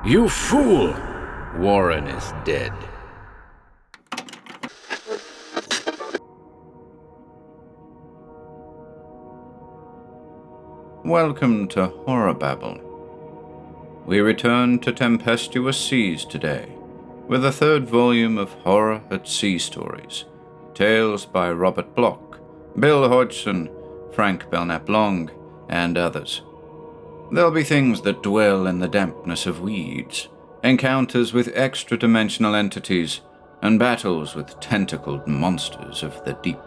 You fool! Warren is dead. Welcome to HorrorBabble. We return to tempestuous seas today, with a third volume of Horror at Sea stories, tales by Robert Bloch, Bill Hodgson, Frank Belknap Long, and others. There'll be things that dwell in the dampness of weeds, encounters with extra-dimensional entities, and battles with tentacled monsters of the deep.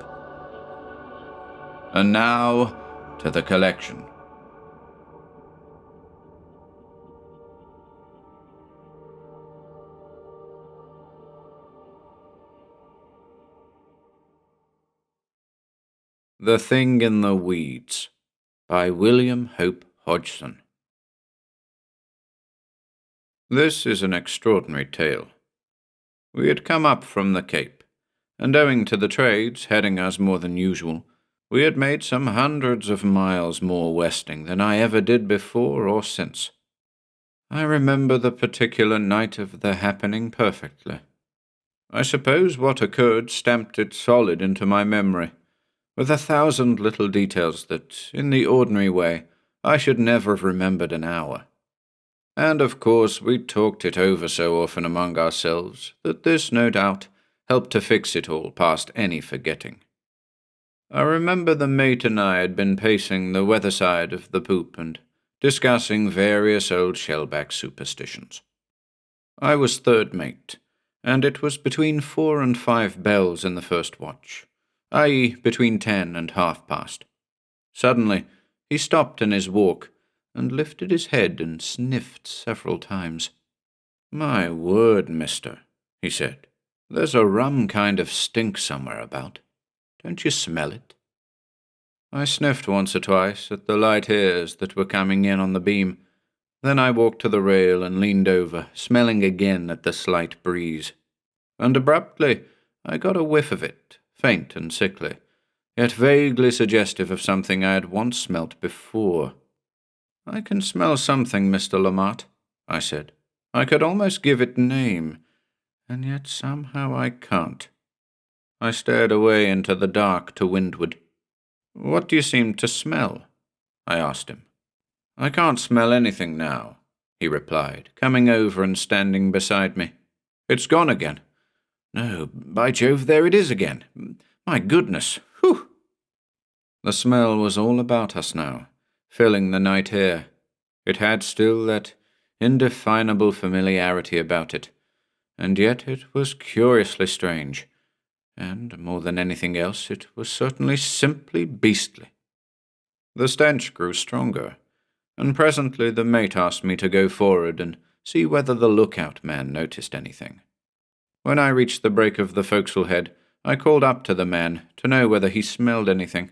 And now, to the collection. The Thing in the Weeds by William Hope Hodgson. This is an extraordinary tale. We had come up from the Cape, and owing to the trades heading us more than usual, we had made some hundreds of miles more westing than I ever did before or since. I remember the particular night of the happening perfectly. I suppose what occurred stamped it solid into my memory, with 1,000 little details that, in the ordinary way, I should never have remembered an hour. And of course we talked it over so often among ourselves that this, no doubt, helped to fix it all past any forgetting. I remember the mate and I had been pacing the weather side of the poop and discussing various old shellback superstitions. I was third mate, and it was between 4 and 5 bells in the first watch, i.e. between 10 and half-past. Suddenly, he stopped in his walk and lifted his head and sniffed several times. "My word, mister," he said, "there's a rum kind of stink somewhere about. Don't you smell it?" I sniffed once or twice at the light airs that were coming in on the beam. Then I walked to the rail and leaned over, smelling again at the slight breeze. And abruptly, I got a whiff of it, faint and sickly, yet vaguely suggestive of something I had once smelt before. "I can smell something, Mr. Lamont," I said. "I could almost give it name, and yet somehow I can't." I stared away into the dark to windward. "What do you seem to smell?" I asked him. "I can't smell anything now," he replied, coming over and standing beside me. "It's gone again. No, by Jove, there it is again. My goodness, whew!" The smell was all about us now, filling the night air. It had still that indefinable familiarity about it, and yet it was curiously strange, and more than anything else, it was certainly simply beastly. The stench grew stronger, and presently the mate asked me to go forward and see whether the lookout man noticed anything. When I reached the break of the forecastle head, I called up to the man to know whether he smelled anything.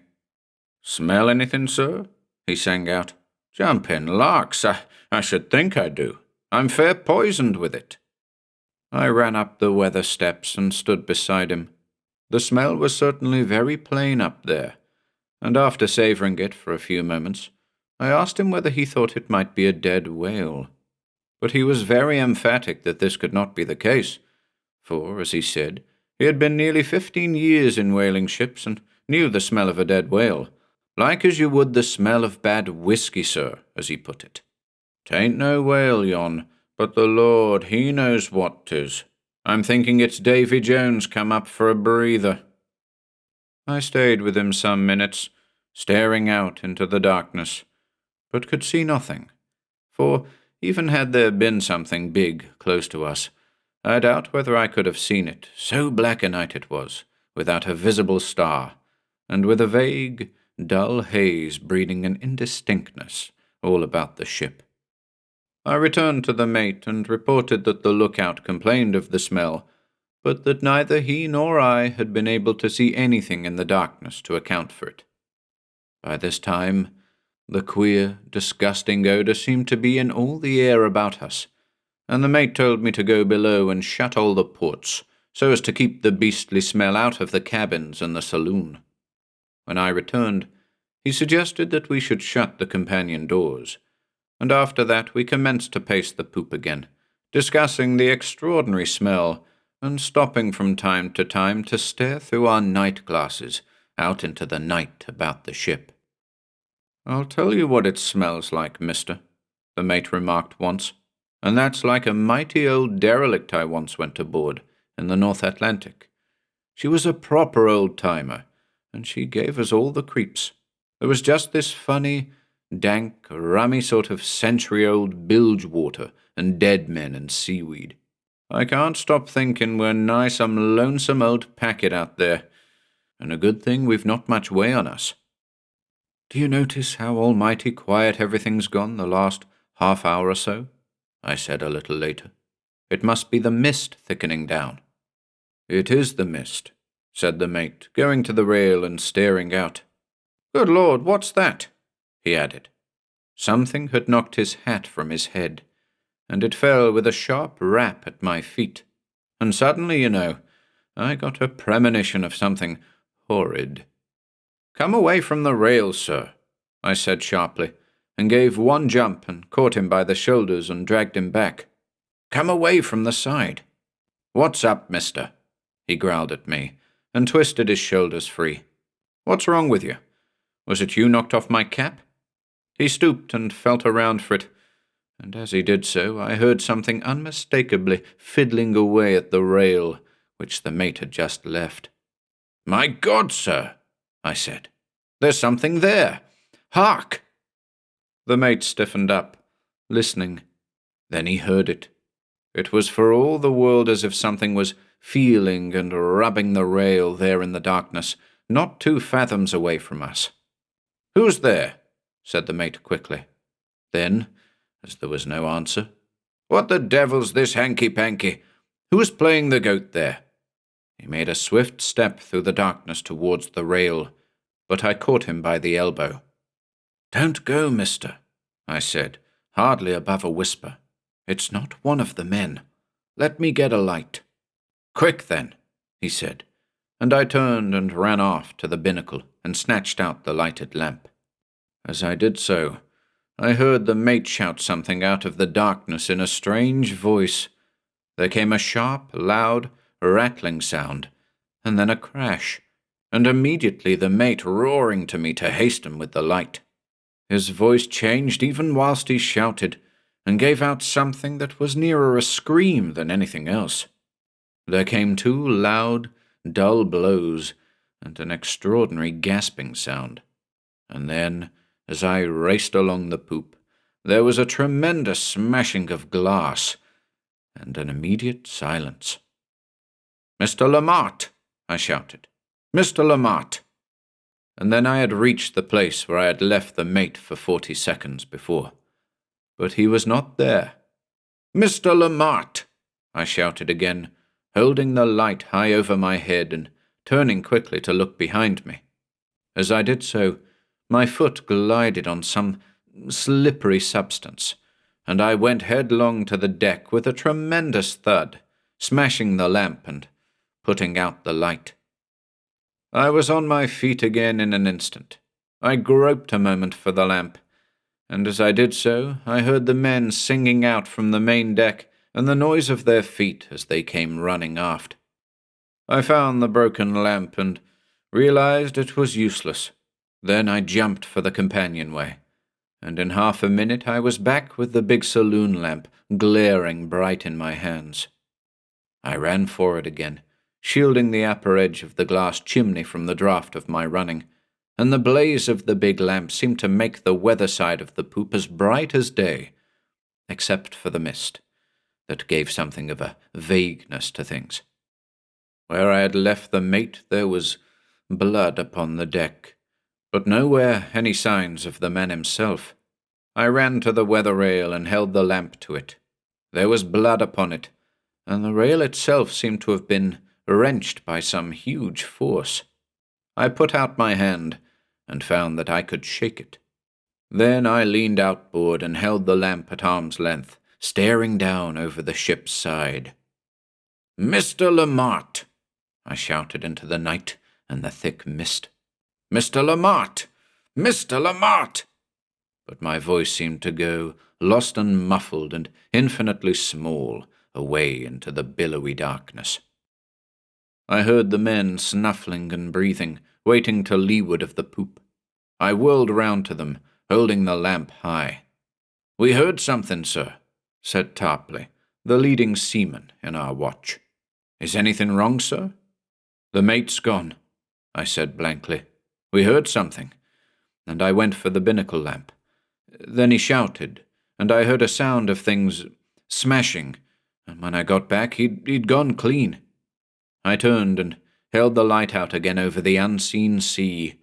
"Smell anything, sir?" he sang out. "Jumping larks, I should think I do. I'm fair poisoned with it." I ran up the weather steps and stood beside him. The smell was certainly very plain up there, and after savouring it for a few moments, I asked him whether he thought it might be a dead whale. But he was very emphatic that this could not be the case, for, as he said, he had been nearly 15 years in whaling ships and knew the smell of a dead whale, like as you would the smell of bad whiskey, sir, as he put it. "'Tain't no whale, yon, but the Lord, he knows what 'tis. I'm thinking it's Davy Jones come up for a breather." I stayed with him some minutes, staring out into the darkness, but could see nothing, for even had there been something big close to us, I doubt whether I could have seen it, so black a night it was, without a visible star, and with a vague, dull haze breeding an indistinctness all about the ship. I returned to the mate and reported that the lookout complained of the smell, but that neither he nor I had been able to see anything in the darkness to account for it. By this time, the queer, disgusting odour seemed to be in all the air about us, and the mate told me to go below and shut all the ports, so as to keep the beastly smell out of the cabins and the saloon. When I returned, he suggested that we should shut the companion doors, and after that we commenced to pace the poop again, discussing the extraordinary smell and stopping from time to stare through our night glasses out into the night about the ship. "I'll tell you what it smells like, mister," the mate remarked once, "and that's like a mighty old derelict I once went aboard in the North Atlantic. She was a proper old-timer, and she gave us all the creeps. There was just this funny, dank, rummy sort of century-old bilge water and dead men and seaweed. I can't stop thinking we're nigh some lonesome old packet out there, and a good thing we've not much way on us." "Do you notice how almighty quiet everything's gone the last half hour or so?" I said a little later. "It must be the mist thickening down." "It is the mist," said the mate, going to the rail and staring out. "Good Lord, what's that?" he added. Something had knocked his hat from his head, and it fell with a sharp rap at my feet. And suddenly, I got a premonition of something horrid. "Come away from the rail, sir," I said sharply, and gave one jump and caught him by the shoulders and dragged him back. "Come away from the side." "What's up, mister?" he growled at me, and twisted his shoulders free. "What's wrong with you? Was it you knocked off my cap?" He stooped and felt around for it, and as he did so, I heard something unmistakably fiddling away at the rail, which the mate had just left. "My God, sir," I said, "there's something there. Hark!" The mate stiffened up, listening. Then he heard it. It was for all the world as if something was feeling and rubbing the rail there in the darkness, not 2 fathoms away from us. "Who's there?" said the mate quickly. Then, as there was no answer, "What the devil's this hanky-panky? Who's playing the goat there?" He made a swift step through the darkness towards the rail, but I caught him by the elbow. "Don't go, mister," I said, hardly above a whisper. "It's not one of the men. Let me get a light." "Quick, then," he said, and I turned and ran off to the binnacle and snatched out the lighted lamp. As I did so, I heard the mate shout something out of the darkness in a strange voice. There came a sharp, loud, rattling sound, and then a crash, and immediately the mate roaring to me to hasten with the light. His voice changed even whilst he shouted, and gave out something that was nearer a scream than anything else. There came 2 loud, dull blows, and an extraordinary gasping sound. And then, as I raced along the poop, there was a tremendous smashing of glass, and an immediate silence. "Mr. Lamart!" I shouted. "Mr. Lamart!" And then I had reached the place where I had left the mate for 40 seconds before. But he was not there. "Mr. Lamart!" I shouted again, holding the light high over my head and turning quickly to look behind me. As I did so, my foot glided on some slippery substance, and I went headlong to the deck with a tremendous thud, smashing the lamp and putting out the light. I was on my feet again in an instant. I groped a moment for the lamp, and as I did so, I heard the men singing out from the main deck and the noise of their feet as they came running aft. I found the broken lamp and realized it was useless. Then I jumped for the companionway, and in half a minute I was back with the big saloon lamp glaring bright in my hands. I ran for it again, shielding the upper edge of the glass chimney from the draught of my running, and the blaze of the big lamp seemed to make the weather side of the poop as bright as day, except for the mist, that gave something of a vagueness to things. Where I had left the mate there was blood upon the deck, but nowhere any signs of the man himself. I ran to the weather rail and held the lamp to it. There was blood upon it, and the rail itself seemed to have been wrenched by some huge force. I put out my hand and found that I could shake it. Then I leaned outboard and held the lamp at arm's length, staring down over the ship's side. "Mr. Lamart!" I shouted into the night and the thick mist. "Mr. Lamart! Mr. Lamart!" but my voice seemed to go, lost and muffled and infinitely small, away into the billowy darkness. I heard the men snuffling and breathing, waiting to leeward of the poop. I whirled round to them, holding the lamp high. "We heard something, sir," said Tarpley, the leading seaman in our watch. "Is anything wrong, sir?" "The mate's gone," I said blankly. "We heard something, and I went for the binnacle lamp. Then he shouted, and I heard a sound of things smashing, and when I got back he'd gone clean." I turned and held the light out again over the unseen sea,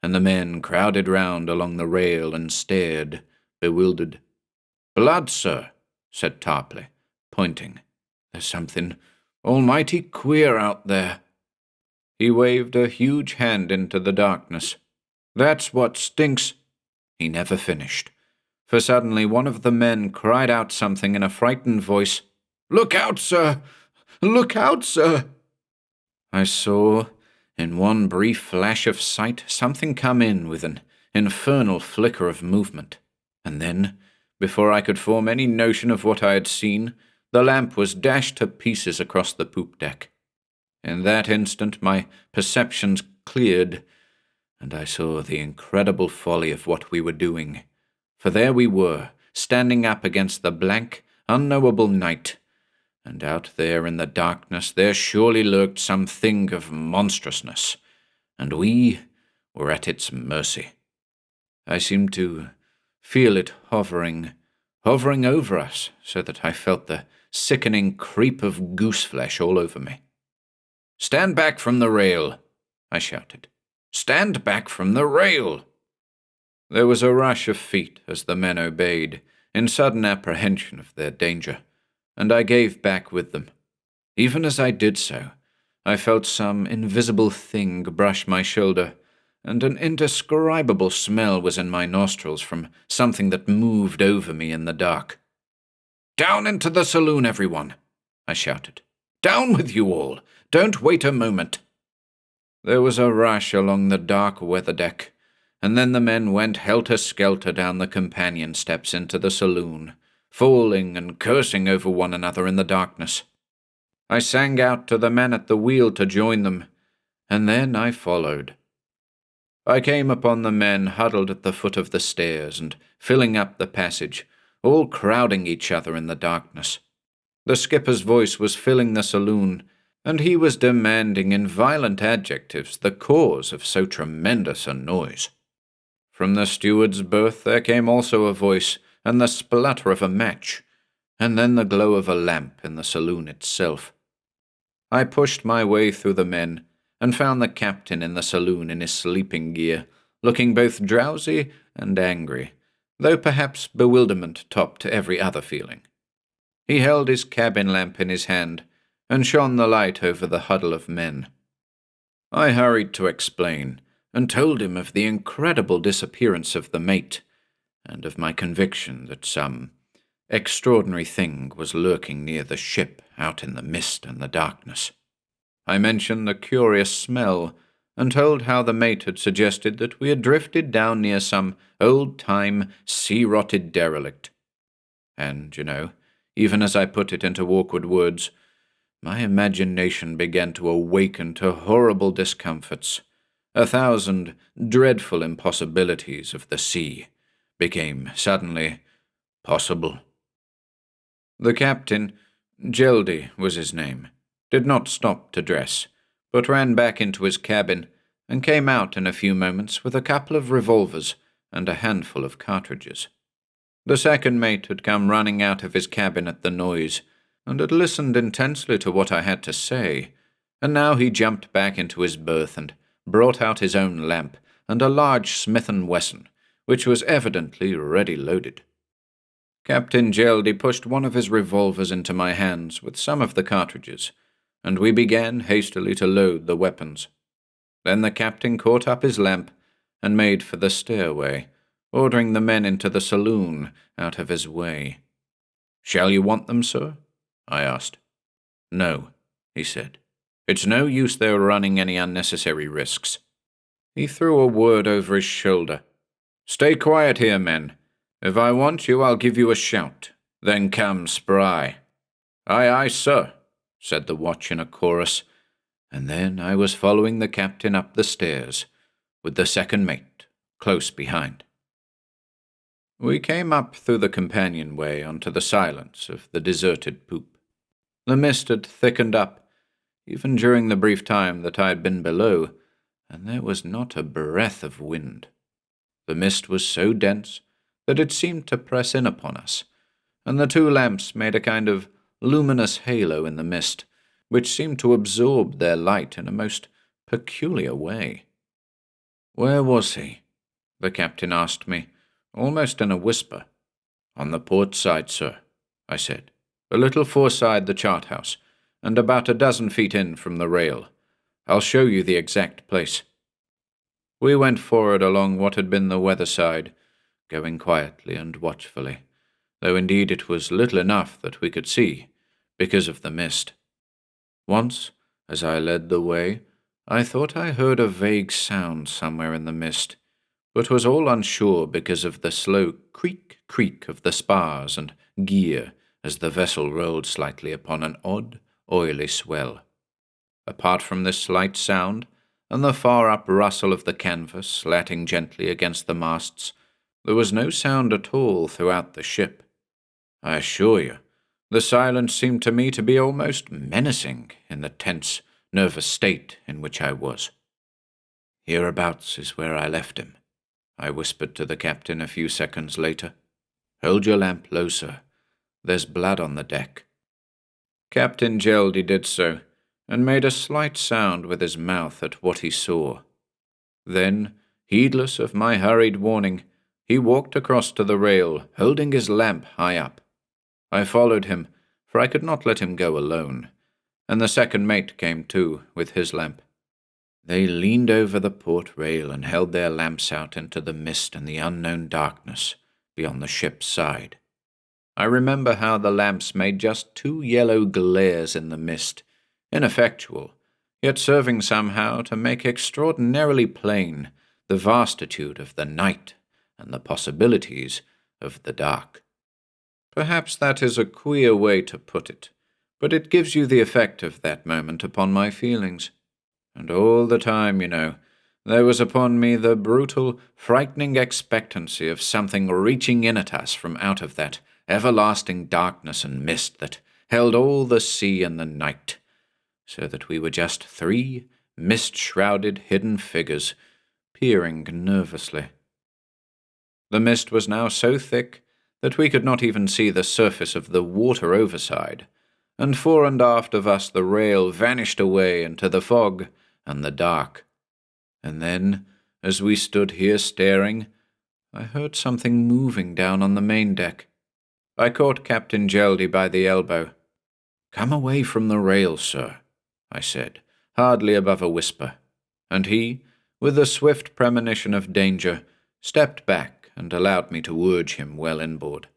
and the men crowded round along the rail and stared, bewildered. "Blood, sir," said Tarpley, pointing. "There's something almighty queer out there." He waved a huge hand into the darkness. "That's what stinks—" He never finished, for suddenly one of the men cried out something in a frightened voice. "Look out, sir! Look out, sir!" I saw, in one brief flash of sight, something come in with an infernal flicker of movement, and then, before I could form any notion of what I had seen, the lamp was dashed to pieces across the poop deck. In that instant my perceptions cleared, and I saw the incredible folly of what we were doing. For there we were, standing up against the blank, unknowable night, and out there in the darkness there surely lurked some thing of monstrousness, and we were at its mercy. I seemed to feel it hovering over us, so that I felt the sickening creep of goose-flesh all over me. "Stand back from the rail," I shouted. "Stand back from the rail!" There was a rush of feet as the men obeyed, in sudden apprehension of their danger, and I gave back with them. Even as I did so, I felt some invisible thing brush my shoulder, and an indescribable smell was in my nostrils from something that moved over me in the dark. "Down into the saloon, everyone!" I shouted. "Down with you all! Don't wait a moment!" There was a rush along the dark weather deck, and then the men went helter-skelter down the companion steps into the saloon, falling and cursing over one another in the darkness. I sang out to the man at the wheel to join them, and then I followed. I came upon the men huddled at the foot of the stairs and filling up the passage, all crowding each other in the darkness. The skipper's voice was filling the saloon, and he was demanding in violent adjectives the cause of so tremendous a noise. From the steward's berth there came also a voice, and the splutter of a match, and then the glow of a lamp in the saloon itself. I pushed my way through the men, and found the captain in the saloon in his sleeping gear, looking both drowsy and angry, though perhaps bewilderment topped every other feeling. He held his cabin lamp in his hand, and shone the light over the huddle of men. I hurried to explain, and told him of the incredible disappearance of the mate, and of my conviction that some extraordinary thing was lurking near the ship out in the mist and the darkness. I mentioned the curious smell, and told how the mate had suggested that we had drifted down near some old-time, sea-rotted derelict. And, even as I put it into awkward words, my imagination began to awaken to horrible discomforts. 1,000 dreadful impossibilities of the sea became suddenly possible. The captain, GALLEY was his name, did not stop to dress, but ran back into his cabin and came out in a few moments with a couple of revolvers and a handful of cartridges. The second mate had come running out of his cabin at the noise, and had listened intensely to what I had to say, and now he jumped back into his berth and brought out his own lamp and a large Smith & Wesson, which was evidently ready loaded. Captain GALLEY pushed one of his revolvers into my hands with some of the cartridges, and we began hastily to load the weapons. Then the captain caught up his lamp and made for the stairway, ordering the men into the saloon out of his way. "Shall you want them, sir?" I asked. "No," he said. "It's no use their running any unnecessary risks." He threw a word over his shoulder. "Stay quiet here, men, If I want you, I'll give you a shout. Then come spry." "Aye, aye, sir," said the watch in a chorus, and then I was following the captain up the stairs, with the second mate close behind. We came up through the companionway onto the silence of the deserted poop. The mist had thickened up, even during the brief time that I had been below, and there was not a breath of wind. The mist was so dense that it seemed to press in upon us, and the two lamps made a kind of luminous halo in the mist, which seemed to absorb their light in a most peculiar way. "Where was he?" the captain asked me, almost in a whisper. "On the port side, sir," I said, "a little foreside the chart-house, and about a dozen feet in from the rail. I'll show you the exact place." We went forward along what had been the weather side, going quietly and watchfully, though indeed it was little enough that we could see, because of the mist. Once, as I led the way, I thought I heard a vague sound somewhere in the mist, but was all unsure because of the slow creak of the spars and gear as the vessel rolled slightly upon an odd, oily swell. Apart from this slight sound, and the far-up rustle of the canvas slatting gently against the masts, there was no sound at all throughout the ship. I assure you, the silence seemed to me to be almost menacing in the tense, nervous state in which I was. "Hereabouts is where I left him," I whispered to the captain a few seconds later. "Hold your lamp low, sir. There's blood on the deck." Captain Geldy did so, and made a slight sound with his mouth at what he saw. Then, heedless of my hurried warning, he walked across to the rail, holding his lamp high up. I followed him, for I could not let him go alone, and the second mate came too, with his lamp. They leaned over the port rail and held their lamps out into the mist and the unknown darkness beyond the ship's side. I remember how the lamps made just two yellow glares in the mist, ineffectual, yet serving somehow to make extraordinarily plain the vastitude of the night and the possibilities of the dark. Perhaps that is a queer way to put it, but it gives you the effect of that moment upon my feelings. And all the time, you know, there was upon me the brutal, frightening expectancy of something reaching in at us from out of that everlasting darkness and mist that held all the sea and the night, so that we were just three mist-shrouded hidden figures, peering nervously. The mist was now so thick that we could not even see the surface of the water overside, and fore and aft of us the rail vanished away into the fog and the dark. And then, as we stood here staring, I heard something moving down on the main deck. I caught Captain Geldy by the elbow. "Come away from the rail, sir," I said, hardly above a whisper, and he, with a swift premonition of danger, stepped back and allowed me to urge him well inboard.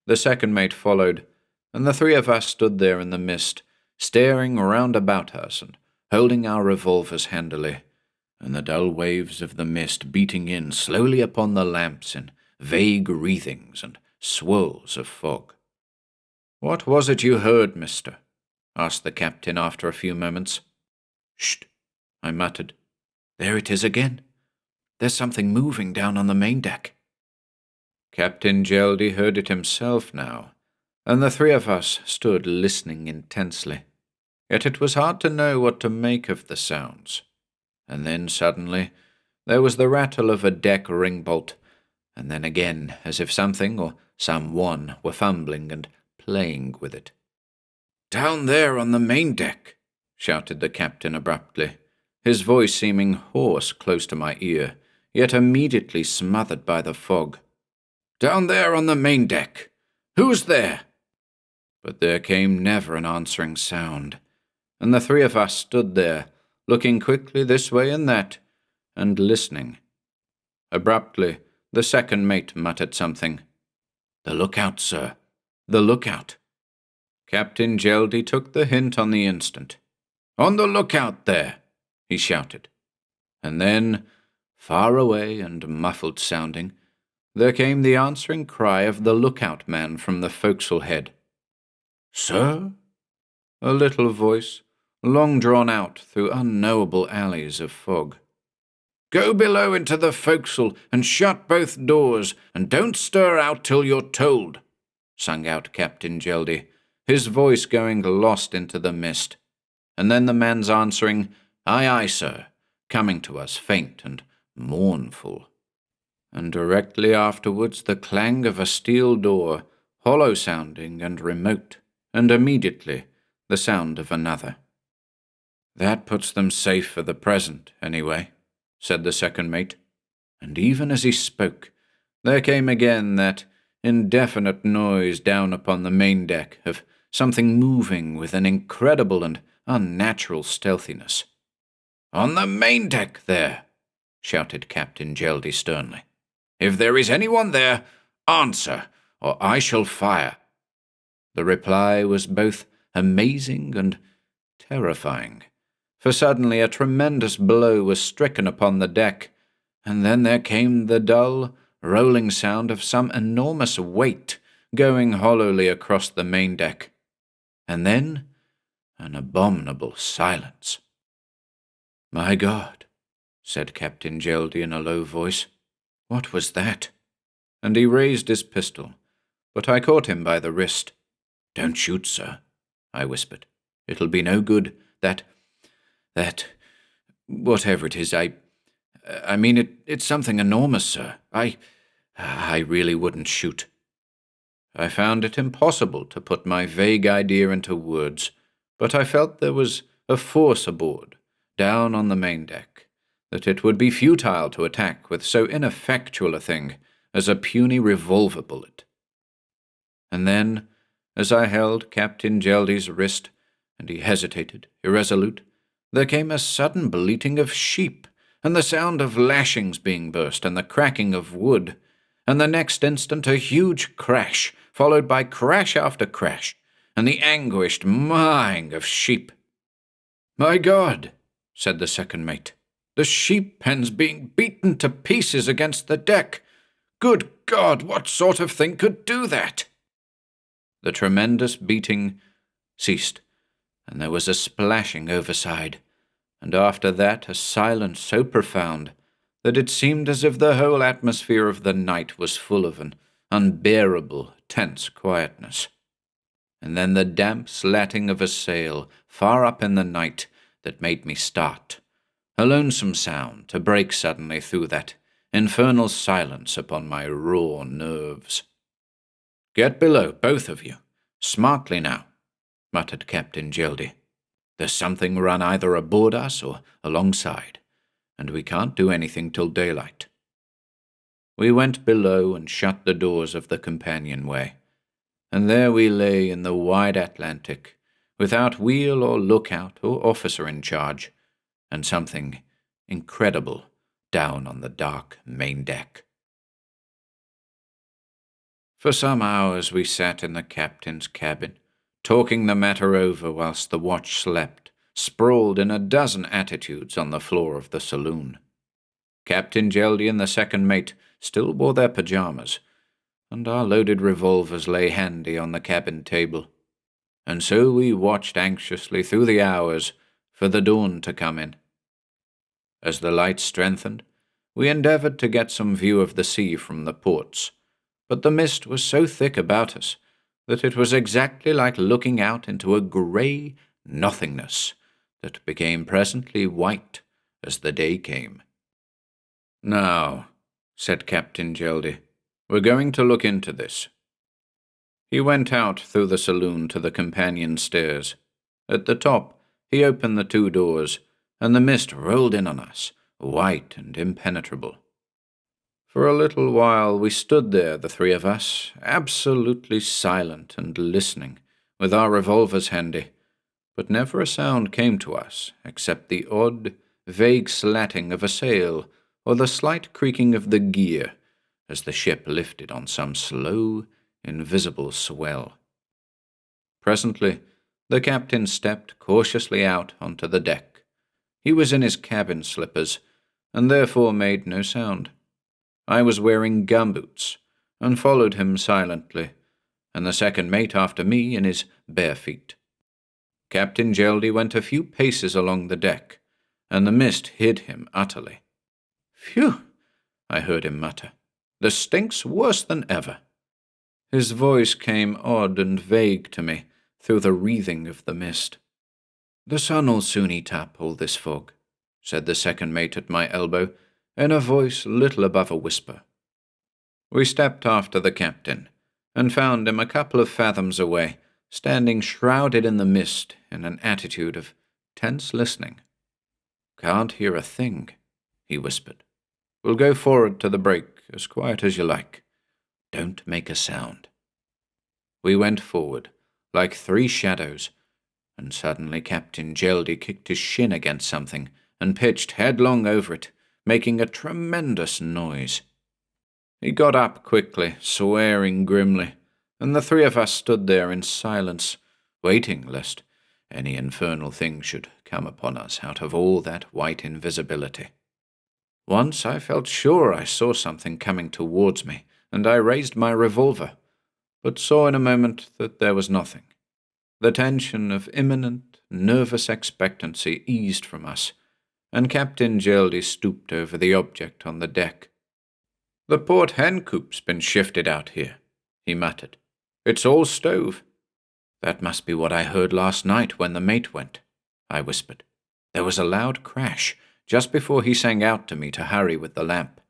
The second mate followed, and the three of us stood there in the mist, staring round about us and holding our revolvers handily, and the dull waves of the mist beating in slowly upon the lamps in vague wreathings and swirls of fog. "What was it you heard, mister?" asked the captain after a few moments. "Sht," I muttered. "There it is again. There's something moving down on the main deck." Captain Geldy heard it himself now, and the three of us stood listening intensely. Yet it was hard to know what to make of the sounds. And then suddenly there was the rattle of a deck ring-bolt, and then again as if something or someone were fumbling and playing with it. "Down there on the main deck," shouted the captain abruptly, his voice seeming hoarse close to my ear, yet immediately smothered by the fog. "Down there on the main deck. Who's there?" But there came never an answering sound, and the three of us stood there, looking quickly this way and that, and listening. Abruptly, the second mate muttered something. "The lookout, sir. The lookout." Captain Geldy took the hint on the instant. "On the lookout there," he shouted. And then, far away and muffled sounding, there came the answering cry of the lookout man from the forecastle head. "Sir?" A little voice, long drawn out through unknowable alleys of fog. "Go below into the forecastle and shut both doors, and don't stir out till you're told," sung out Captain Geldy, his voice going lost into the mist, and then the man's answering, "Aye, aye, sir," coming to us faint and mournful. And directly afterwards the clang of a steel door, hollow-sounding and remote, and immediately the sound of another. "That puts them safe for the present, anyway," said the second mate, and even as he spoke, there came again that indefinite noise down upon the main deck of something moving with an incredible and unnatural stealthiness. "On the main deck there," shouted Captain Geldy sternly. "If there is anyone there, answer, or I shall fire." The reply was both amazing and terrifying, for suddenly a tremendous blow was stricken upon the deck, and then there came the dull, rolling sound of some enormous weight going hollowly across the main deck, and then an abominable silence. "My God," said Captain Geldy in a low voice, "what was that?" And he raised his pistol, but I caught him by the wrist. "Don't shoot, sir," I whispered. "It'll be no good. That, whatever it is, I mean, it's something enormous, sir. I really wouldn't shoot." I found it impossible to put my vague idea into words, but I felt there was a force aboard, down on the main deck, that it would be futile to attack with so ineffectual a thing as a puny revolver bullet. And then, as I held Captain Geldy's wrist, and he hesitated, irresolute, there came a sudden bleating of sheep, and the sound of lashings being burst, and the cracking of wood, and the next instant a huge crash, followed by crash after crash, and the anguished maaing of sheep. "My God," said the second mate, "the sheep pen's being beaten to pieces against the deck. Good God, what sort of thing could do that?" The tremendous beating ceased, and there was a splashing overside, and after that a silence so profound that it seemed as if the whole atmosphere of the night was full of an unbearable, tense quietness. And then the damp slatting of a sail far up in the night that made me start, a lonesome sound to break suddenly through that infernal silence upon my raw nerves. "Get below, both of you. Smartly now," muttered Captain Geldy. "There's something run either aboard us or alongside, and we can't do anything till daylight." We went below and shut the doors of the companionway, and there we lay in the wide Atlantic, without wheel or lookout or officer in charge, and something incredible down on the dark main deck. For some hours we sat in the captain's cabin, talking the matter over whilst the watch slept, sprawled in a dozen attitudes on the floor of the saloon. Captain Geldy and the second mate still wore their pyjamas, and our loaded revolvers lay handy on the cabin table, and so we watched anxiously through the hours for the dawn to come in. As the light strengthened, we endeavoured to get some view of the sea from the ports, but the mist was so thick about us that it was exactly like looking out into a grey nothingness that became presently white as the day came. "Now," said Captain Geldy, "we're going to look into this." He went out through the saloon to the companion stairs. At the top, he opened the two doors, and the mist rolled in on us, white and impenetrable. For a little while we stood there, the three of us, absolutely silent and listening, with our revolvers handy, but never a sound came to us except the odd, vague slatting of a sail or the slight creaking of the gear as the ship lifted on some slow, invisible swell. Presently, the captain stepped cautiously out onto the deck. He was in his cabin slippers, and therefore made no sound. I was wearing gumboots, and followed him silently, and the second mate after me in his bare feet. Captain Geldy went a few paces along the deck, and the mist hid him utterly. "Phew!" I heard him mutter. "The stink's worse than ever." His voice came odd and vague to me through the wreathing of the mist. "The sun'll soon eat up all this fog," said the second mate at my elbow, in a voice little above a whisper. We stepped after the captain, and found him a couple of fathoms away, standing shrouded in the mist in an attitude of tense listening. "Can't hear a thing," he whispered. "We'll go forward to the break, as quiet as you like. Don't make a sound." We went forward, like three shadows, and suddenly Captain Geldy kicked his shin against something and pitched headlong over it, making a tremendous noise. He got up quickly, swearing grimly, and the three of us stood there in silence, waiting lest any infernal thing should come upon us out of all that white invisibility. Once I felt sure I saw something coming towards me, and I raised my revolver, but saw in a moment that there was nothing. The tension of imminent, nervous expectancy eased from us, and Captain Geldy stooped over the object on the deck. "The port hen coop's been shifted out here," he muttered. "It's all stove." "That must be what I heard last night when the mate went," I whispered. There was a loud crash just before he sang out to me to hurry with the lamp.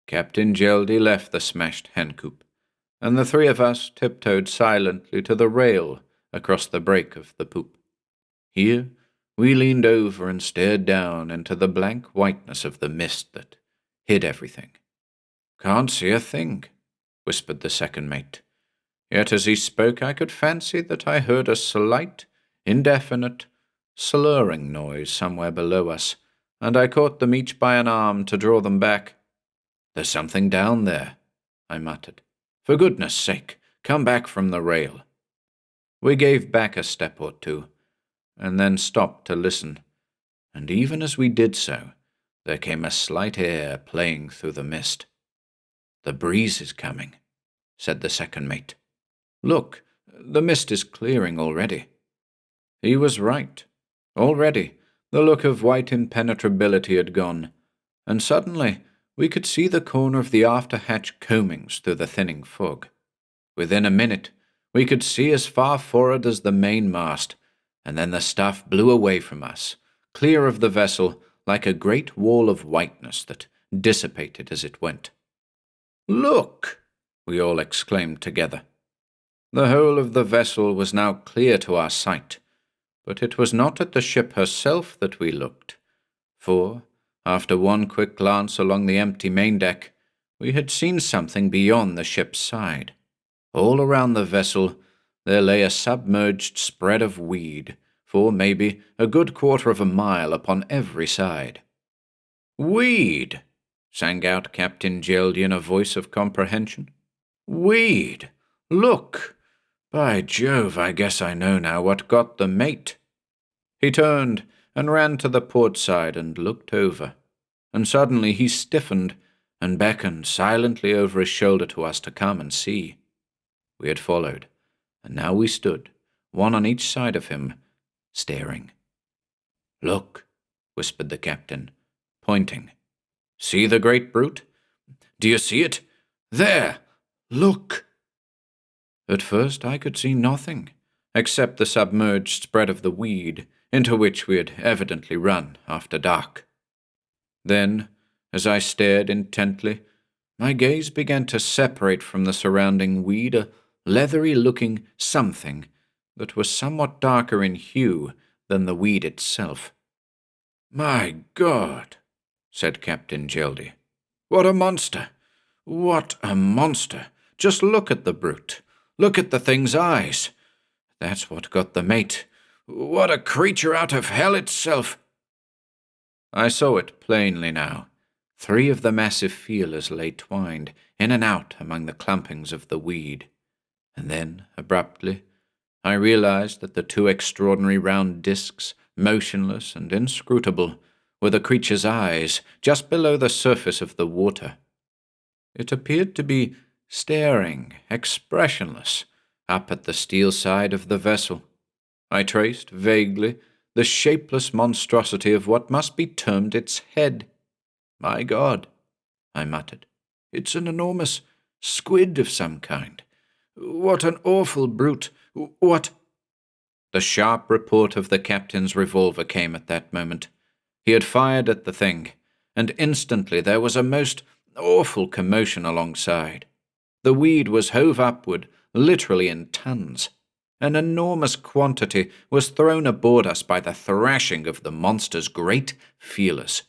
Captain Geldy left the smashed hen coop, and the three of us tiptoed silently to the rail across the break of the poop. Here we leaned over and stared down into the blank whiteness of the mist that hid everything. "Can't see a thing," whispered the second mate. Yet as he spoke I could fancy that I heard a slight, indefinite, slurring noise somewhere below us, and I caught them each by an arm to draw them back. "There's something down there," I muttered. "For goodness sake, come back from the rail." We gave back a step or two, and then stopped to listen, and even as we did so, there came a slight air playing through the mist. "The breeze is coming," said the second mate. "Look, the mist is clearing already." He was right. Already, the look of white impenetrability had gone, and suddenly we could see the corner of the after-hatch coamings through the thinning fog. Within a minute, we could see as far forward as the mainmast, and then the stuff blew away from us, clear of the vessel like a great wall of whiteness that dissipated as it went. "Look!" we all exclaimed together. The whole of the vessel was now clear to our sight, but it was not at the ship herself that we looked, for, after one quick glance along the empty main deck, we had seen something beyond the ship's side. All around the vessel there lay a submerged spread of weed, for maybe a good quarter of a mile upon every side. "Weed!" sang out Captain Geldy in a voice of comprehension. "Weed! Look! By Jove, I guess I know now what got the mate." He turned and ran to the port side and looked over, and suddenly he stiffened and beckoned silently over his shoulder to us to come and see. We had followed, and now we stood, one on each side of him, staring. "Look," whispered the captain, pointing. "See the great brute? Do you see it? There! Look!" At first I could see nothing, except the submerged spread of the weed, into which we had evidently run after dark. Then, as I stared intently, my gaze began to separate from the surrounding weed a leathery-looking something that was somewhat darker in hue than the weed itself. "My God," said Captain Geldy. "What a monster! What a monster! Just look at the brute. Look at the thing's eyes. That's what got the mate. What a creature out of hell itself!" I saw it plainly now. 3 of the massive feelers lay twined in and out among the clumpings of the weed. And then, abruptly, I realized that the 2 extraordinary round discs, motionless and inscrutable, were the creature's eyes just below the surface of the water. It appeared to be staring, expressionless, up at the steel side of the vessel. I traced, vaguely, the shapeless monstrosity of what must be termed its head. "My God," I muttered. "It's an enormous squid of some kind. What an awful brute! What—" The sharp report of the captain's revolver came at that moment. He had fired at the thing, and instantly there was a most awful commotion alongside. The weed was hove upward, literally in tons. An enormous quantity was thrown aboard us by the thrashing of the monster's great feelers.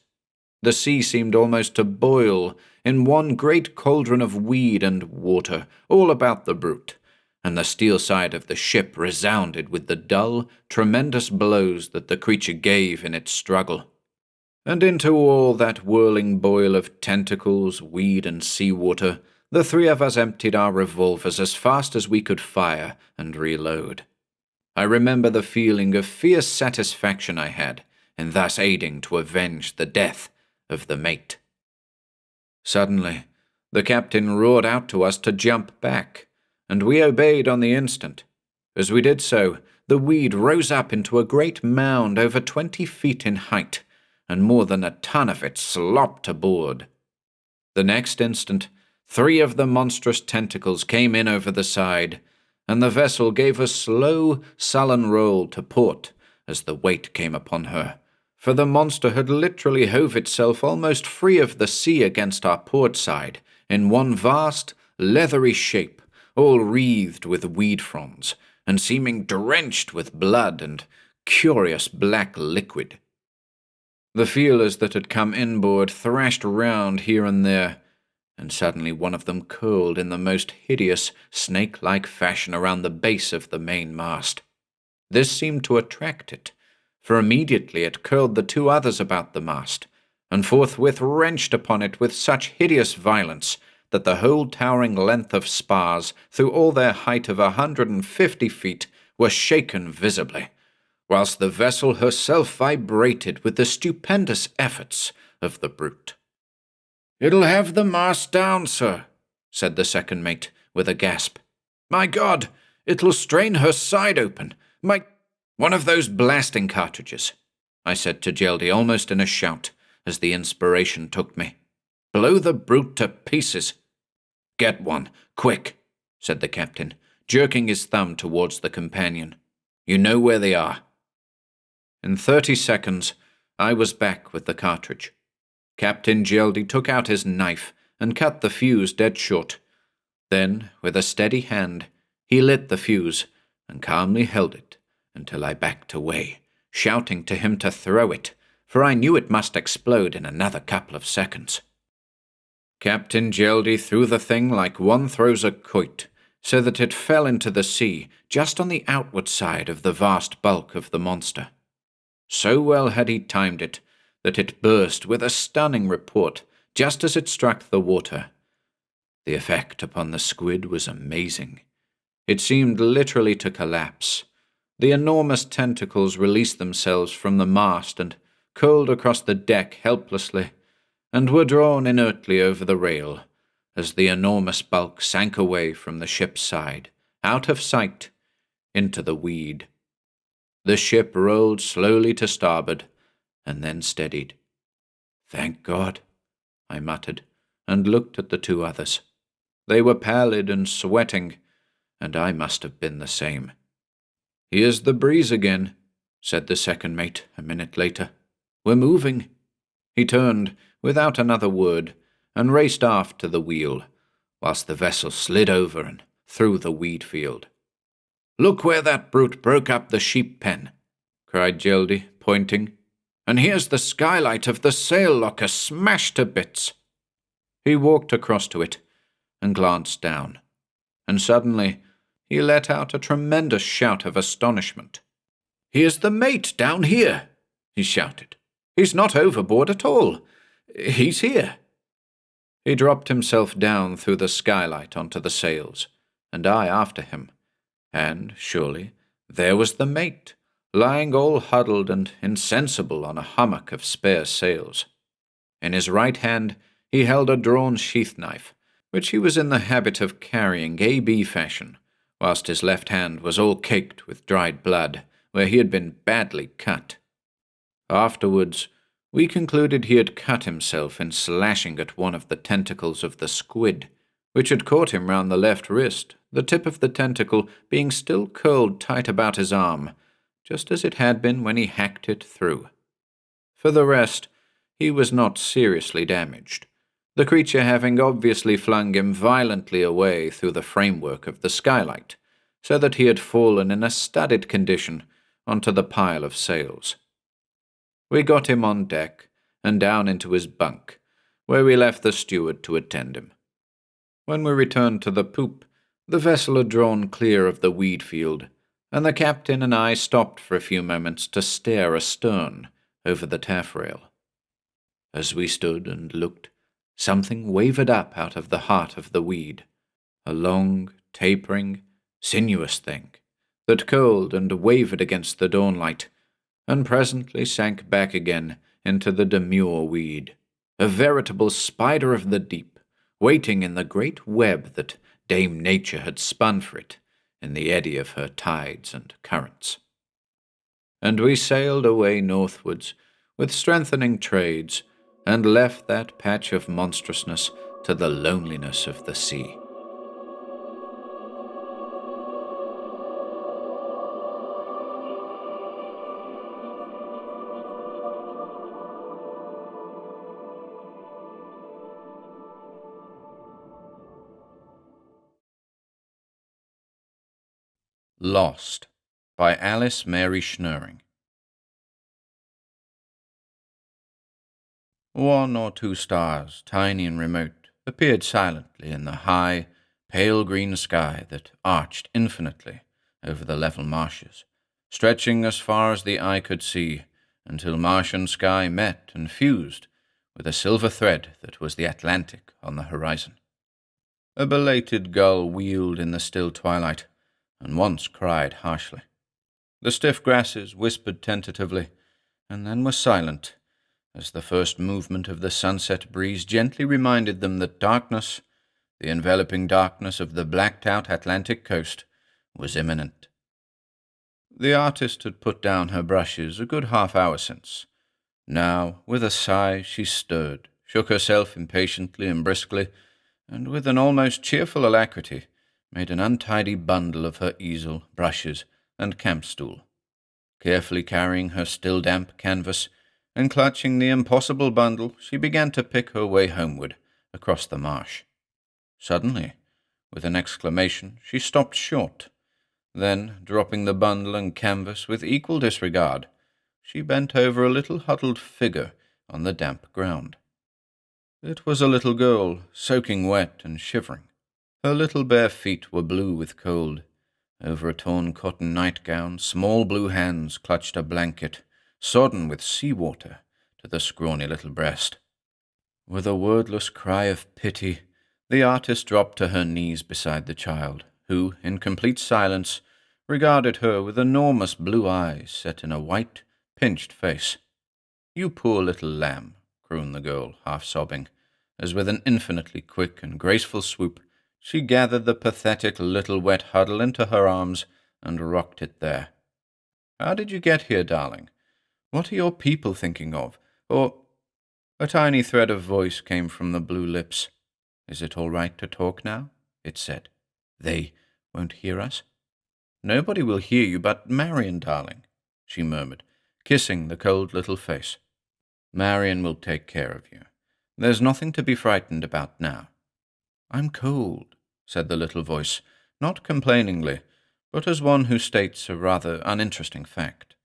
The sea seemed almost to boil in one great cauldron of weed and water all about the brute, and the steel side of the ship resounded with the dull, tremendous blows that the creature gave in its struggle. And into all that whirling boil of tentacles, weed, and sea-water, the three of us emptied our revolvers as fast as we could fire and reload. I remember the feeling of fierce satisfaction I had in thus aiding to avenge the death of the mate. Suddenly, the captain roared out to us to jump back, and we obeyed on the instant. As we did so, the weed rose up into a great mound over 20 feet in height, and more than a ton of it slopped aboard. The next instant, 3 of the monstrous tentacles came in over the side, and the vessel gave a slow, sullen roll to port as the weight came upon her, for the monster had literally hove itself almost free of the sea against our port side in one vast, leathery shape, all wreathed with weed fronds, and seeming drenched with blood and curious black liquid. The feelers that had come inboard thrashed round here and there, and suddenly one of them curled in the most hideous, snake-like fashion around the base of the main mast. This seemed to attract it, for immediately it curled the 2 others about the mast, and forthwith wrenched upon it with such hideous violence that the whole towering length of spars, through all their height of 150 feet, were shaken visibly, whilst the vessel herself vibrated with the stupendous efforts of the brute. "It'll have the mast down, sir," said the second mate, with a gasp. "My God, it'll strain her side open. One of those blasting cartridges," I said to Geldy almost in a shout, as the inspiration took me. "Blow the brute to pieces." "Get one, quick," said the captain, jerking his thumb towards the companion. "You know where they are." In 30 seconds, I was back with the cartridge. Captain Geldy took out his knife and cut the fuse dead short. Then, with a steady hand, he lit the fuse and calmly held it until I backed away, shouting to him to throw it, for I knew it must explode in another couple of seconds. Captain Geldy threw the thing like one throws a quoit, so that it fell into the sea just on the outward side of the vast bulk of the monster. So well had he timed it that it burst with a stunning report just as it struck the water. The effect upon the squid was amazing. It seemed literally to collapse. The enormous tentacles released themselves from the mast and curled across the deck helplessly, and were drawn inertly over the rail, as the enormous bulk sank away from the ship's side, out of sight, into the weed. The ship rolled slowly to starboard, and then steadied. "Thank God," I muttered, and looked at the 2 others. They were pallid and sweating, and I must have been the same. "Here's the breeze again," said the second mate a minute later. "We're moving." He turned, without another word, and raced aft to the wheel, whilst the vessel slid over and through the weed field. "Look where that brute broke up the sheep pen," cried Geldy, pointing. "And here's the skylight of the sail locker smashed to bits." He walked across to it and glanced down, and suddenly he let out a tremendous shout of astonishment. "Here's the mate down here," he shouted. "He's not overboard at all. He's here." He dropped himself down through the skylight onto the sails, and I after him. And, surely, there was the mate, lying all huddled and insensible on a hummock of spare sails. In his right hand he held a drawn sheath knife, which he was in the habit of carrying A-B fashion, whilst his left hand was all caked with dried blood, where he had been badly cut. Afterwards, we concluded he had cut himself in slashing at one of the tentacles of the squid, which had caught him round the left wrist, the tip of the tentacle being still curled tight about his arm, just as it had been when he hacked it through. For the rest, he was not seriously damaged, the creature having obviously flung him violently away through the framework of the skylight, so that he had fallen in a studded condition onto the pile of sails. We got him on deck and down into his bunk, where we left the steward to attend him. When we returned to the poop, the vessel had drawn clear of the weed field, and the captain and I stopped for a few moments to stare astern over the taffrail. As we stood and looked, something wavered up out of the heart of the weed, a long, tapering, sinuous thing that curled and wavered against the dawnlight, and presently sank back again into the demure weed, a veritable spider of the deep, waiting in the great web that Dame Nature had spun for it in the eddy of her tides and currents. And we sailed away northwards with strengthening trades, and left that patch of monstrousness to the loneliness of the sea. Lost by Alice Mary Schnirring. One or two stars, tiny and remote, appeared silently in the high, pale green sky that arched infinitely over the level marshes, stretching as far as the eye could see, until marsh and sky met and fused with a silver thread that was the Atlantic on the horizon. A belated gull wheeled in the still twilight, and once cried harshly. The stiff grasses whispered tentatively, and then were silent, as the first movement of the sunset breeze gently reminded them that darkness, the enveloping darkness of the blacked-out Atlantic coast, was imminent. The artist had put down her brushes a good half-hour since. Now, with a sigh, she stirred, shook herself impatiently and briskly, and with an almost cheerful alacrity made an untidy bundle of her easel, brushes, and camp-stool. Carefully carrying her still damp canvas, and clutching the impossible bundle, she began to pick her way homeward across the marsh. Suddenly, with an exclamation, she stopped short. Then, dropping the bundle and canvas with equal disregard, she bent over a little huddled figure on the damp ground. It was a little girl, soaking wet and shivering. Her little bare feet were blue with cold. Over a torn cotton nightgown, small blue hands clutched a blanket, sodden with sea-water, to the scrawny little breast. With a wordless cry of pity, the artist dropped to her knees beside the child, who, in complete silence, regarded her with enormous blue eyes set in a white, pinched face. "You poor little lamb," crooned the girl, half-sobbing, as with an infinitely quick and graceful swoop, she gathered the pathetic little wet huddle into her arms and rocked it there. "How did you get here, darling? What are your people thinking of? Or—" A tiny thread of voice came from the blue lips. "Is it all right to talk now?" it said. "They won't hear us?" "Nobody will hear you but Marion, darling," she murmured, kissing the cold little face. "Marion will take care of you. There's nothing to be frightened about now." "I'm cold," said the little voice, not complainingly, but as one who states a rather uninteresting fact.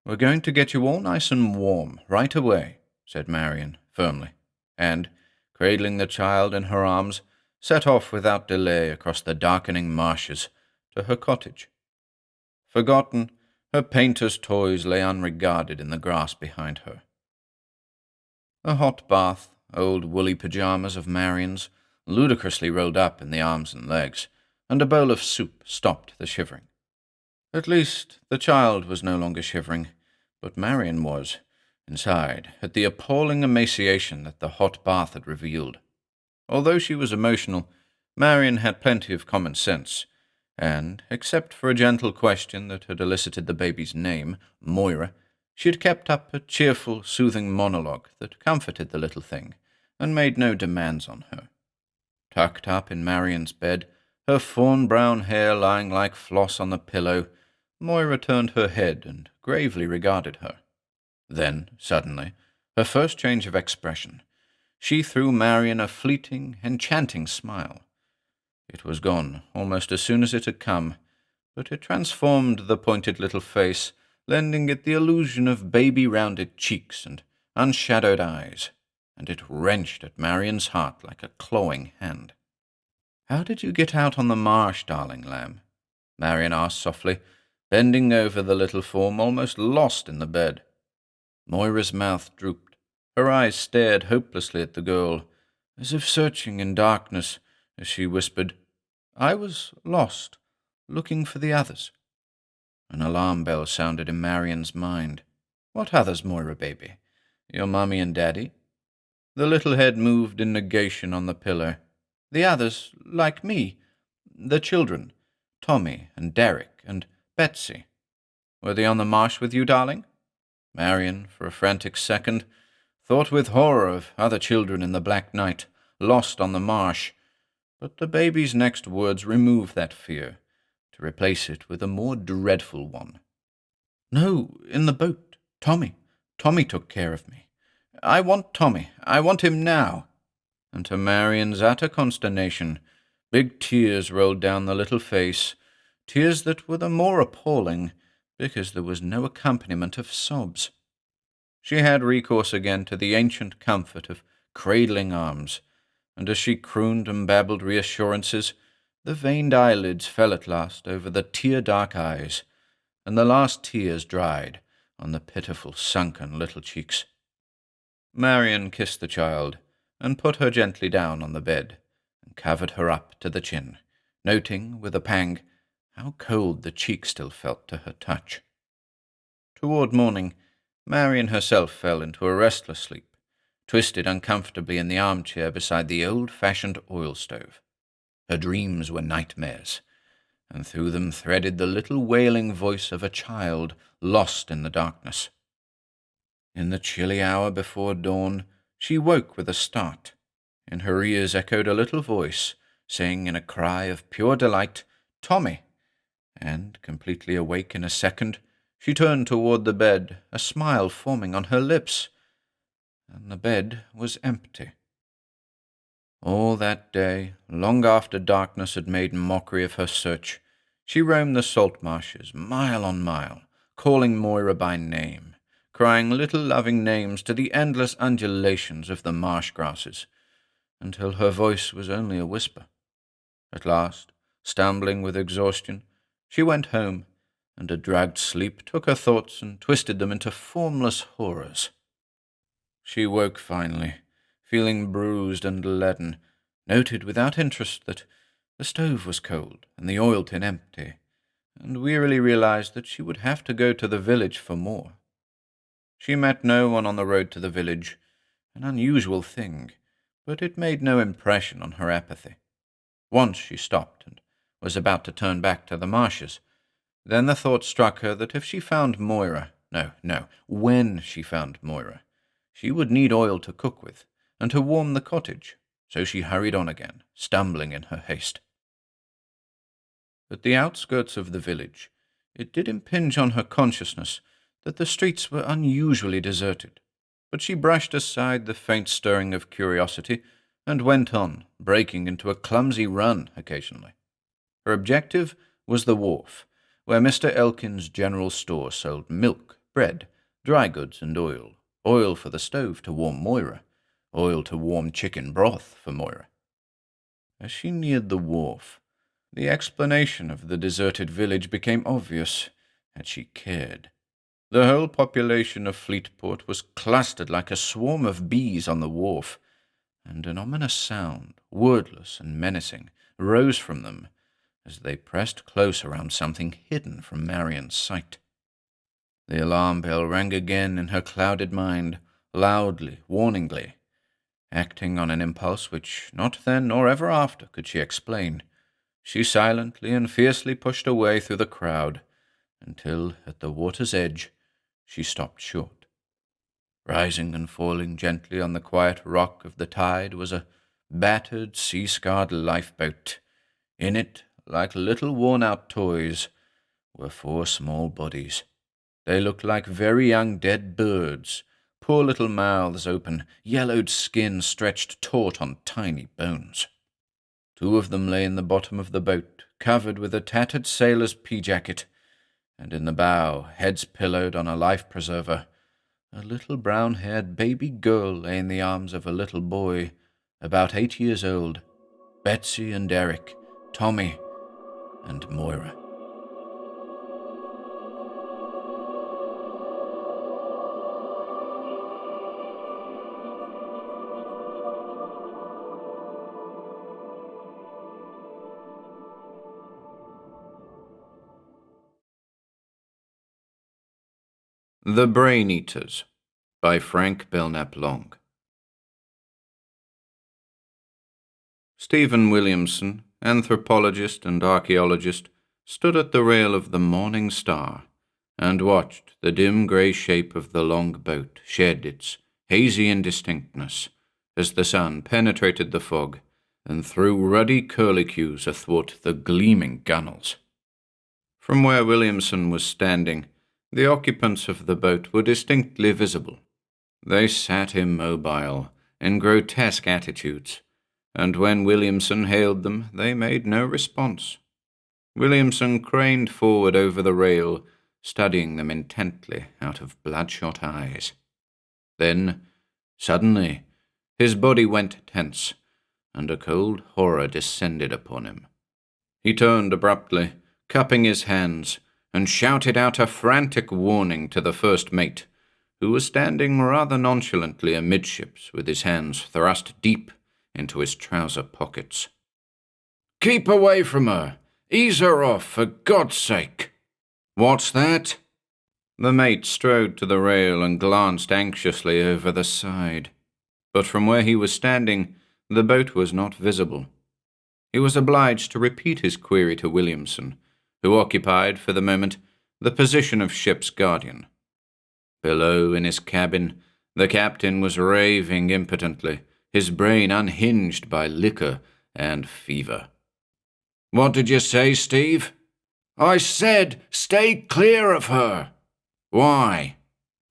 "We're going to get you all nice and warm right away," said Marion firmly, and, cradling the child in her arms, set off without delay across the darkening marshes to her cottage. Forgotten, her painter's toys lay unregarded in the grass behind her. A hot bath, old woolly pajamas of Marion's, ludicrously rolled up in the arms and legs, and a bowl of soup stopped the shivering. At least, the child was no longer shivering, but Marion was, inside, at the appalling emaciation that the hot bath had revealed. Although she was emotional, Marion had plenty of common sense, and, except for a gentle question that had elicited the baby's name, Moira, she had kept up a cheerful, soothing monologue that comforted the little thing and made no demands on her. Tucked up in Marion's bed, her fawn-brown hair lying like floss on the pillow, Moira turned her head and gravely regarded her. Then, suddenly, her first change of expression, she threw Marion a fleeting, enchanting smile. It was gone almost as soon as it had come, but it transformed the pointed little face, lending it the illusion of baby-rounded cheeks and unshadowed eyes, and it wrenched at Marion's heart like a clawing hand. "How did you get out on the marsh, darling lamb?" Marion asked softly, bending over the little form almost lost in the bed. Moira's mouth drooped. Her eyes stared hopelessly at the girl, as if searching in darkness, as she whispered, "I was lost, looking for the others." An alarm bell sounded in Marion's mind. "What others, Moira, baby? Your mummy and daddy?" The little head moved in negation on the pillow. "The others, like me. The children. Tommy and Derek and Betsy. Were they on the marsh with you, darling?" Marion, for a frantic second, thought with horror of other children in the black night, lost on the marsh, but the baby's next words removed that fear, to replace it with a more dreadful one. "No, in the boat. Tommy. Tommy took care of me. I want Tommy. I want him now." And to Marion's utter consternation, big tears rolled down the little face, tears that were the more appalling because there was no accompaniment of sobs. She had recourse again to the ancient comfort of cradling arms, and as she crooned and babbled reassurances, the veined eyelids fell at last over the tear-dark eyes, and the last tears dried on the pitiful, sunken little cheeks. Marion kissed the child and put her gently down on the bed and covered her up to the chin, noting with a pang how cold the cheek still felt to her touch. Toward morning, Marion herself fell into a restless sleep, twisted uncomfortably in the armchair beside the old-fashioned oil stove. Her dreams were nightmares, and through them threaded the little wailing voice of a child lost in the darkness. In the chilly hour before dawn, she woke with a start. In her ears echoed a little voice, saying in a cry of pure delight, "Tommy!" And, completely awake in a second, she turned toward the bed, a smile forming on her lips, and the bed was empty. All that day, long after darkness had made mockery of her search, she roamed the salt marshes, mile on mile, calling Moira by name, crying little loving names to the endless undulations of the marsh grasses, until her voice was only a whisper. At last, stumbling with exhaustion, she went home, and a dragged sleep took her thoughts and twisted them into formless horrors. She woke finally, feeling bruised and leaden, noted without interest that the stove was cold and the oil tin empty, and wearily realized that she would have to go to the village for more. She met no one on the road to the village, an unusual thing, but it made no impression on her apathy. Once she stopped and was about to turn back to the marshes. Then the thought struck her that if she found Moira, when she found Moira, she would need oil to cook with and to warm the cottage, so she hurried on again, stumbling in her haste. At the outskirts of the village, it did impinge on her consciousness that the streets were unusually deserted, but she brushed aside the faint stirring of curiosity and went on, breaking into a clumsy run occasionally. Her objective was the wharf, where Mr. Elkin's general store sold milk, bread, dry goods, and oil. Oil for the stove to warm Moira, oil to warm chicken broth for Moira. As she neared the wharf, the explanation of the deserted village became obvious, had she cared. The whole population of Fleetport was clustered like a swarm of bees on the wharf, and an ominous sound, wordless and menacing, rose from them as they pressed close around something hidden from Marion's sight. The alarm bell rang again in her clouded mind, loudly, warningly, Acting on an impulse which not then nor ever after could she explain, she silently and fiercely pushed her way through the crowd until, at the water's edge, she stopped short. Rising and falling gently on the quiet rock of the tide was a battered, sea-scarred lifeboat. In it, like little worn-out toys, were 4 small bodies. They looked like very young dead birds, poor little mouths open, yellowed skin stretched taut on tiny bones. 2 of them lay in the bottom of the boat, covered with a tattered sailor's pea-jacket, and in the bow, heads pillowed on a life-preserver, a little brown-haired baby girl lay in the arms of a little boy, about 8 years old, Betsy and Eric, Tommy and Moira. The Brain Eaters by Frank Belknap Long. Stephen Williamson, anthropologist and archaeologist, stood at the rail of the Morning Star and watched the dim grey shape of the long boat shed its hazy indistinctness as the sun penetrated the fog and threw ruddy curlicues athwart the gleaming gunwales. From where Williamson was standing, the occupants of the boat were distinctly visible. They sat immobile, in grotesque attitudes, and when Williamson hailed them, they made no response. Williamson craned forward over the rail, studying them intently out of bloodshot eyes. Then, suddenly, his body went tense, and a cold horror descended upon him. He turned abruptly, cupping his hands, and shouted out a frantic warning to the first mate, who was standing rather nonchalantly amidships with his hands thrust deep into his trouser pockets. "Keep away from her! Ease her off, for God's sake!" "What's that?" The mate strode to the rail and glanced anxiously over the side, but from where he was standing, the boat was not visible. He was obliged to repeat his query to Williamson, who occupied, for the moment, the position of ship's guardian. Below, in his cabin, the captain was raving impotently, his brain unhinged by liquor and fever. "What did you say, Steve?" "I said, stay clear of her." "Why?"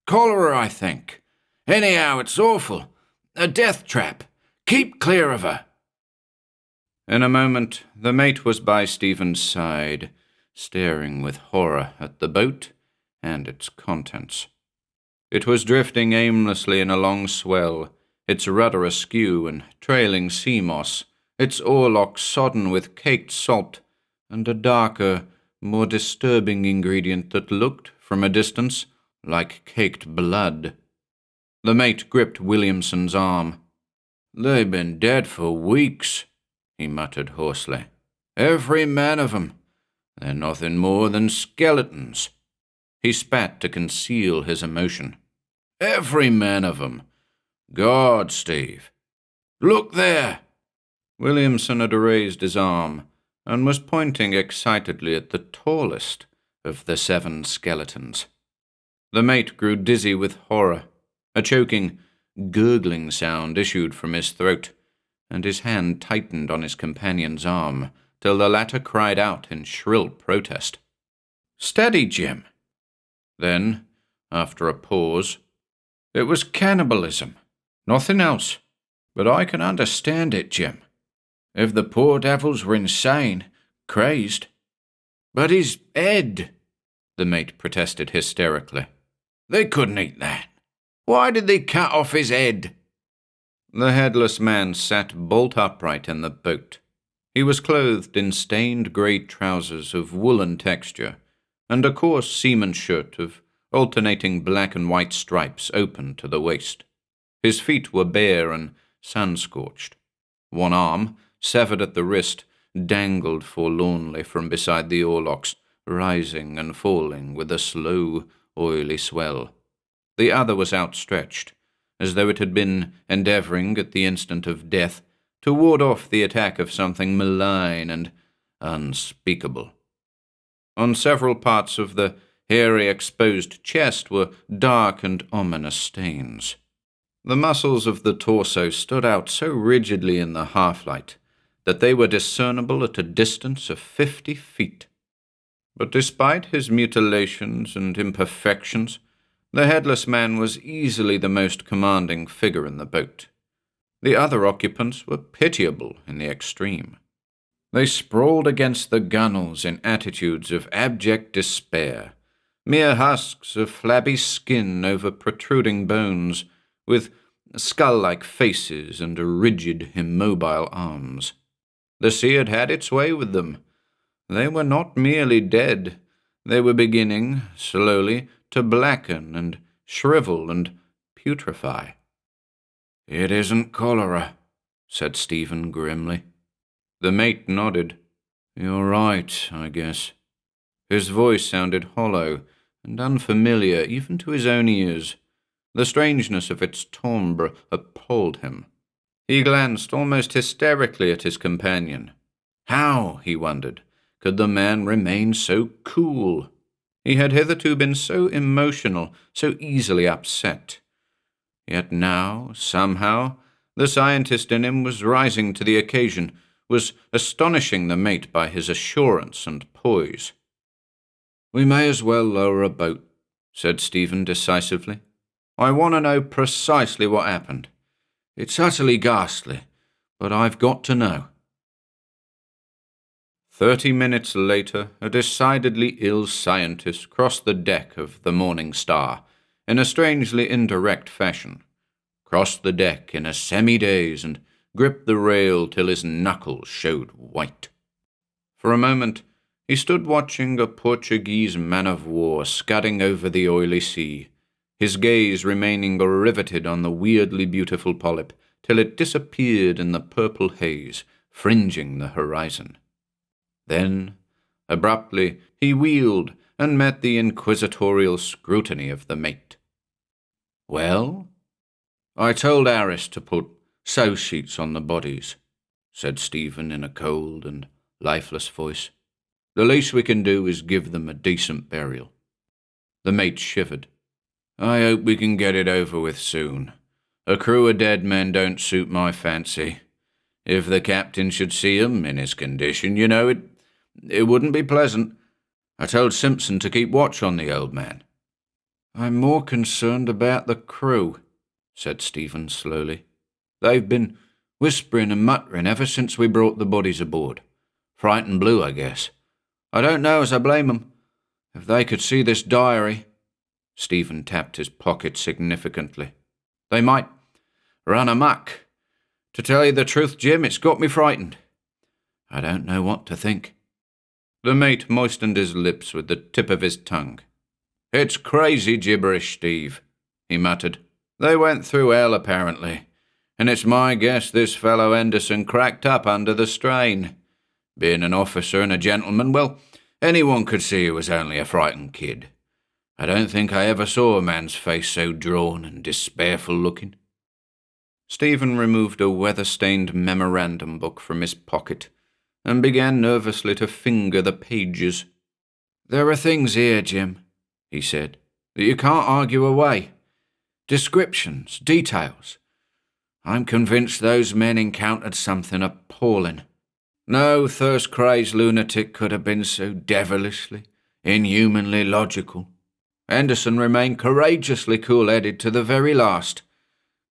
"Cholera, I think. Anyhow, it's awful. A death trap. Keep clear of her." In a moment, the mate was by Stephen's side, staring with horror at the boat and its contents. It was drifting aimlessly in a long swell, its rudder askew and trailing sea moss, its oarlocks sodden with caked salt, and a darker, more disturbing ingredient that looked, from a distance, like caked blood. The mate gripped Williamson's arm. "They've been dead for weeks," he muttered hoarsely. "Every man of 'em. They're nothing more than skeletons." He spat to conceal his emotion. "Every man of 'em. God, Steve. Look there!" Williamson had raised his arm and was pointing excitedly at the tallest of the 7 skeletons. The mate grew dizzy with horror. A choking, gurgling sound issued from his throat, and his hand tightened on his companion's arm till the latter cried out in shrill protest. "Steady, Jim." Then, after a pause, "It was cannibalism. Nothing else. But I can understand it, Jim. If the poor devils were insane, crazed." "But his head," the mate protested hysterically. "They couldn't eat that. Why did they cut off his head?" The headless man sat bolt upright in the boat. He was clothed in stained grey trousers of woolen texture, and a coarse seaman's shirt of alternating black and white stripes open to the waist. His feet were bare and sun-scorched. One arm, severed at the wrist, dangled forlornly from beside the oarlocks, rising and falling with a slow, oily swell. The other was outstretched, as though it had been endeavouring at the instant of death to ward off the attack of something malign and unspeakable. On several parts of the hairy exposed chest were dark and ominous stains. The muscles of the torso stood out so rigidly in the half-light that they were discernible at a distance of 50 feet. But despite his mutilations and imperfections, the headless man was easily the most commanding figure in the boat. The other occupants were pitiable in the extreme. They sprawled against the gunwales in attitudes of abject despair, mere husks of flabby skin over protruding bones, with skull-like faces and rigid, immobile arms. The sea had had its way with them. They were not merely dead. They were beginning, slowly, to blacken and shrivel and putrefy. "It isn't cholera," said Stephen grimly. The mate nodded. "You're right, I guess." His voice sounded hollow and unfamiliar even to his own ears. The strangeness of its timbre appalled him. He glanced almost hysterically at his companion. How, he wondered, could the man remain so cool? He had hitherto been so emotional, so easily upset. Yet now, somehow, the scientist in him was rising to the occasion, was astonishing the mate by his assurance and poise. "We may as well lower a boat," said Stephen decisively. "I want to know precisely what happened. It's utterly ghastly, but I've got to know." 30 minutes later, a decidedly ill scientist crossed the deck of the Morning Star in a strangely indirect fashion, crossed the deck in a semi-daze and gripped the rail till his knuckles showed white. For a moment, he stood watching a Portuguese man-of-war scudding over the oily sea, his gaze remaining riveted on the weirdly beautiful polyp till it disappeared in the purple haze fringing the horizon. Then, abruptly, he wheeled and met the inquisitorial scrutiny of the mate. "Well?" "I told Harris to put sew sheets on the bodies," said Stephen in a cold and lifeless voice. "The least we can do is give them a decent burial." The mate shivered. "I hope we can get it over with soon. A crew of dead men don't suit my fancy. If the captain should see 'em in his condition, it wouldn't be pleasant. I told Simpson to keep watch on the old man." "I'm more concerned about the crew," said Stephen slowly. "They've been whispering and muttering ever since we brought the bodies aboard. Frightened blue, I guess. I don't know as I blame 'em. If they could see this diary—" Stephen tapped his pocket significantly. "They might run amok. To tell you the truth, Jim, it's got me frightened. I don't know what to think." The mate moistened his lips with the tip of his tongue. "It's crazy gibberish, Steve," he muttered. "They went through hell, apparently, and it's my guess this fellow Henderson cracked up under the strain. Being an officer and a gentleman, well, anyone could see he was only a frightened kid. I don't think I ever saw a man's face so drawn and despairful looking." Stephen removed a weather-stained memorandum book from his pocket and began nervously to finger the pages. "There are things here, Jim," he said, "that you can't argue away. Descriptions, details. I'm convinced those men encountered something appalling. No thirst-crazed lunatic could have been so devilishly, inhumanly logical. Henderson remained courageously cool-headed to the very last.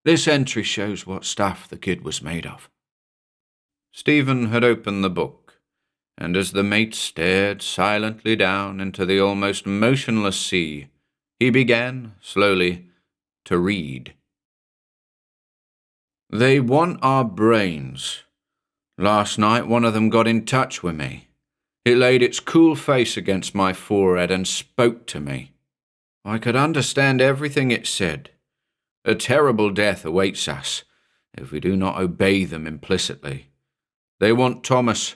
This entry shows what stuff the kid was made of." Stephen had opened the book, and as the mate stared silently down into the almost motionless sea, he began, slowly, to read. "They want our brains. Last night one of them got in touch with me. It laid its cool face against my forehead and spoke to me. I could understand everything it said. A terrible death awaits us if we do not obey them implicitly. They want Thomas.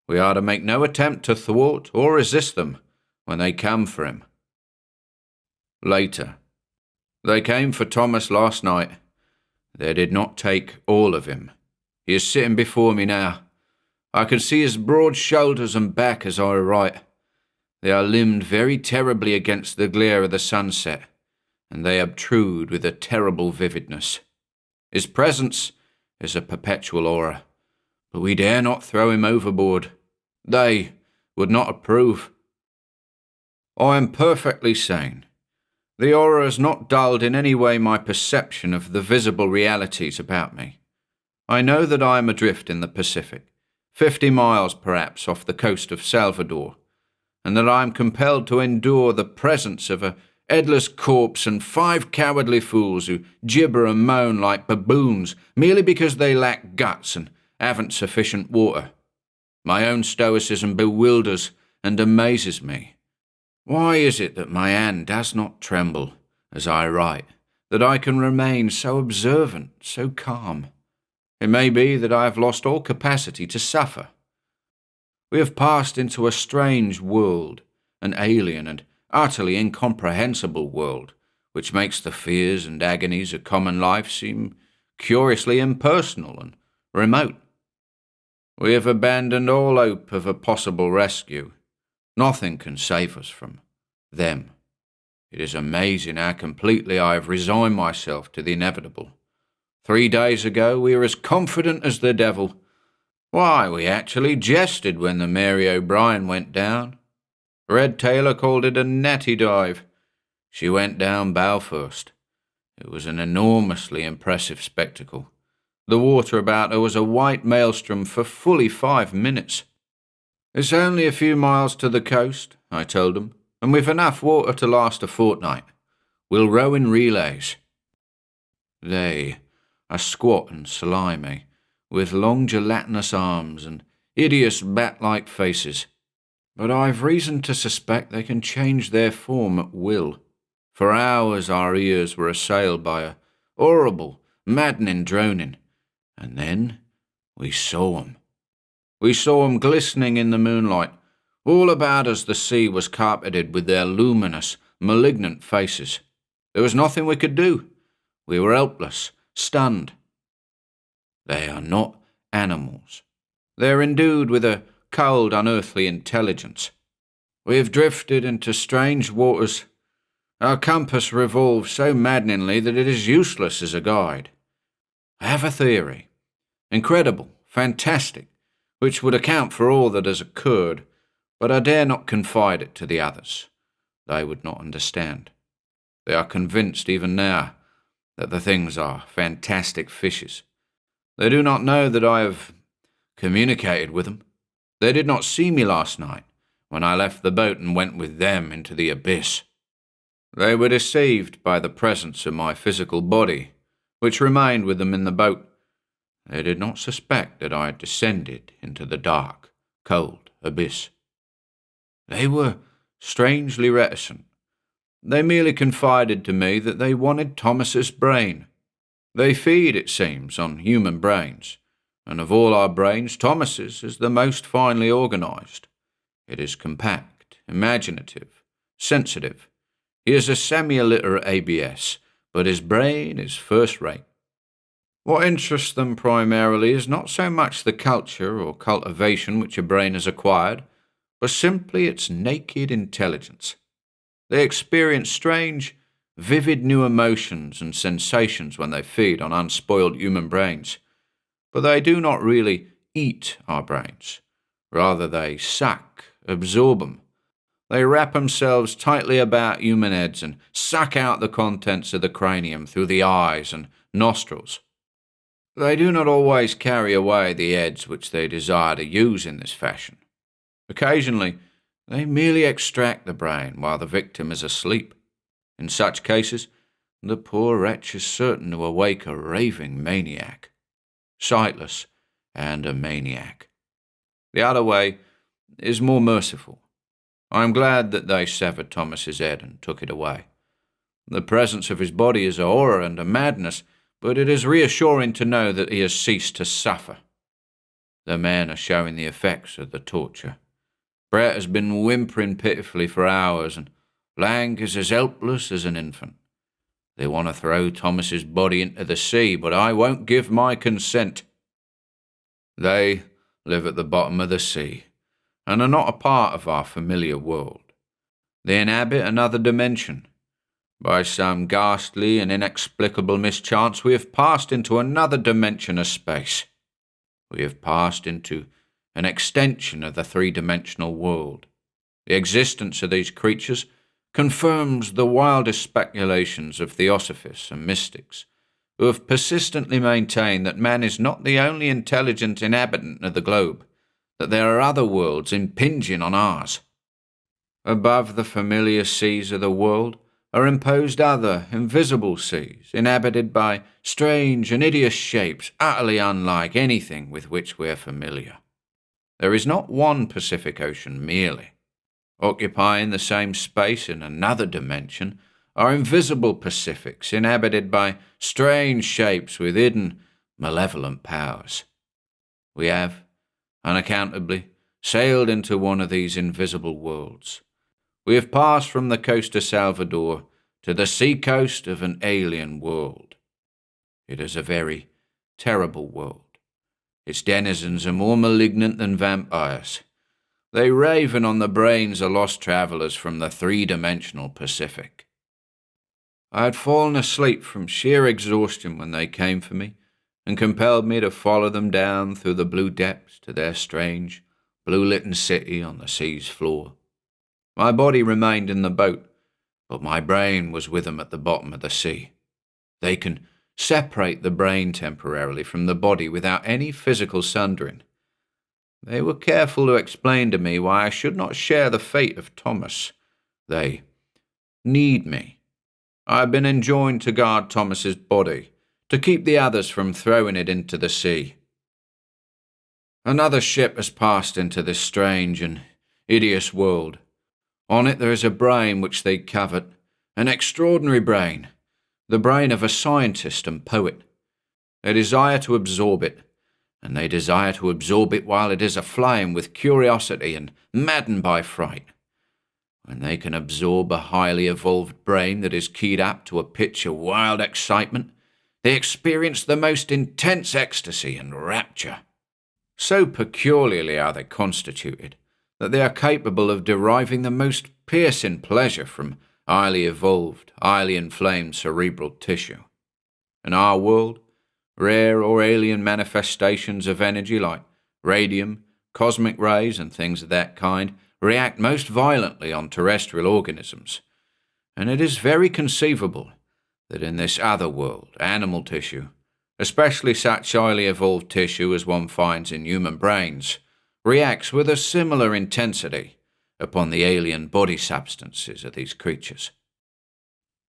We are to make no attempt to thwart or resist them when they come for him." Later. "They came for Thomas last night. They did not take all of him. He is sitting before me now. I can see his broad shoulders and back as I write. They are limned very terribly against the glare of the sunset, and they obtrude with a terrible vividness. His presence is a perpetual horror, but we dare not throw him overboard. They would not approve. I am perfectly sane. The horror has not dulled in any way my perception of the visible realities about me. I know that I am adrift in the Pacific, 50 miles perhaps off the coast of Salvador, and that I am compelled to endure the presence of a headless corpse and 5 cowardly fools who gibber and moan like baboons merely because they lack guts and haven't sufficient water. My own stoicism bewilders and amazes me. Why is it that my hand does not tremble as I write, that I can remain so observant, so calm? It may be that I have lost all capacity to suffer. We have passed into a strange world, an alien and utterly incomprehensible world, which makes the fears and agonies of common life seem curiously impersonal and remote. We have abandoned all hope of a possible rescue. Nothing can save us from them. It is amazing how completely I have resigned myself to the inevitable. 3 days ago we were as confident as the devil. Why, we actually jested when the Mary O'Brien went down. Red Taylor called it a natty dive. She went down bow first. It was an enormously impressive spectacle. The water about her was a white maelstrom for fully 5 minutes. It's only a few miles to the coast, I told them, and we've enough water to last a fortnight. We'll row in relays. They are squat and slimy, with long gelatinous arms and hideous bat-like faces. But I've reason to suspect they can change their form at will. For hours our ears were assailed by a horrible, maddening droning, and then we saw 'em. We saw 'em glistening in the moonlight. All about us the sea was carpeted with their luminous, malignant faces. There was nothing we could do. We were helpless, stunned. They are not animals. They are endued with a cold, unearthly intelligence. We have drifted into strange waters. Our compass revolves so maddeningly that it is useless as a guide. I have a theory, incredible, fantastic, which would account for all that has occurred, but I dare not confide it to the others. They would not understand. They are convinced even now that the things are fantastic fishes. They do not know that I have communicated with them. They did not see me last night, when I left the boat and went with them into the abyss. They were deceived by the presence of my physical body, which remained with them in the boat. They did not suspect that I had descended into the dark, cold abyss. They were strangely reticent. They merely confided to me that they wanted Thomas's brain. They feed, it seems, on human brains, and of all our brains, Thomas's is the most finely organized. It is compact, imaginative, sensitive. He is a semi-illiterate ABS, but his brain is first-rate. What interests them primarily is not so much the culture or cultivation which a brain has acquired, but simply its naked intelligence. They experience strange, vivid new emotions and sensations when they feed on unspoiled human brains, but they do not really eat our brains. Rather, they suck, absorb them. They wrap themselves tightly about human heads and suck out the contents of the cranium through the eyes and nostrils. They do not always carry away the heads which they desire to use in this fashion. Occasionally, they merely extract the brain while the victim is asleep. In such cases, the poor wretch is certain to awake a raving maniac. Sightless and a maniac. The other way is more merciful. I am glad that they severed Thomas's head and took it away. The presence of his body is a horror and a madness, but it is reassuring to know that he has ceased to suffer. The men are showing the effects of the torture. Brett has been whimpering pitifully for hours, and Lang is as helpless as an infant. They want to throw Thomas's body into the sea, but I won't give my consent. They live at the bottom of the sea, and are not a part of our familiar world. They inhabit another dimension. By some ghastly and inexplicable mischance, we have passed into another dimension of space. We have passed into an extension of the three-dimensional world. The existence of these creatures confirms the wildest speculations of theosophists and mystics, who have persistently maintained that man is not the only intelligent inhabitant of the globe, that there are other worlds impinging on ours. Above the familiar seas of the world are imposed other, invisible seas, inhabited by strange and hideous shapes utterly unlike anything with which we are familiar. There is not one Pacific Ocean merely. Occupying the same space in another dimension are invisible Pacifics inhabited by strange shapes with hidden, malevolent powers. We have, unaccountably, sailed into one of these invisible worlds. We have passed from the coast of Salvador to the sea coast of an alien world. It is a very terrible world. Its denizens are more malignant than vampires. They raven on the brains of lost travellers from the three-dimensional Pacific. I had fallen asleep from sheer exhaustion when they came for me and compelled me to follow them down through the blue depths to their strange, blue-litten city on the sea's floor. My body remained in the boat, but my brain was with them at the bottom of the sea. They can separate the brain temporarily from the body without any physical sundering. They were careful to explain to me why I should not share the fate of Thomas. They need me. I have been enjoined to guard Thomas's body, to keep the others from throwing it into the sea. Another ship has passed into this strange and hideous world. On it there is a brain which they covet, an extraordinary brain, the brain of a scientist and poet. They desire to absorb it, and they desire to absorb it while it is aflame with curiosity and maddened by fright. When they can absorb a highly evolved brain that is keyed up to a pitch of wild excitement, they experience the most intense ecstasy and rapture. So peculiarly are they constituted that they are capable of deriving the most piercing pleasure from highly evolved, highly inflamed cerebral tissue. In our world, rare or alien manifestations of energy like radium, cosmic rays and things of that kind react most violently on terrestrial organisms, and it is very conceivable that in this other world, animal tissue, especially such highly evolved tissue as one finds in human brains, reacts with a similar intensity upon the alien body substances of these creatures.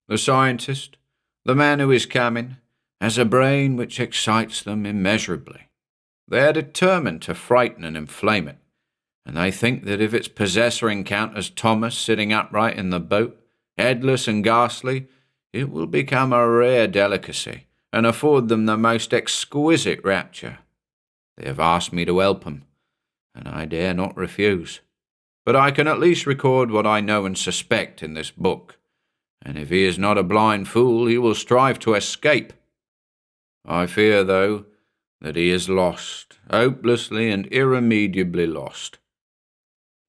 The scientist, the man who is coming, has a brain which excites them immeasurably. They are determined to frighten and inflame it, and they think that if its possessor encounters Thomas sitting upright in the boat, headless and ghastly, it will become a rare delicacy and afford them the most exquisite rapture. They have asked me to help them, and I dare not refuse. But I can at least record what I know and suspect in this book, and if he is not a blind fool, he will strive to escape. I fear, though, that he is lost, hopelessly and irremediably lost.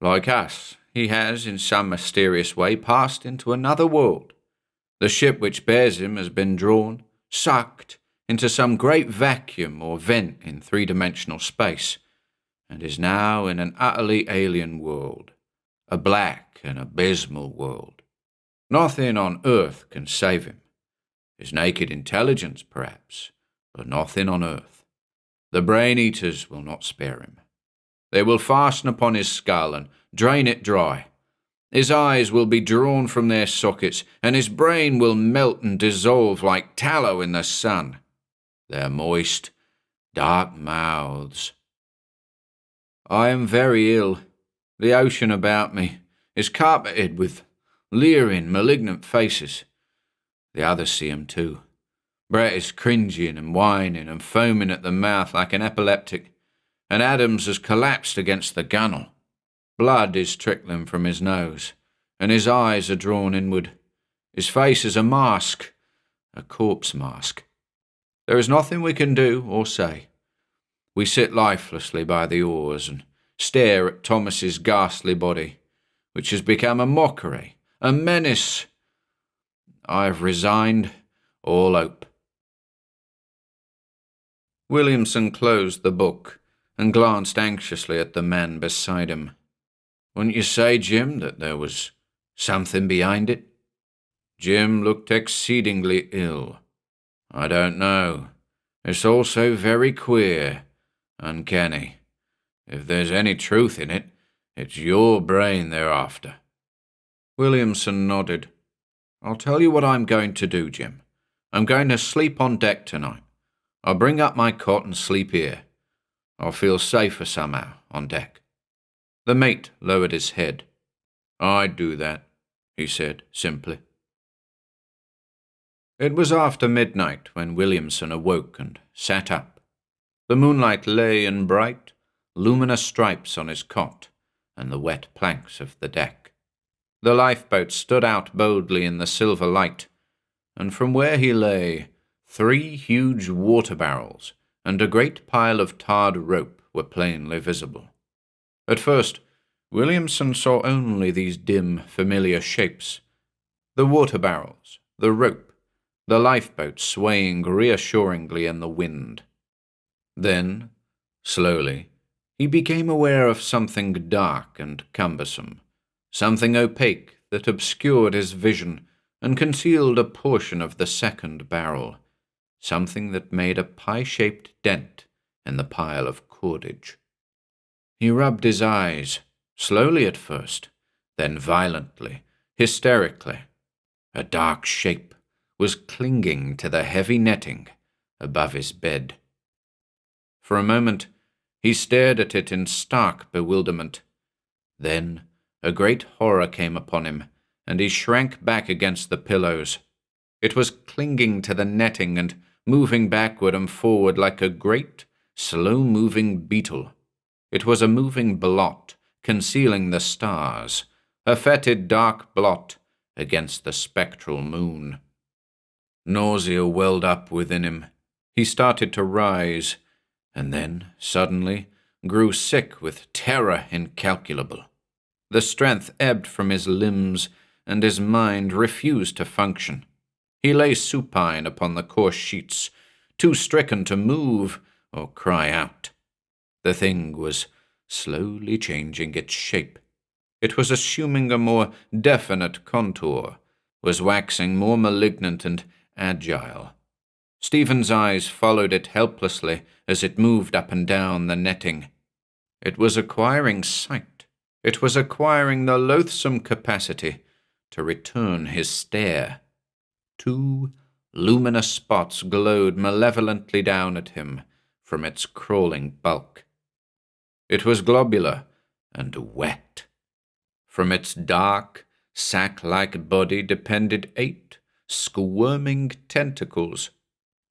Like us, he has, in some mysterious way, passed into another world. The ship which bears him has been drawn, sucked, into some great vacuum or vent in three-dimensional space, and is now in an utterly alien world, a black and abysmal world. Nothing on earth can save him. His naked intelligence, perhaps, but nothing on earth. The brain-eaters will not spare him. They will fasten upon his skull and drain it dry. His eyes will be drawn from their sockets, and his brain will melt and dissolve like tallow in the sun. Their moist, dark mouths. I am very ill. The ocean about me is carpeted with leering, malignant faces. The others see him too. Brett is cringing and whining and foaming at the mouth like an epileptic, and Adams has collapsed against the gunwale. Blood is trickling from his nose, and his eyes are drawn inward. His face is a mask, a corpse mask. There is nothing we can do or say. We sit lifelessly by the oars and stare at Thomas's ghastly body, which has become a mockery, a menace. I have resigned all hope. Williamson closed the book and glanced anxiously at the man beside him. Wouldn't you say, Jim, that there was something behind it? Jim looked exceedingly ill. I don't know. It's all so very queer, uncanny. If there's any truth in it, it's your brain they're after. Williamson nodded. I'll tell you what I'm going to do, Jim. I'm going to sleep on deck tonight. I'll bring up my cot and sleep here. I'll feel safer somehow on deck. The mate lowered his head. I'd do that, he said simply. It was after midnight when Williamson awoke and sat up. The moonlight lay in bright, luminous stripes on his cot and the wet planks of the deck. The lifeboat stood out boldly in the silver light, and from where he lay, 3 huge water barrels and a great pile of tarred rope were plainly visible. At first, Williamson saw only these dim, familiar shapes. The water barrels, the rope, the lifeboat swaying reassuringly in the wind. Then, slowly, he became aware of something dark and cumbersome, something opaque that obscured his vision and concealed a portion of the second barrel, something that made a pie-shaped dent in the pile of cordage. He rubbed his eyes, slowly at first, then violently, hysterically. A dark shape was clinging to the heavy netting above his bed. For a moment, he stared at it in stark bewilderment. Then a great horror came upon him, and he shrank back against the pillows. It was clinging to the netting and moving backward and forward like a great, slow-moving beetle. It was a moving blot, concealing the stars, a fetid dark blot against the spectral moon. Nausea welled up within him. He started to rise, and then, suddenly, grew sick with terror incalculable. The strength ebbed from his limbs, and his mind refused to function. He lay supine upon the coarse sheets, too stricken to move or cry out. The thing was slowly changing its shape. It was assuming a more definite contour, was waxing more malignant and agile. Stephen's eyes followed it helplessly as it moved up and down the netting. It was acquiring sight. It was acquiring the loathsome capacity to return his stare. 2 luminous spots glowed malevolently down at him from its crawling bulk. It was globular and wet. From its dark, sack-like body depended 8 squirming tentacles.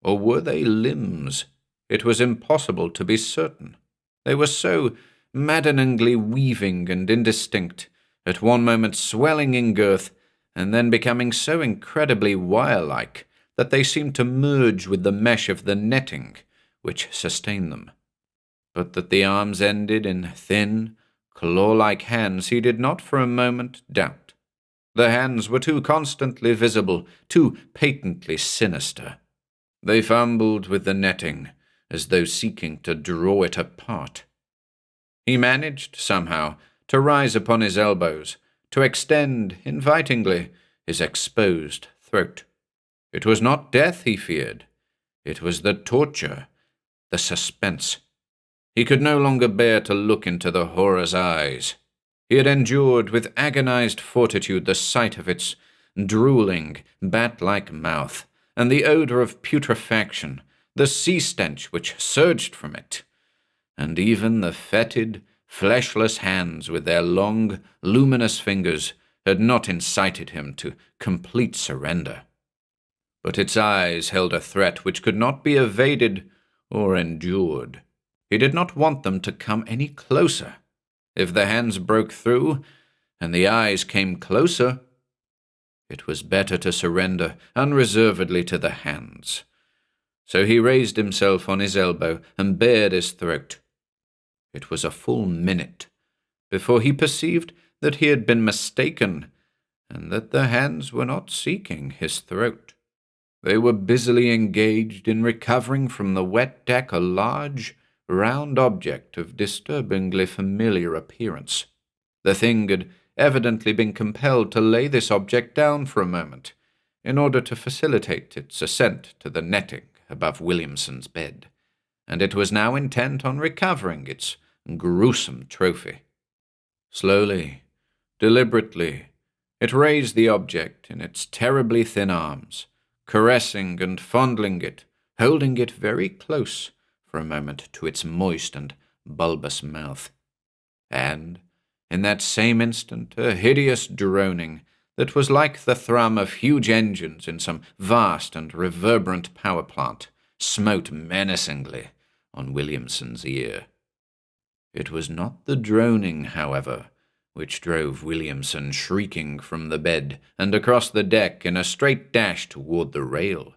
Or were they limbs? It was impossible to be certain. They were so maddeningly weaving and indistinct, at one moment swelling in girth, and then becoming so incredibly wire-like that they seemed to merge with the mesh of the netting which sustained them. But that the arms ended in thin, claw-like hands he did not for a moment doubt. The hands were too constantly visible, too patently sinister. They fumbled with the netting, as though seeking to draw it apart. He managed, somehow, to rise upon his elbows, to extend, invitingly, his exposed throat. It was not death he feared. It was the torture, the suspense. He could no longer bear to look into the horror's eyes. He had endured with agonized fortitude the sight of its drooling, bat-like mouth, and the odor of putrefaction, the sea-stench which surged from it, and even the fetid, fleshless hands with their long, luminous fingers had not incited him to complete surrender. But its eyes held a threat which could not be evaded or endured. He did not want them to come any closer. If the hands broke through, and the eyes came closer, It was better to surrender unreservedly to the hands. So he raised himself on his elbow and bared his throat. It was a full minute before he perceived that he had been mistaken, and that the hands were not seeking his throat. They were busily engaged in recovering from the wet deck a large, round object of disturbingly familiar appearance. The thing had evidently been compelled to lay this object down for a moment, in order to facilitate its ascent to the netting above Williamson's bed, and it was now intent on recovering its gruesome trophy. Slowly, deliberately, it raised the object in its terribly thin arms, caressing and fondling it, holding it very close for a moment to its moist and bulbous mouth. And, in that same instant, a hideous droning that was like the thrum of huge engines in some vast and reverberant power plant smote menacingly on Williamson's ear. It was not the droning, however, which drove Williamson shrieking from the bed and across the deck in a straight dash toward the rail.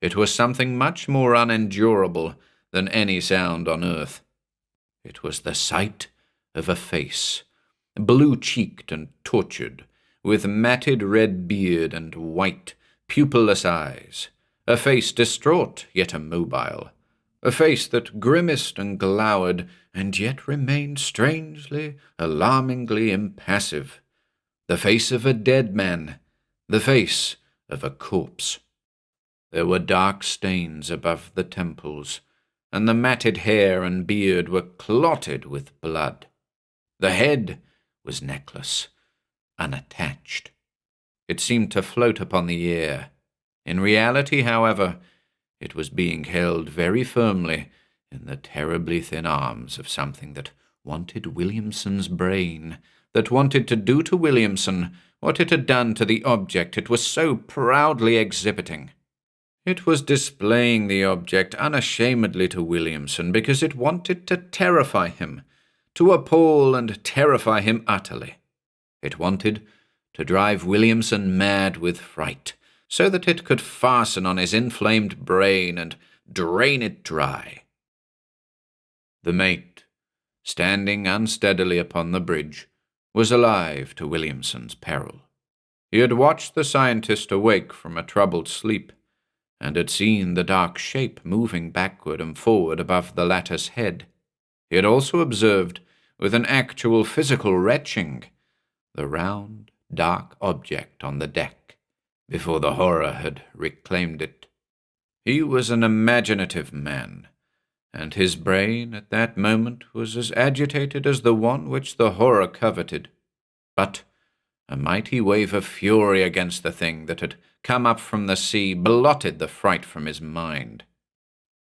It was something much more unendurable than any sound on earth. It was the sight of a face, blue-cheeked and tortured, with matted red beard and white, pupilless eyes, a face distraught yet immobile, a face that grimaced and glowered and yet remained strangely, alarmingly impassive, the face of a dead man, the face of a corpse. There were dark stains above the temples, and the matted hair and beard were clotted with blood. The head was necklace, unattached. It seemed to float upon the air. In reality, however, it was being held very firmly in the terribly thin arms of something that wanted Williamson's brain, that wanted to do to Williamson what it had done to the object it was so proudly exhibiting. It was displaying the object unashamedly to Williamson because it wanted to terrify him, to appall and terrify him utterly. It wanted to drive Williamson mad with fright, so that it could fasten on his inflamed brain and drain it dry. The mate, standing unsteadily upon the bridge, was alive to Williamson's peril. He had watched the scientist awake from a troubled sleep, and had seen the dark shape moving backward and forward above the latter's head. He had also observed, with an actual physical retching, the round, dark object on the deck, before the horror had reclaimed it. He was an imaginative man, and his brain at that moment was as agitated as the one which the horror coveted. But a mighty wave of fury against the thing that had come up from the sea blotted the fright from his mind.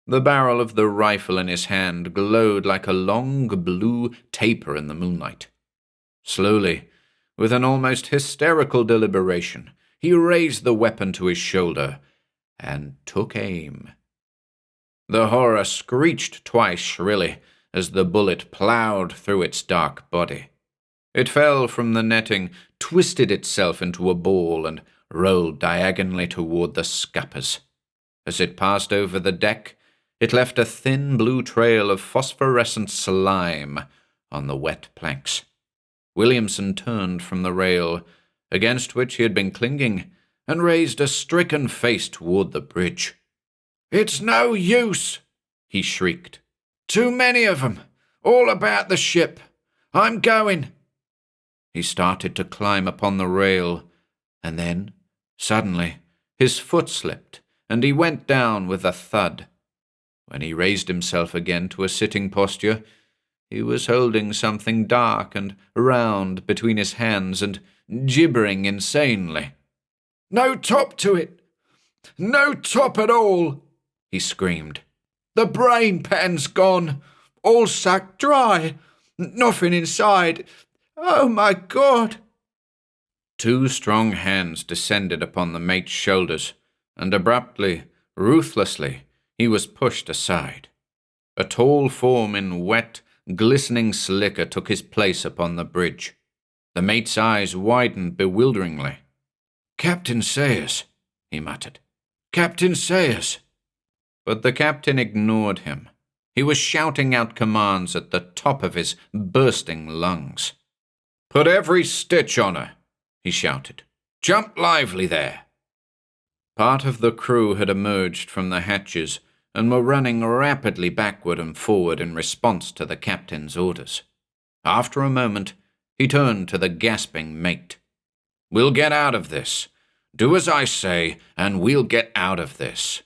The barrel of the rifle in his hand glowed like a long blue taper in the moonlight. Slowly, with an almost hysterical deliberation, he raised the weapon to his shoulder and took aim. The horror screeched twice shrilly as the bullet ploughed through its dark body. It fell from the netting, twisted itself into a ball, and rolled diagonally toward the scuppers. As it passed over the deck, it left a thin blue trail of phosphorescent slime on the wet planks. Williamson turned from the rail, against which he had been clinging, and raised a stricken face toward the bridge. "It's no use," he shrieked. "Too many of 'em, all about the ship. I'm going." He started to climb upon the rail, and then, suddenly, his foot slipped, and he went down with a thud. When he raised himself again to a sitting posture, he was holding something dark and round between his hands and gibbering insanely. "No top to it! No top at all!" he screamed. "The brain pan's gone, all sucked dry, nothing inside. Oh, my God!" Two strong hands descended upon the mate's shoulders, and abruptly, ruthlessly, he was pushed aside. A tall form in wet, glistening slicker took his place upon the bridge. The mate's eyes widened bewilderingly. Captain Sayers, he muttered. Captain Sayers. But the captain ignored him. He was shouting out commands at the top of his bursting lungs. Put every stitch on her, he shouted. Jump lively there. Part of the crew had emerged from the hatches and were running rapidly backward and forward in response to the captain's orders. After a moment, he turned to the gasping mate. We'll get out of this. Do as I say, and we'll get out of this.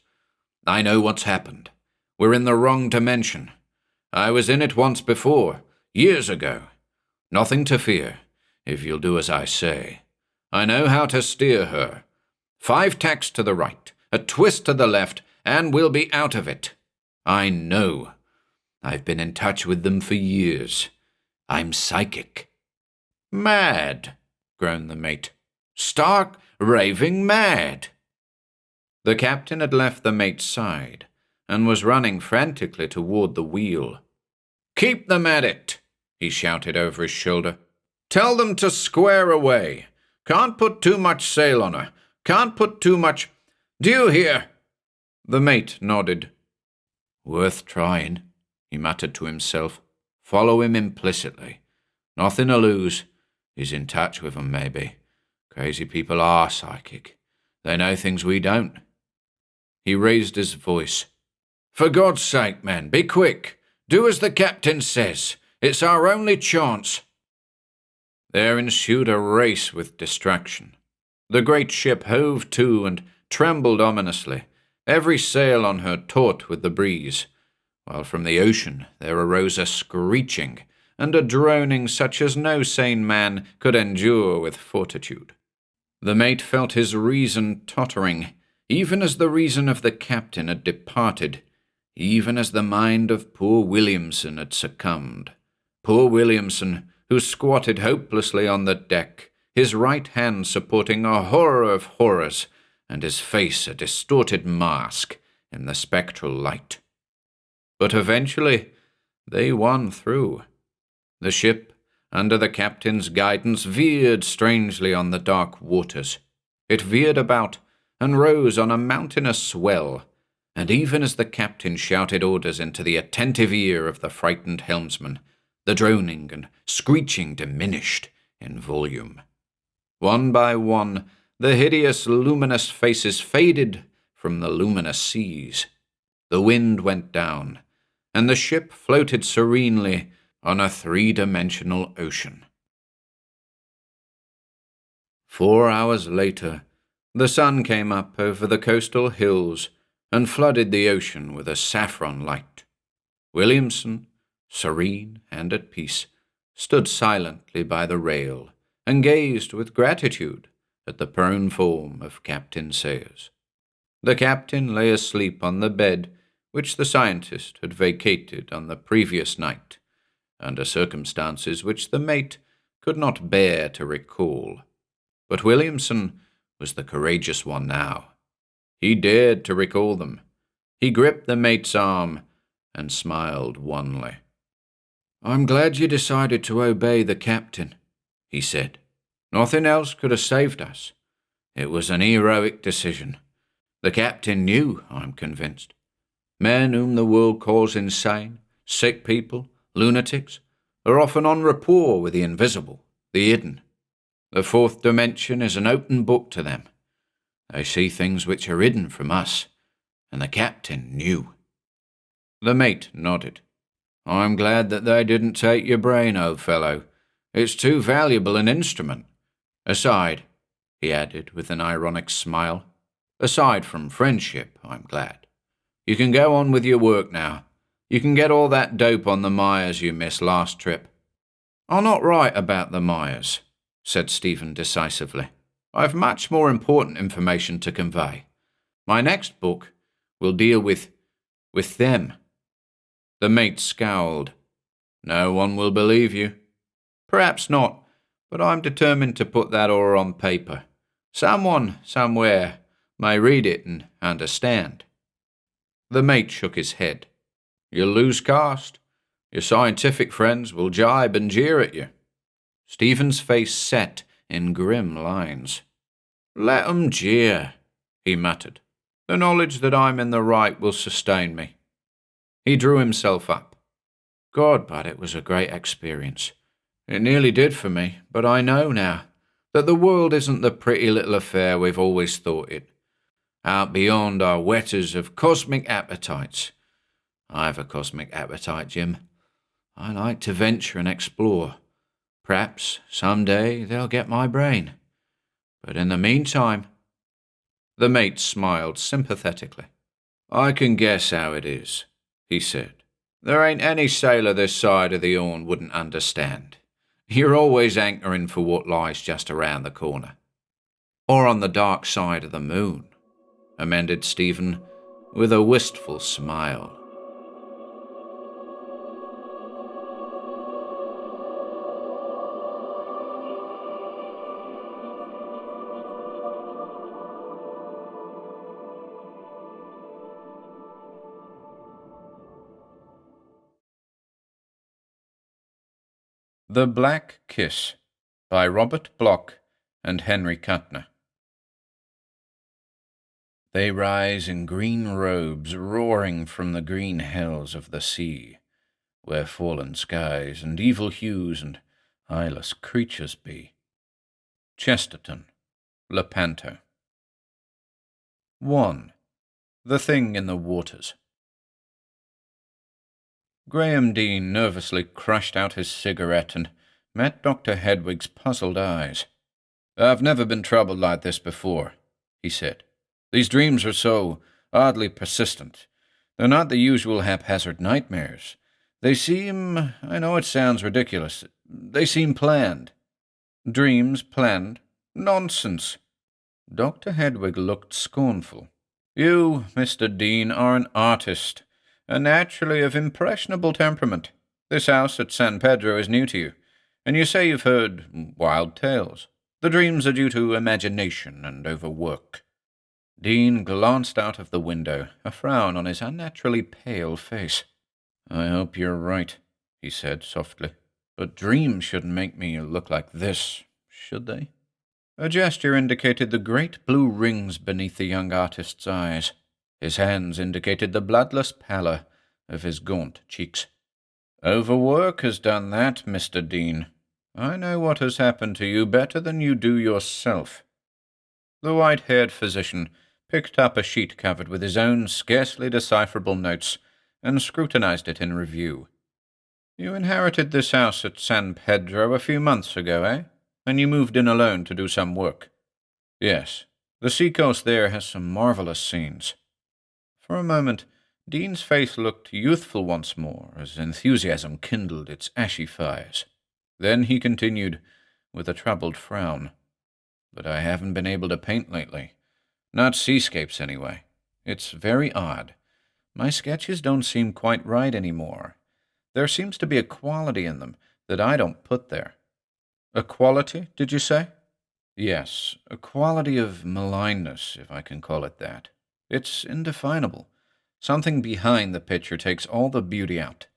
I know what's happened. We're in the wrong dimension. I was in it once before, years ago. Nothing to fear, if you'll do as I say. I know how to steer her. 5 tacks to the right, a twist to the left, and we'll be out of it. I know. I've been in touch with them for years. I'm psychic. Mad, groaned the mate. Stark, raving mad. The captain had left the mate's side and was running frantically toward the wheel. Keep them at it, he shouted over his shoulder. Tell them to square away. Can't put too much sail on her. Can't put too much. Do you hear? The mate nodded. Worth trying, he muttered to himself. Follow him implicitly. Nothing to lose. He's in touch with 'em, maybe. Crazy people are psychic. They know things we don't. He raised his voice. For God's sake, men, be quick. Do as the captain says. It's our only chance. There ensued a race with distraction. The great ship hove to and trembled ominously, every sail on her taut with the breeze, while from the ocean there arose a screeching and a droning such as no sane man could endure with fortitude. The mate felt his reason tottering, even as the reason of the captain had departed, even as the mind of poor Williamson had succumbed. Poor Williamson, who squatted hopelessly on the deck, his right hand supporting a horror of horrors, and his face a distorted mask in the spectral light. But eventually they won through. The ship, under the captain's guidance, veered strangely on the dark waters. It veered about and rose on a mountainous swell, and even as the captain shouted orders into the attentive ear of the frightened helmsman, the droning and screeching diminished in volume. One by one, the hideous luminous faces faded from the luminous seas. The wind went down, and the ship floated serenely on a 3-dimensional ocean. 4 hours later, the sun came up over the coastal hills and flooded the ocean with a saffron light. Williamson, serene and at peace, stood silently by the rail and gazed with gratitude at the prone form of Captain Sayers. The captain lay asleep on the bed which the scientist had vacated on the previous night, under circumstances which the mate could not bear to recall. But Williamson was the courageous one now. He dared to recall them. He gripped the mate's arm and smiled wanly. I'm glad you decided to obey the captain, he said. Nothing else could have saved us. It was an heroic decision. The captain knew, I'm convinced. Men whom the world calls insane, sick people, lunatics, are often en rapport with the invisible, the hidden. The 4th dimension is an open book to them. They see things which are hidden from us, and the captain knew. The mate nodded. I'm glad that they didn't take your brain, old fellow. It's too valuable an instrument. Aside, he added with an ironic smile, aside from friendship, I'm glad. You can go on with your work now. You can get all that dope on the Myers you missed last trip. I'll not write about the Myers, said Stephen decisively. I've much more important information to convey. My next book will deal with them. The mate scowled. No one will believe you. Perhaps not, but I'm determined to put that all on paper. Someone, somewhere, may read it and understand. The mate shook his head. You'll lose caste. Your scientific friends will jibe and jeer at you. Stephen's face set in grim lines. Let 'em jeer, he muttered. The knowledge that I'm in the right will sustain me. He drew himself up. God, but it was a great experience. It nearly did for me, but I know now that the world isn't the pretty little affair we've always thought it. Out beyond are wetters of cosmic appetites. I've a cosmic appetite, Jim. I like to venture and explore. Perhaps some day they'll get my brain. But in the meantime, the mate smiled sympathetically. I can guess how it is, he said. There ain't any sailor this side of the Horn wouldn't understand. You're always anchoring for what lies just around the corner. Or on the dark side of the moon, amended Stephen with a wistful smile. The Black Kiss by Robert Bloch and Henry Kuttner. They rise in green robes roaring from the green hells of the sea, where fallen skies and evil hues and eyeless creatures be. Chesterton, Lepanto. 1. The Thing in the Waters. Graham Dean nervously crushed out his cigarette and met Dr. Hedwig's puzzled eyes. "I've never been troubled like this before," he said. "These dreams are so oddly persistent. They're not the usual haphazard nightmares. They seem, I know it sounds ridiculous, they seem planned." "Dreams planned? Nonsense." Dr. Hedwig looked scornful. "You, Mr. Dean, are an artist, and naturally of impressionable temperament. This house at San Pedro is new to you, and you say you've heard wild tales. The dreams are due to imagination and overwork." Dean glanced out of the window, a frown on his unnaturally pale face. "I hope you're right," he said softly. "But dreams shouldn't make me look like this, should they?" A gesture indicated the great blue rings beneath the young artist's eyes. His hands indicated the bloodless pallor of his gaunt cheeks. "Overwork has done that, Mr. Dean. I know what has happened to you better than you do yourself." The white-haired physician picked up a sheet covered with his own scarcely decipherable notes and scrutinized it in review. "You inherited this house at San Pedro a few months ago, eh? And you moved in alone to do some work?" "Yes. The seacoast there has some marvelous scenes." For a moment, Dean's face looked youthful once more, as enthusiasm kindled its ashy fires. Then he continued, with a troubled frown, "But I haven't been able to paint lately. Not seascapes, anyway. It's very odd. My sketches don't seem quite right anymore. There seems to be a quality in them that I don't put there." "A quality, did you say?" "Yes, a quality of malignness, if I can call it that. It's indefinable. Something behind the picture takes all the beauty out.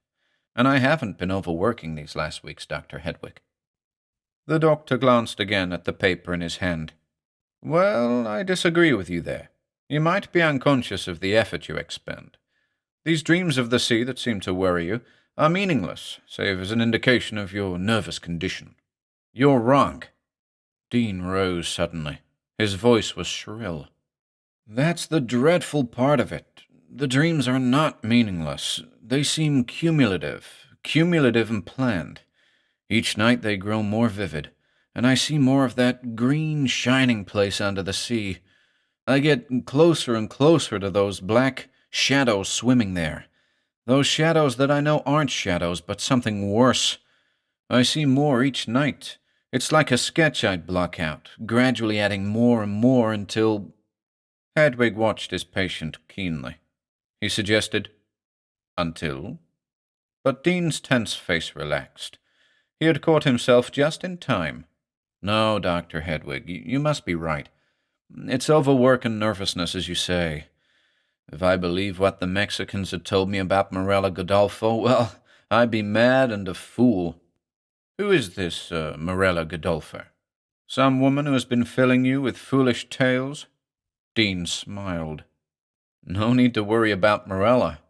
And I haven't been overworking these last weeks, Dr. Hedwig." The doctor glanced again at the paper in his hand. "Well, I disagree with you there. You might be unconscious of the effort you expend. These dreams of the sea that seem to worry you are meaningless, save as an indication of your nervous condition." "You're wrong." Dean rose suddenly. His voice was shrill. "That's the dreadful part of it. The dreams are not meaningless. They seem cumulative and planned. Each night they grow more vivid, and I see more of that green, shining place under the sea. I get closer and closer to those black shadows swimming there. Those shadows that I know aren't shadows, but something worse. I see more each night. It's like a sketch I'd block out, gradually adding more and more until—" Hedwig watched his patient keenly. He suggested, "Until?" But Dean's tense face relaxed. He had caught himself just in time. "No, Dr. Hedwig, you must be right. It's overwork and nervousness, as you say. If I believe what the Mexicans had told me about Morella Godolpho, well, I'd be mad and a fool." "Who is this Morella Godolpho?" Some woman who has been filling you with foolish tales?" Dean smiled. "No need to worry about Morella.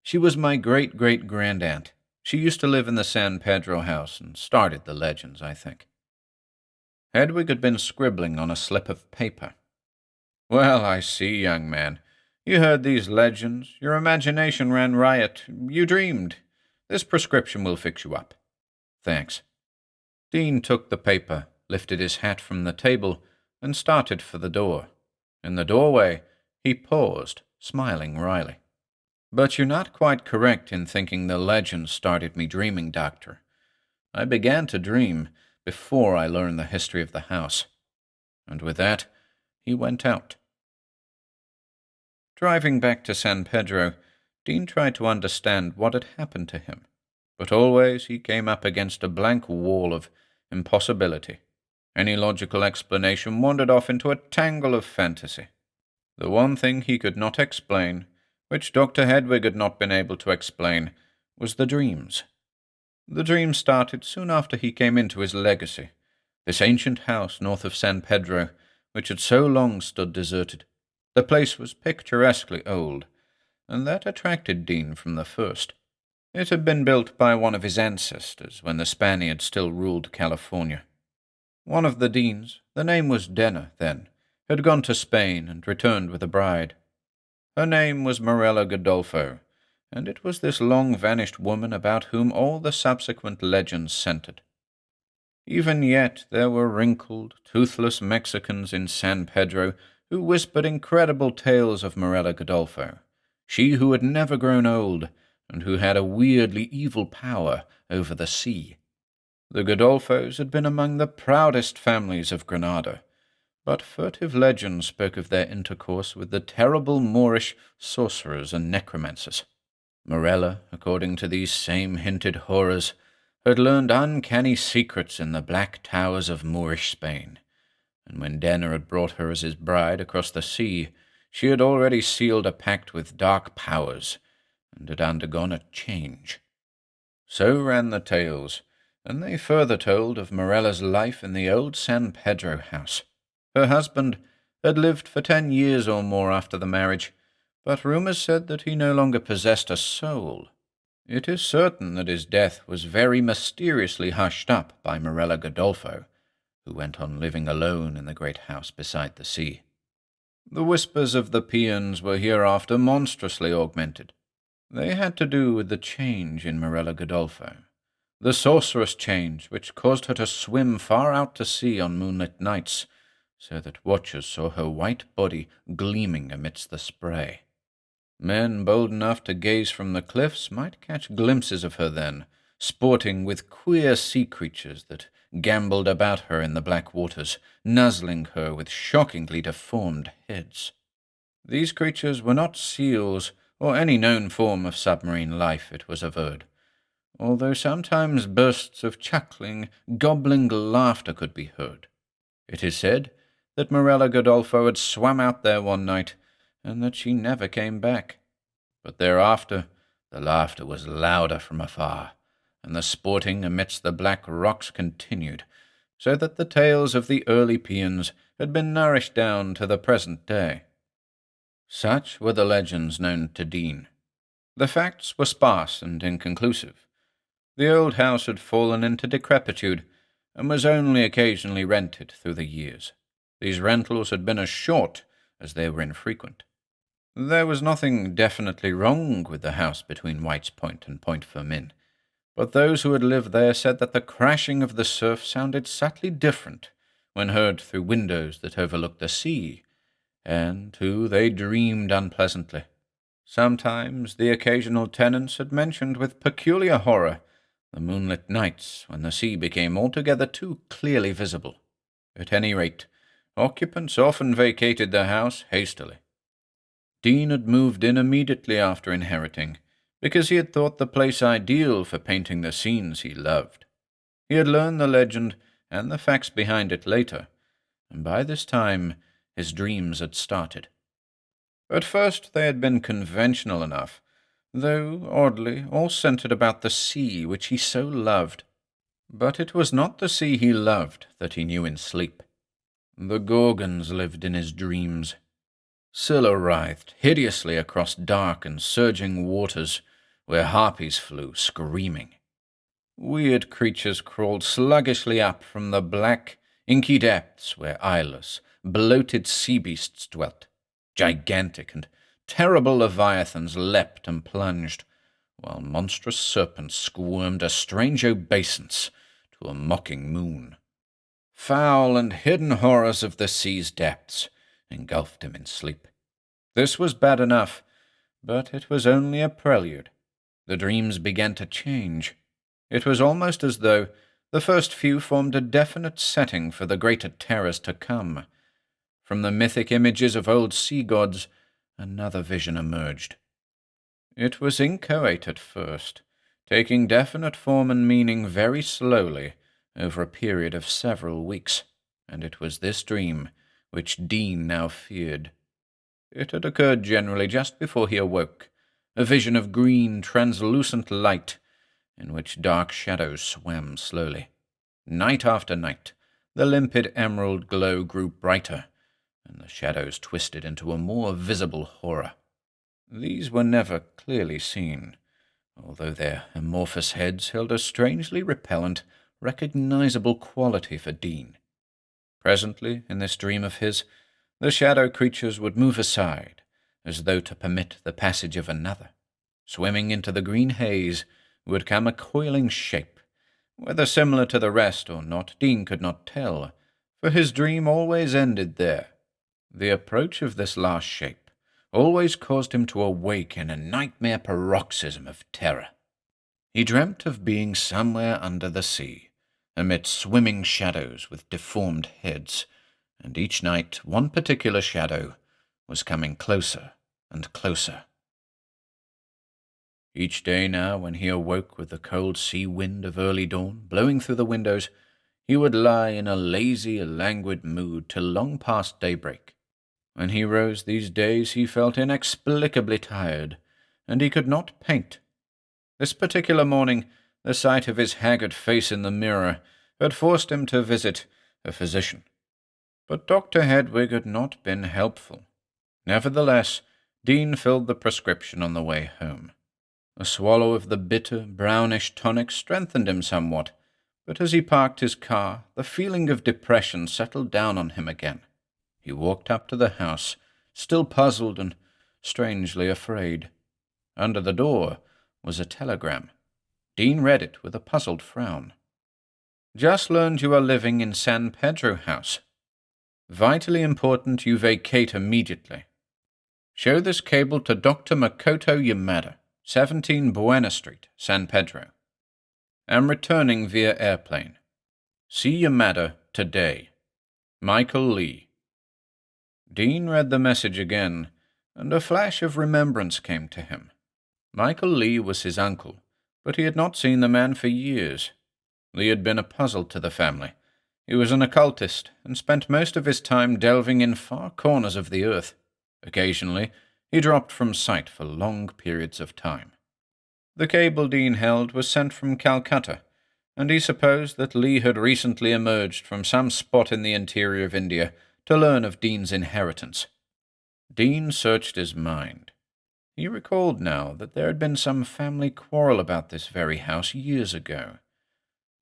She was my great-great-grandaunt. She used to live in the San Pedro house and started the legends, I think." Hedwig had been scribbling on a slip of paper. "Well, I see, young man. You heard these legends. Your imagination ran riot. You dreamed. This prescription will fix you up." "Thanks." Dean took the paper, lifted his hat from the table, and started for the door. In the doorway, he paused, smiling wryly. "But you're not quite correct in thinking the legends started me dreaming, Doctor. I began to dream before I learned the history of the house." And with that, he went out. Driving back to San Pedro, Dean tried to understand what had happened to him, but always he came up against a blank wall of impossibility. Any logical explanation wandered off into a tangle of fantasy. The one thing he could not explain, which Dr. Hedwig had not been able to explain, was the dreams. The dreams started soon after he came into his legacy, this ancient house north of San Pedro, which had so long stood deserted. The place was picturesquely old, and that attracted Dean from the first. It had been built by one of his ancestors when the Spaniards still ruled California. One of the Deans, the name was Denner then, had gone to Spain and returned with a bride. Her name was Morella Godolpho, and it was this long-vanished woman about whom all the subsequent legends centered. Even yet there were wrinkled, toothless Mexicans in San Pedro who whispered incredible tales of Morella Godolpho, she who had never grown old, and who had a weirdly evil power over the sea. The Godolphos had been among the proudest families of Granada, but furtive legends spoke of their intercourse with the terrible Moorish sorcerers and necromancers. Morella, according to these same hinted horrors, had learned uncanny secrets in the black towers of Moorish Spain, and when Denner had brought her as his bride across the sea, she had already sealed a pact with dark powers, and had undergone a change. So ran the tales, and they further told of Morella's life in the old San Pedro house. Her husband had lived for 10 years or more after the marriage, but rumors said that he no longer possessed a soul. It is certain that his death was very mysteriously hushed up by Morella Godolpho, who went on living alone in the great house beside the sea. The whispers of the peons were hereafter monstrously augmented. They had to do with the change in Morella Godolpho, the sorcerous change which caused her to swim far out to sea on moonlit nights, so that watchers saw her white body gleaming amidst the spray. Men bold enough to gaze from the cliffs might catch glimpses of her then, sporting with queer sea creatures that gamboled about her in the black waters, nuzzling her with shockingly deformed heads. These creatures were not seals or any known form of submarine life, it was averred, although sometimes bursts of chuckling, gobbling laughter could be heard. It is said that Morella Godolpho had swam out there one night, and that she never came back. But thereafter the laughter was louder from afar, and the sporting amidst the black rocks continued, so that the tales of the early peons had been nourished down to the present day. Such were the legends known to Dean. The facts were sparse and inconclusive. The old house had fallen into decrepitude, and was only occasionally rented through the years. These rentals had been as short as they were infrequent. There was nothing definitely wrong with the house between White's Point and Point Fermin, but those who had lived there said that the crashing of the surf sounded subtly different when heard through windows that overlooked the sea, and, too, they dreamed unpleasantly. Sometimes the occasional tenants had mentioned with peculiar horror the moonlit nights when the sea became altogether too clearly visible. At any rate, occupants often vacated the house hastily. Dean had moved in immediately after inheriting, because he had thought the place ideal for painting the scenes he loved. He had learned the legend and the facts behind it later, and by this time his dreams had started. At first they had been conventional enough, though, oddly, all centered about the sea which he so loved. But it was not the sea he loved that he knew in sleep. The Gorgons lived in his dreams. Scylla writhed hideously across dark and surging waters where harpies flew, screaming. Weird creatures crawled sluggishly up from the black, inky depths where eyeless, bloated sea beasts dwelt. Gigantic and terrible leviathans leapt and plunged, while monstrous serpents squirmed a strange obeisance to a mocking moon. Foul and hidden horrors of the sea's depths engulfed him in sleep. This was bad enough, but it was only a prelude. The dreams began to change. It was almost as though the first few formed a definite setting for the greater terrors to come. From the mythic images of old sea gods, another vision emerged. It was inchoate at first, taking definite form and meaning very slowly over a period of several weeks, and it was this dream which Dean now feared. It had occurred generally just before he awoke, a vision of green, translucent light in which dark shadows swam slowly. Night after night, the limpid emerald glow grew brighter, and the shadows twisted into a more visible horror. These were never clearly seen, although their amorphous heads held a strangely repellent, recognizable quality for Dean. Presently, in this dream of his, the shadow creatures would move aside, as though to permit the passage of another. Swimming into the green haze would come a coiling shape. Whether similar to the rest or not, Dean could not tell, for his dream always ended there. The approach of this last shape always caused him to awake in a nightmare paroxysm of terror. He dreamt of being somewhere under the sea, amid swimming shadows with deformed heads, and each night one particular shadow was coming closer and closer. Each day now, when he awoke with the cold sea wind of early dawn blowing through the windows, he would lie in a lazy, languid mood till long past daybreak. When he rose these days he felt inexplicably tired, and he could not paint. This particular morning, the sight of his haggard face in the mirror had forced him to visit a physician. But Dr. Hedwig had not been helpful. Nevertheless, Dean filled the prescription on the way home. A swallow of the bitter, brownish tonic strengthened him somewhat, but as he parked his car, the feeling of depression settled down on him again. He walked up to the house, still puzzled and strangely afraid. Under the door was a telegram. Dean read it with a puzzled frown. Just learned you are living in San Pedro House. Vitally important you vacate immediately. Show this cable to Dr. Makoto Yamada, 17 Buena Street, San Pedro. Am returning via airplane. See Yamada today. Michael Lee. Dean read the message again, and a flash of remembrance came to him. Michael Lee was his uncle, but he had not seen the man for years. Lee had been a puzzle to the family. He was an occultist, and spent most of his time delving in far corners of the earth. Occasionally, he dropped from sight for long periods of time. The cable Dean held was sent from Calcutta, and he supposed that Lee had recently emerged from some spot in the interior of India to learn of Dean's inheritance. Dean searched his mind. He recalled now that there had been some family quarrel about this very house years ago.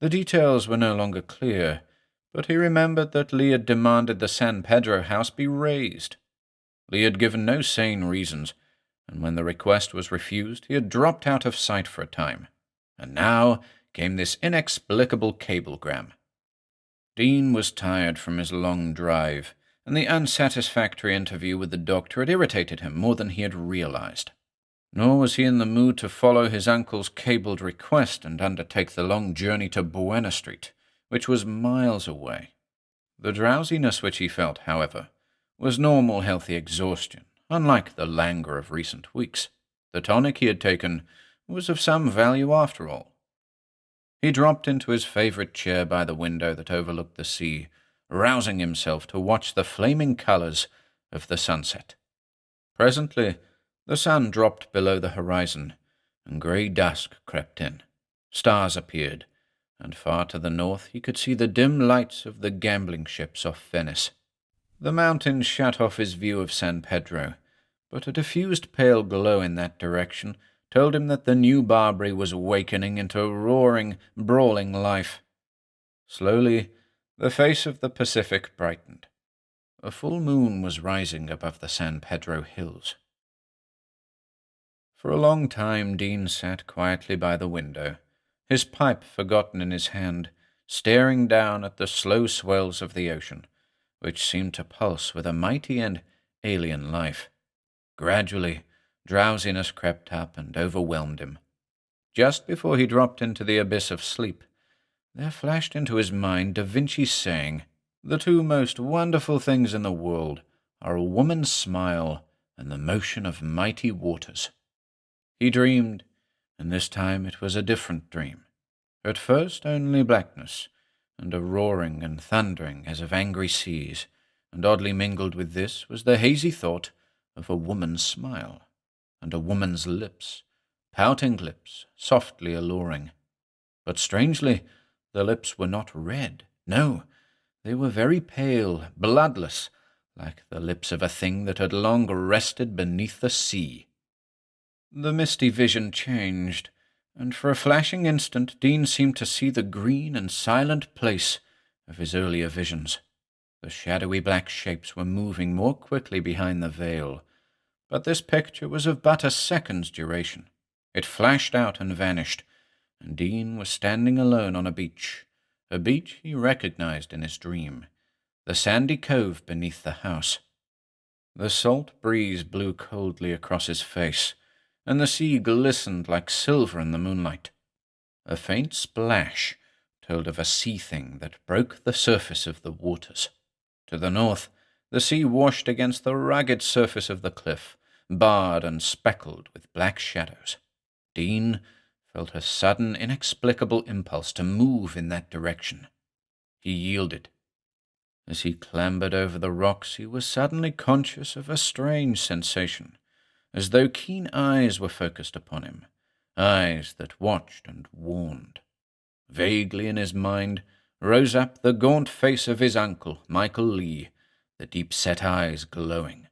The details were no longer clear, but he remembered that Lee had demanded the San Pedro house be razed. Lee had given no sane reasons, and when the request was refused, he had dropped out of sight for a time. And now came this inexplicable cablegram. Dean was tired from his long drive, and the unsatisfactory interview with the doctor had irritated him more than he had realized. Nor was he in the mood to follow his uncle's cabled request and undertake the long journey to Buena Street, which was miles away. The drowsiness which he felt, however, was normal healthy exhaustion, unlike the languor of recent weeks. The tonic he had taken was of some value after all. He dropped into his favorite chair by the window that overlooked the sea, rousing himself to watch the flaming colors of the sunset. Presently, the sun dropped below the horizon, and grey dusk crept in. Stars appeared, and far to the north he could see the dim lights of the gambling ships off Venice. The mountains shut off his view of San Pedro, but a diffused pale glow in that direction told him that the New Barbary was awakening into a roaring, brawling life. Slowly, the face of the Pacific brightened. A full moon was rising above the San Pedro hills. For a long time Dean sat quietly by the window, his pipe forgotten in his hand, staring down at the slow swells of the ocean, which seemed to pulse with a mighty and alien life. Gradually, drowsiness crept up and overwhelmed him. Just before he dropped into the abyss of sleep, there flashed into his mind Da Vinci's saying, "The two most wonderful things in the world are a woman's smile and the motion of mighty waters." He dreamed, and this time it was a different dream. At first only blackness, and a roaring and thundering as of angry seas, and oddly mingled with this was the hazy thought of a woman's smile, and a woman's lips, pouting lips, softly alluring. But strangely, the lips were not red. No, they were very pale, bloodless, like the lips of a thing that had long rested beneath the sea. The misty vision changed, and for a flashing instant Dean seemed to see the green and silent place of his earlier visions. The shadowy black shapes were moving more quickly behind the veil, but this picture was of but a second's duration. It flashed out and vanished, and Dean was standing alone on a beach he recognized in his dream, the sandy cove beneath the house. The salt breeze blew coldly across his face, and the sea glistened like silver in the moonlight. A faint splash told of a sea thing that broke the surface of the waters. To the north, the sea washed against the rugged surface of the cliff, barred and speckled with black shadows. Dean felt a sudden, inexplicable impulse to move in that direction. He yielded. As he clambered over the rocks, he was suddenly conscious of a strange sensation, as though keen eyes were focused upon him, eyes that watched and warned. Vaguely in his mind rose up the gaunt face of his uncle, Michael Lee, the deep-set eyes glowing.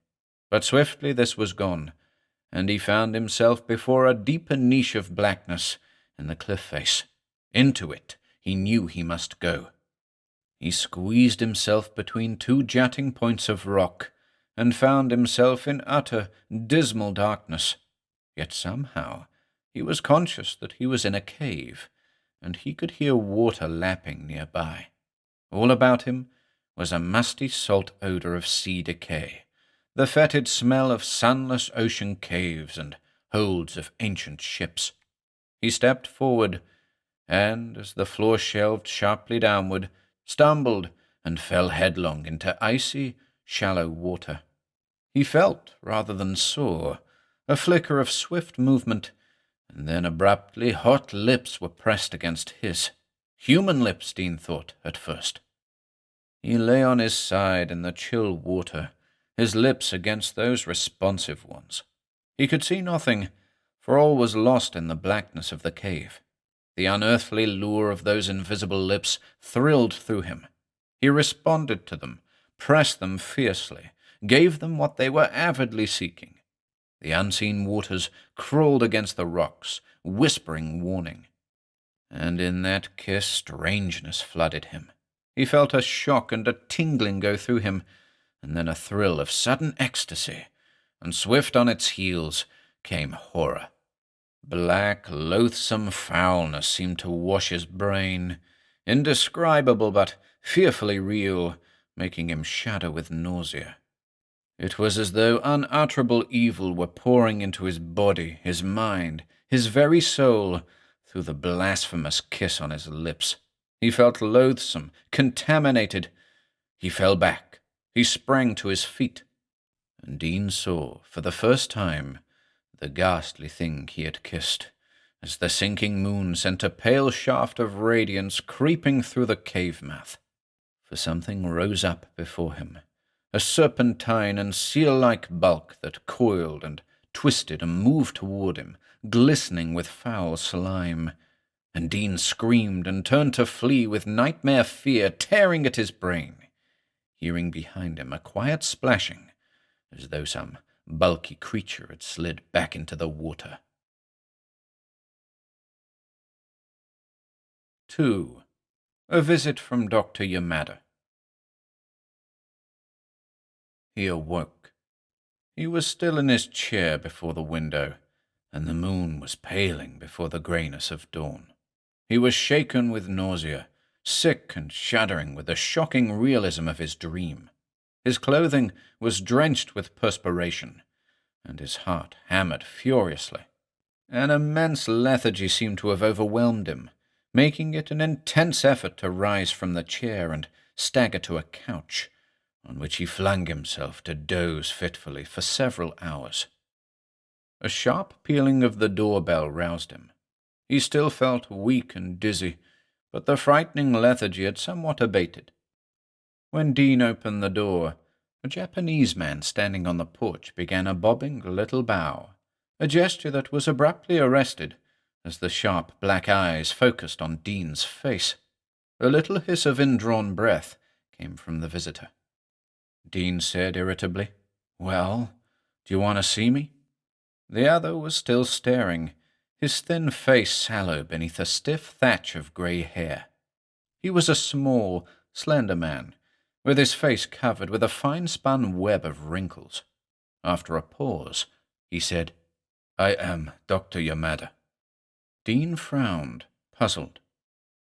But swiftly this was gone, and he found himself before a deeper niche of blackness in the cliff face. Into it he knew he must go. He squeezed himself between two jutting points of rock, and found himself in utter, dismal darkness. Yet somehow he was conscious that he was in a cave, and he could hear water lapping nearby. All about him was a musty salt odor of sea decay, the fetid smell of sunless ocean caves and holds of ancient ships. He stepped forward, and, as the floor shelved sharply downward, stumbled and fell headlong into icy, shallow water. He felt, rather than saw, a flicker of swift movement, and then abruptly hot lips were pressed against his. Human lips, Dean thought, at first. He lay on his side in the chill water, his lips against those responsive ones. He could see nothing, for all was lost in the blackness of the cave. The unearthly lure of those invisible lips thrilled through him. He responded to them, pressed them fiercely, gave them what they were avidly seeking. The unseen waters crawled against the rocks, whispering warning. And in that kiss strangeness flooded him. He felt a shock and a tingling go through him, and then a thrill of sudden ecstasy, and swift on its heels came horror. Black, loathsome foulness seemed to wash his brain, indescribable but fearfully real, making him shudder with nausea. It was as though unutterable evil were pouring into his body, his mind, his very soul, through the blasphemous kiss on his lips. He felt loathsome, contaminated. He fell back. He sprang to his feet. And Dean saw, for the first time, the ghastly thing he had kissed, as the sinking moon sent a pale shaft of radiance creeping through the cave mouth. For something rose up before him, a serpentine and seal-like bulk that coiled and twisted and moved toward him, glistening with foul slime. And Dean screamed and turned to flee with nightmare fear tearing at his brain. hearing behind him a quiet splashing, as though some bulky creature had slid back into the water. 2. A visit from Dr. Yamada. He awoke. He was still in his chair before the window, and the moon was paling before the greyness of dawn. He was shaken with nausea, sick and shuddering with the shocking realism of his dream. His clothing was drenched with perspiration, and his heart hammered furiously. An immense lethargy seemed to have overwhelmed him, making it an intense effort to rise from the chair and stagger to a couch, on which he flung himself to doze fitfully for several hours. A sharp pealing of the doorbell roused him. He still felt weak and dizzy, but the frightening lethargy had somewhat abated. When Dean opened the door, a Japanese man standing on the porch began a bobbing little bow, a gesture that was abruptly arrested as the sharp black eyes focused on Dean's face. A little hiss of indrawn breath came from the visitor. Dean said irritably, "Well, do you want to see me?" The other was still staring, his thin face sallow beneath a stiff thatch of grey hair. He was a small, slender man, with his face covered with a fine-spun web of wrinkles. After a pause, he said, "I am Dr. Yamada." Dean frowned, puzzled.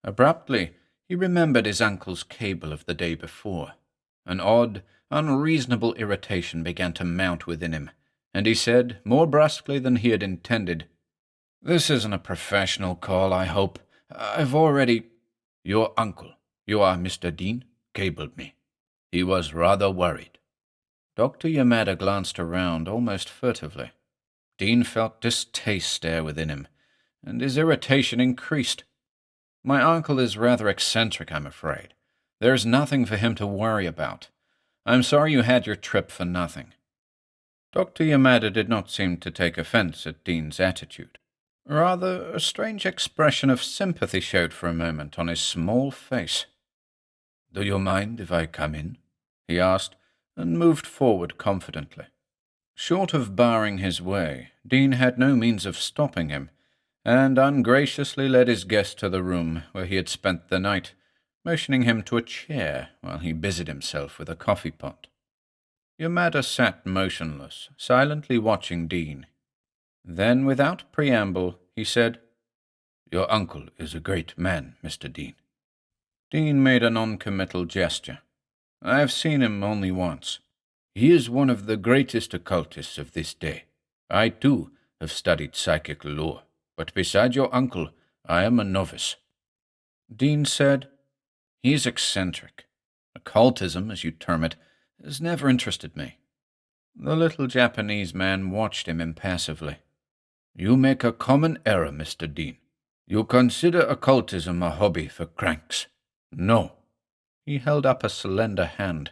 Abruptly, he remembered his uncle's cable of the day before. An odd, unreasonable irritation began to mount within him, and he said, more brusquely than he had intended, "This isn't a professional call, I hope. I've already—" "Your uncle, you are Mr. Dean, cabled me. He was rather worried." Dr. Yamada glanced around almost furtively. Dean felt distaste stare within him, and his irritation increased. "My uncle is rather eccentric, I'm afraid. There's nothing for him to worry about. I'm sorry you had your trip for nothing." Dr. Yamada did not seem to take offense at Dean's attitude. Rather, a strange expression of sympathy showed for a moment on his small face. "Do you mind if I come in?" he asked, and moved forward confidently. Short of barring his way, Dean had no means of stopping him, and ungraciously led his guest to the room where he had spent the night, motioning him to a chair while he busied himself with a coffee-pot. Yamada sat motionless, silently watching Dean. Then, without preamble, he said, "Your uncle is a great man, Mr. Dean." Dean made a non-committal gesture. "I have seen him only once. He is one of the greatest occultists of this day. I, too, have studied psychic lore, but beside your uncle, I am a novice." Dean said, "He is eccentric. Occultism, as you term it, has never interested me." The little Japanese man watched him impassively. "You make a common error, Mr. Dean. You consider occultism a hobby for cranks. No." He held up a slender hand.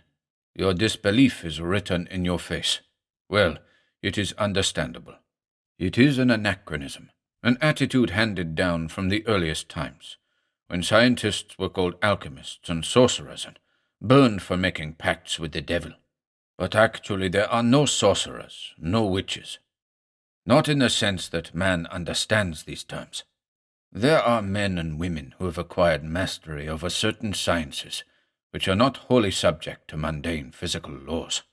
"Your disbelief is written in your face. Well, it is understandable. It is an anachronism, an attitude handed down from the earliest times, when scientists were called alchemists and sorcerers and burned for making pacts with the devil. But actually there are no sorcerers, no witches. Not in the sense that man understands these terms. There are men and women who have acquired mastery over certain sciences, which are not wholly subject to mundane physical laws."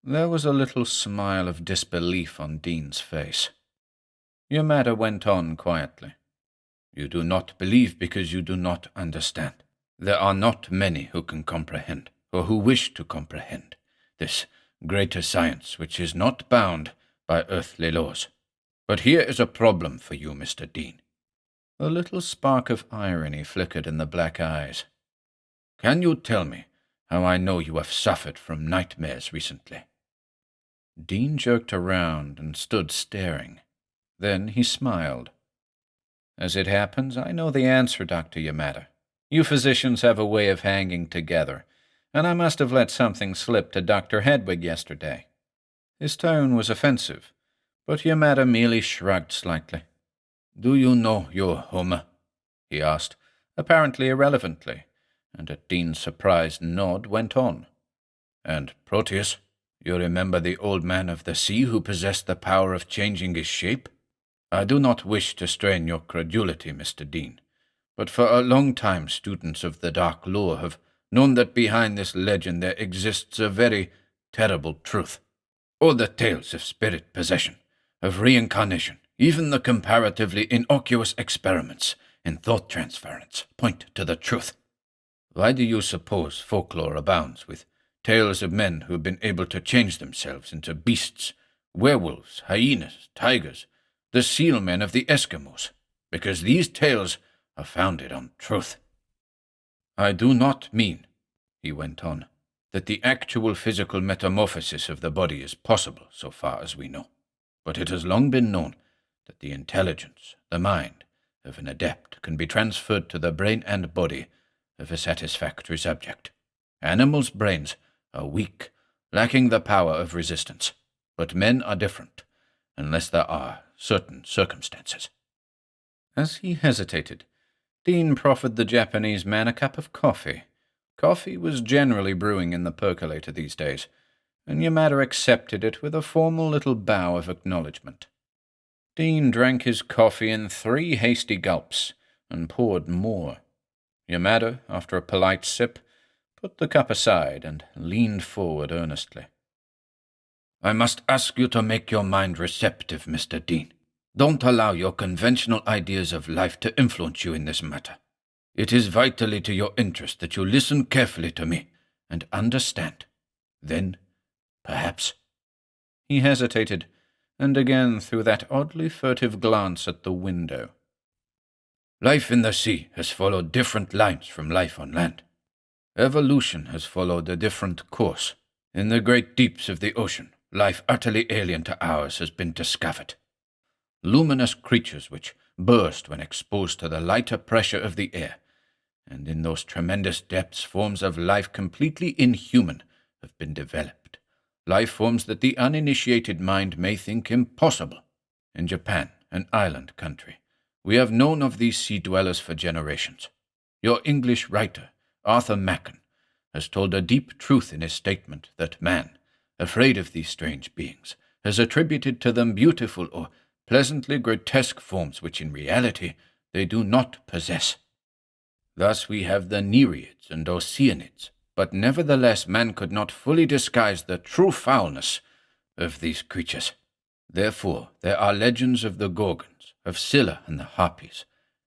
There was a little smile of disbelief on Dean's face. Yamada went on quietly. "You do not believe because you do not understand. There are not many who can comprehend, or who wish to comprehend, this greater science which is not bound by earthly laws. But here is a problem for you, Mr. Dean." A little spark of irony flickered in the black eyes. "Can you tell me how I know you have suffered from nightmares recently?" Dean jerked around and stood staring. Then he smiled. "As it happens, I know the answer, Dr. Yamada. You physicians have a way of hanging together, and I must have let something slip to Dr. Hedwig yesterday." His tone was offensive, but Yamada merely shrugged slightly. "Do you know your Homer?" he asked, apparently irrelevantly, and at Dean's surprised nod went on. "And Proteus, you remember the old man of the sea who possessed the power of changing his shape? I do not wish to strain your credulity, Mr. Dean, but for a long time students of the dark lore have known that behind this legend there exists a very terrible truth. All the tales of spirit possession, of reincarnation, even the comparatively innocuous experiments in thought transference point to the truth. Why do you suppose folklore abounds with tales of men who have been able to change themselves into beasts, werewolves, hyenas, tigers, the seal men of the Eskimos? Because these tales are founded on truth. I do not mean," he went on, "that the actual physical metamorphosis of the body is possible so far as we know, but it has long been known that the intelligence, the mind, of an adept can be transferred to the brain and body of a satisfactory subject. Animals' brains are weak, lacking the power of resistance, but men are different, unless there are certain circumstances." As he hesitated, Dean proffered the Japanese man a cup of coffee. Coffee was generally brewing in the percolator these days, and Yamada accepted it with a formal little bow of acknowledgment. Dean drank his coffee in 3 hasty gulps, and poured more. Yamada, after a polite sip, put the cup aside and leaned forward earnestly. "I must ask you to make your mind receptive, Mr. Dean. Don't allow your conventional ideas of life to influence you in this matter. It is vitally to your interest that you listen carefully to me and understand. Then, perhaps—" He hesitated, and again threw that oddly furtive glance at the window. "Life in the sea has followed different lines from life on land. Evolution has followed a different course. In the great deeps of the ocean, life utterly alien to ours has been discovered. Luminous creatures which burst when exposed to the lighter pressure of the air, and in those tremendous depths forms of life completely inhuman have been developed, life forms that the uninitiated mind may think impossible. In Japan, an island country, we have known of these sea-dwellers for generations. Your English writer, Arthur Machen, has told a deep truth in his statement that man, afraid of these strange beings, has attributed to them beautiful or pleasantly grotesque forms which in reality they do not possess. Thus we have the Nereids and Oceanids, but nevertheless man could not fully disguise the true foulness of these creatures. Therefore there are legends of the Gorgons, of Scylla and the Harpies,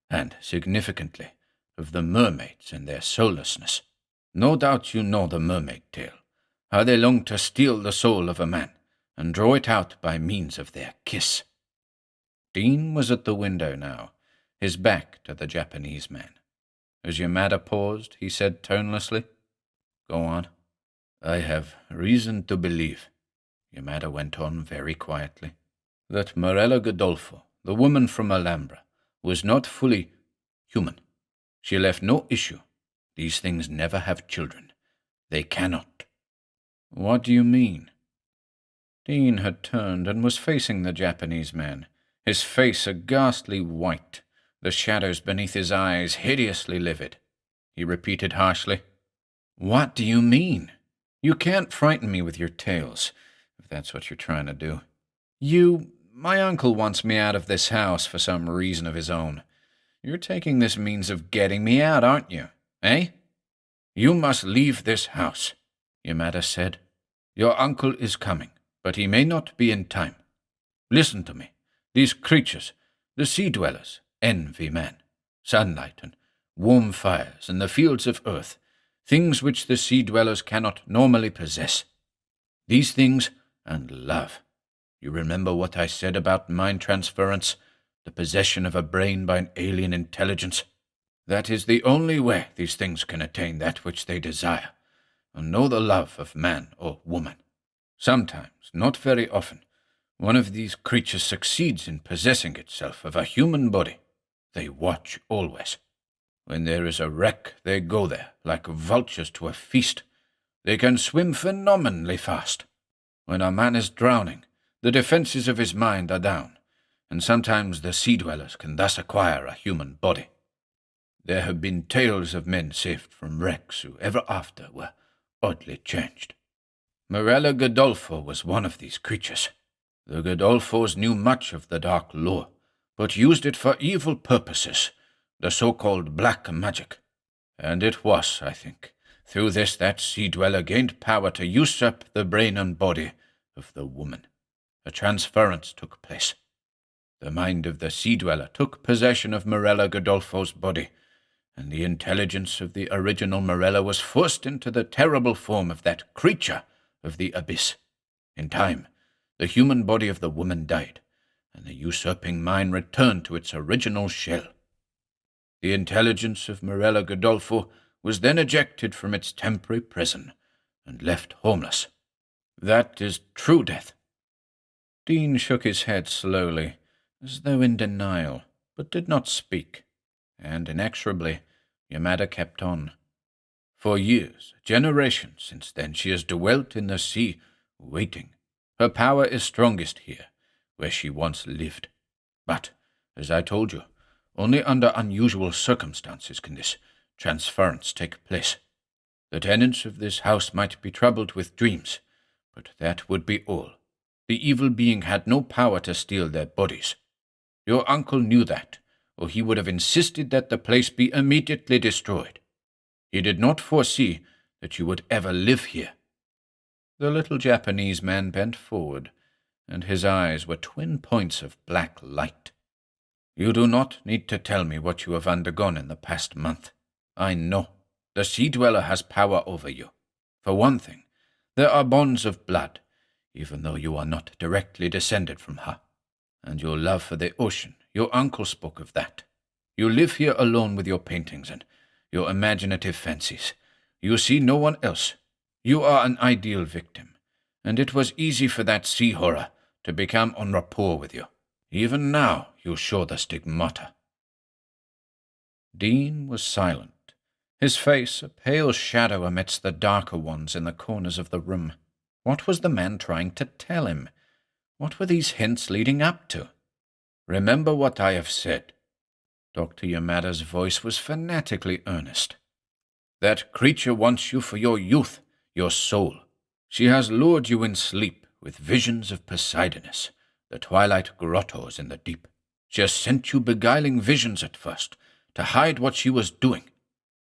and, significantly, of the mermaids and their soullessness. No doubt you know the mermaid tale, how they long to steal the soul of a man and draw it out by means of their kiss." Dean was at the window now, his back to the Japanese man. As Yamada paused, he said tonelessly, "Go on." "I have reason to believe," Yamada went on very quietly, "that Morella Godolpho, the woman from Alhambra, was not fully human. She left no issue. These things never have children. They cannot." "What do you mean?" Dean had turned and was facing the Japanese man, his face a ghastly white, the shadows beneath his eyes hideously livid. He repeated harshly, "What do you mean? You can't frighten me with your tales, if that's what you're trying to do. My uncle wants me out of this house for some reason of his own. You're taking this means of getting me out, aren't you? Eh?" "You must leave this house," Yamada said. "Your uncle is coming, but he may not be in time. Listen to me. These creatures, the sea-dwellers, envy man, sunlight and warm fires and the fields of earth, things which the sea-dwellers cannot normally possess. These things and love. You remember what I said about mind transference, the possession of a brain by an alien intelligence? That is the only way these things can attain that which they desire, and know the love of man or woman. Sometimes, not very often, one of these creatures succeeds in possessing itself of a human body. They watch always. When there is a wreck, they go there, like vultures to a feast. They can swim phenomenally fast. When a man is drowning, the defenses of his mind are down, and sometimes the sea-dwellers can thus acquire a human body. There have been tales of men saved from wrecks who ever after were oddly changed. Morella Godolpho was one of these creatures. The Godolphos knew much of the dark lore, but used it for evil purposes, the so-called black magic. And it was, I think, through this that sea-dweller gained power to usurp the brain and body of the woman. A transference took place. The mind of the sea-dweller took possession of Morella Godolpho's body, and the intelligence of the original Morella was forced into the terrible form of that creature of the abyss. In time, the human body of the woman died, and the usurping mind returned to its original shell. The intelligence of Morella Godolpho was then ejected from its temporary prison and left homeless. That is true death." Dean shook his head slowly, as though in denial, but did not speak, and inexorably Yamada kept on. "For years, generations since then, she has dwelt in the sea, waiting. Her power is strongest here, where she once lived. But, as I told you, only under unusual circumstances can this transference take place. The tenants of this house might be troubled with dreams, but that would be all. The evil being had no power to steal their bodies. Your uncle knew that, or he would have insisted that the place be immediately destroyed. He did not foresee that you would ever live here." The little Japanese man bent forward, and his eyes were twin points of black light. "You do not need to tell me what you have undergone in the past month. I know. The sea-dweller has power over you. For one thing, there are bonds of blood, even though you are not directly descended from her. And your love for the ocean, your uncle spoke of that. You live here alone with your paintings and your imaginative fancies. You see no one else. You are an ideal victim, and it was easy for that sea horror to become en rapport with you. Even now you show the stigmata." Dean was silent, his face a pale shadow amidst the darker ones in the corners of the room. What was the man trying to tell him? What were these hints leading up to? "Remember what I have said." Dr. Yamada's voice was fanatically earnest. "That creature wants you for your youth, your soul. She has lured you in sleep with visions of Poseidonus, the twilight grottos in the deep. She has sent you beguiling visions at first, to hide what she was doing.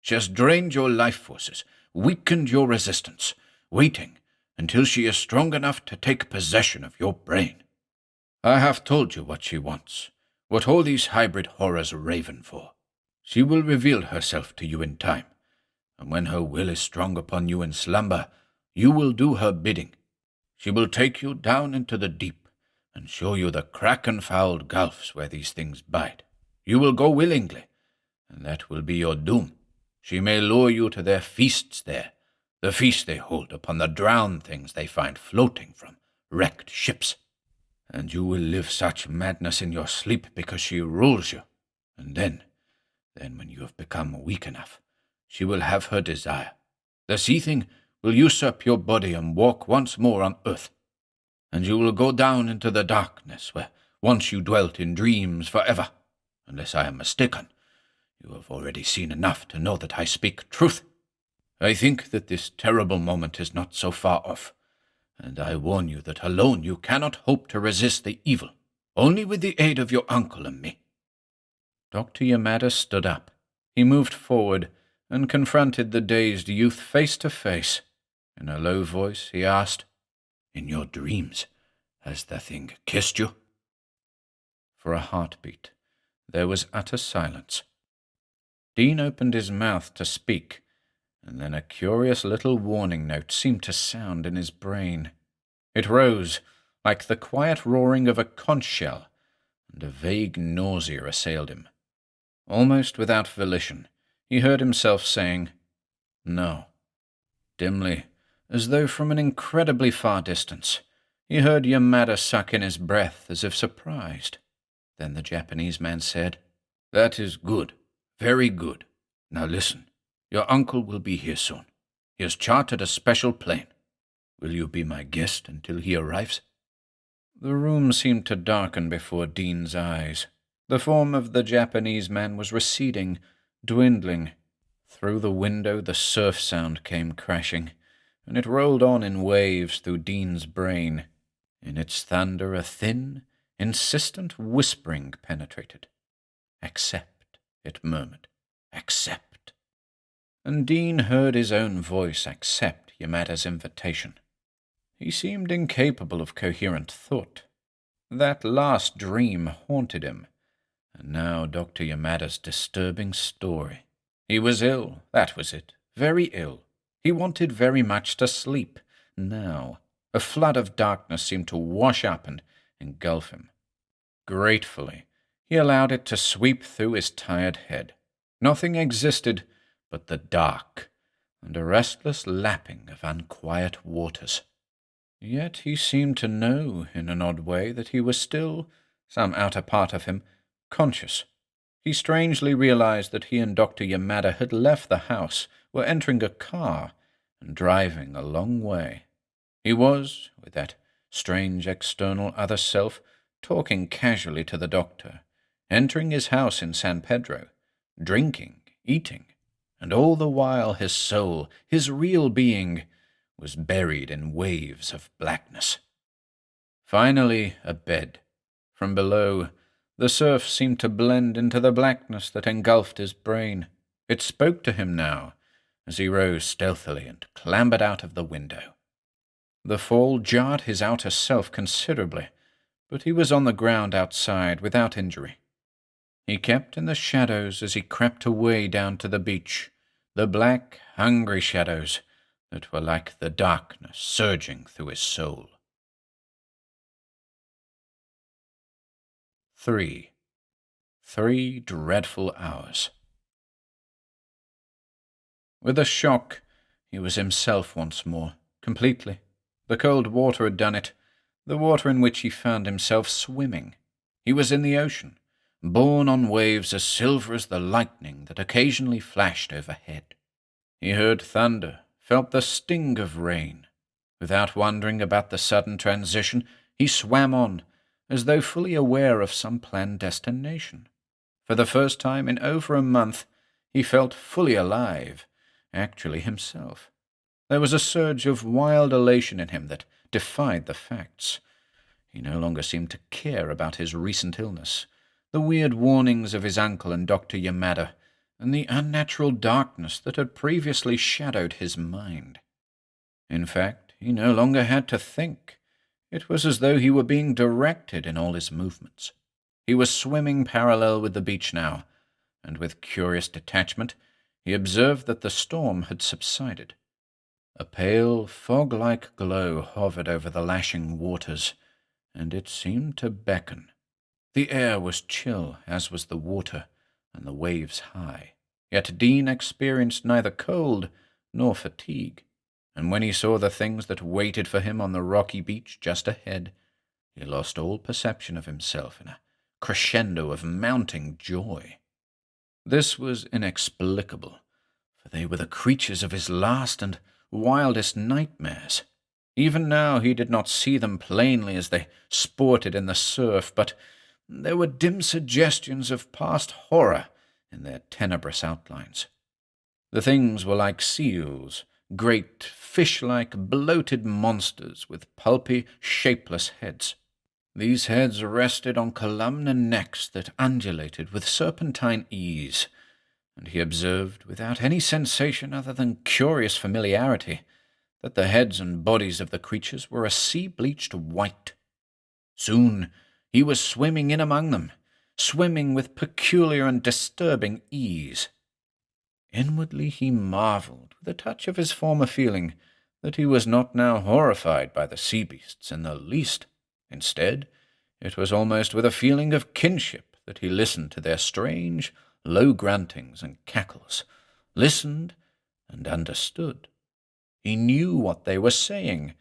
She has drained your life forces, weakened your resistance, waiting until she is strong enough to take possession of your brain. I have told you what she wants, what all these hybrid horrors raven for. She will reveal herself to you in time, and when her will is strong upon you in slumber, you will do her bidding. She will take you down into the deep, and show you the kraken-fouled gulfs where these things bide. You will go willingly, and that will be your doom. She may lure you to their feasts there, the feast they hold upon the drowned things they find floating from wrecked ships. And you will live such madness in your sleep because she rules you. And then when you have become weak enough, she will have her desire. The sea thing will usurp your body and walk once more on earth. And you will go down into the darkness where once you dwelt in dreams forever. Unless I am mistaken, you have already seen enough to know that I speak truth. I think that this terrible moment is not so far off, and I warn you that alone you cannot hope to resist the evil, only with the aid of your uncle and me." Dr. Yamada stood up. He moved forward and confronted the dazed youth face to face. In a low voice he asked, "In your dreams, has the thing kissed you?" For a heartbeat, there was utter silence. Dean opened his mouth to speak, and then a curious little warning note seemed to sound in his brain. It rose, like the quiet roaring of a conch shell, and a vague nausea assailed him. Almost without volition, he heard himself saying, "No." Dimly, as though from an incredibly far distance, he heard Yamada suck in his breath as if surprised. Then the Japanese man said, "That is good, very good. Now listen. Your uncle will be here soon. He has chartered a special plane. Will you be my guest until he arrives?" The room seemed to darken before Dean's eyes. The form of the Japanese man was receding, dwindling. Through the window the surf sound came crashing, and it rolled on in waves through Dean's brain. In its thunder a thin, insistent whispering penetrated. "Accept," it murmured. "Accept." And Dean heard his own voice accept Yamada's invitation. He seemed incapable of coherent thought. That last dream haunted him, and now Dr. Yamada's disturbing story. He was ill, that was it, very ill. He wanted very much to sleep. Now, a flood of darkness seemed to wash up and engulf him. Gratefully, he allowed it to sweep through his tired head. Nothing existed but the dark and a restless lapping of unquiet waters. Yet he seemed to know, in an odd way, that he was still, some outer part of him, conscious. He strangely realized that he and Dr. Yamada had left the house, were entering a car, and driving a long way. He was, with that strange external other self, talking casually to the doctor, entering his house in San Pedro, drinking, eating, and all the while his soul, his real being, was buried in waves of blackness. Finally, a bed. From below, the surf seemed to blend into the blackness that engulfed his brain. It spoke to him now, as he rose stealthily and clambered out of the window. The fall jarred his outer self considerably, but he was on the ground outside without injury. He kept in the shadows as he crept away down to the beach, the black, hungry shadows that were like the darkness surging through his soul. 3 dreadful hours. With a shock, he was himself once more, completely. The cold water had done it, the water in which he found himself swimming. He was in the ocean, borne on waves as silver as the lightning that occasionally flashed overhead. He heard thunder, felt the sting of rain. Without wondering about the sudden transition, he swam on, as though fully aware of some planned destination. For the first time in over a month, he felt fully alive, actually himself. There was a surge of wild elation in him that defied the facts. He no longer seemed to care about his recent illness, the weird warnings of his uncle and Dr. Yamada, and the unnatural darkness that had previously shadowed his mind. In fact, he no longer had to think. It was as though he were being directed in all his movements. He was swimming parallel with the beach now, and with curious detachment he observed that the storm had subsided. A pale, fog-like glow hovered over the lashing waters, and it seemed to beckon. The air was chill, as was the water, and the waves high. Yet Dean experienced neither cold nor fatigue, and when he saw the things that waited for him on the rocky beach just ahead, he lost all perception of himself in a crescendo of mounting joy. This was inexplicable, for they were the creatures of his last and wildest nightmares. Even now he did not see them plainly as they sported in the surf, but there were dim suggestions of past horror in their tenebrous outlines. The things were like seals, great, fish-like, bloated monsters with pulpy, shapeless heads. These heads rested on columnar necks that undulated with serpentine ease, and he observed, without any sensation other than curious familiarity, that the heads and bodies of the creatures were a sea-bleached white. Soon he was swimming in among them, swimming with peculiar and disturbing ease. Inwardly he marveled, with a touch of his former feeling, that he was not now horrified by the sea beasts in the least. Instead, it was almost with a feeling of kinship that he listened to their strange, low gruntings and cackles, listened and understood. He knew what they were saying,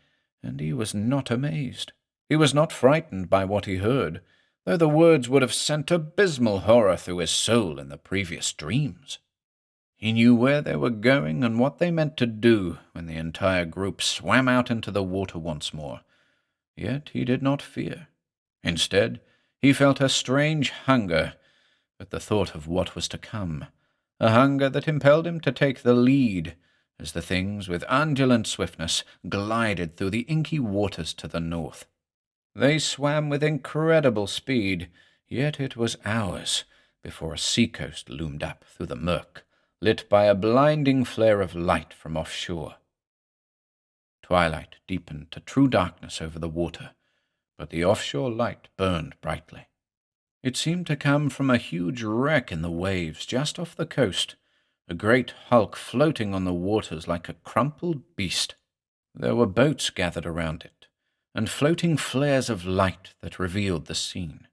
and he was not amazed. He was not frightened by what he heard, though the words would have sent abysmal horror through his soul in the previous dreams. He knew where they were going and what they meant to do when the entire group swam out into the water once more. Yet he did not fear. Instead, he felt a strange hunger at the thought of what was to come, a hunger that impelled him to take the lead as the things with undulant swiftness glided through the inky waters to the north. They swam with incredible speed, yet it was hours before a seacoast loomed up through the murk, lit by a blinding flare of light from offshore. Twilight deepened to true darkness over the water, but the offshore light burned brightly. It seemed to come from a huge wreck in the waves just off the coast, a great hulk floating on the waters like a crumpled beast. There were boats gathered around it, and floating flares of light that revealed the scene.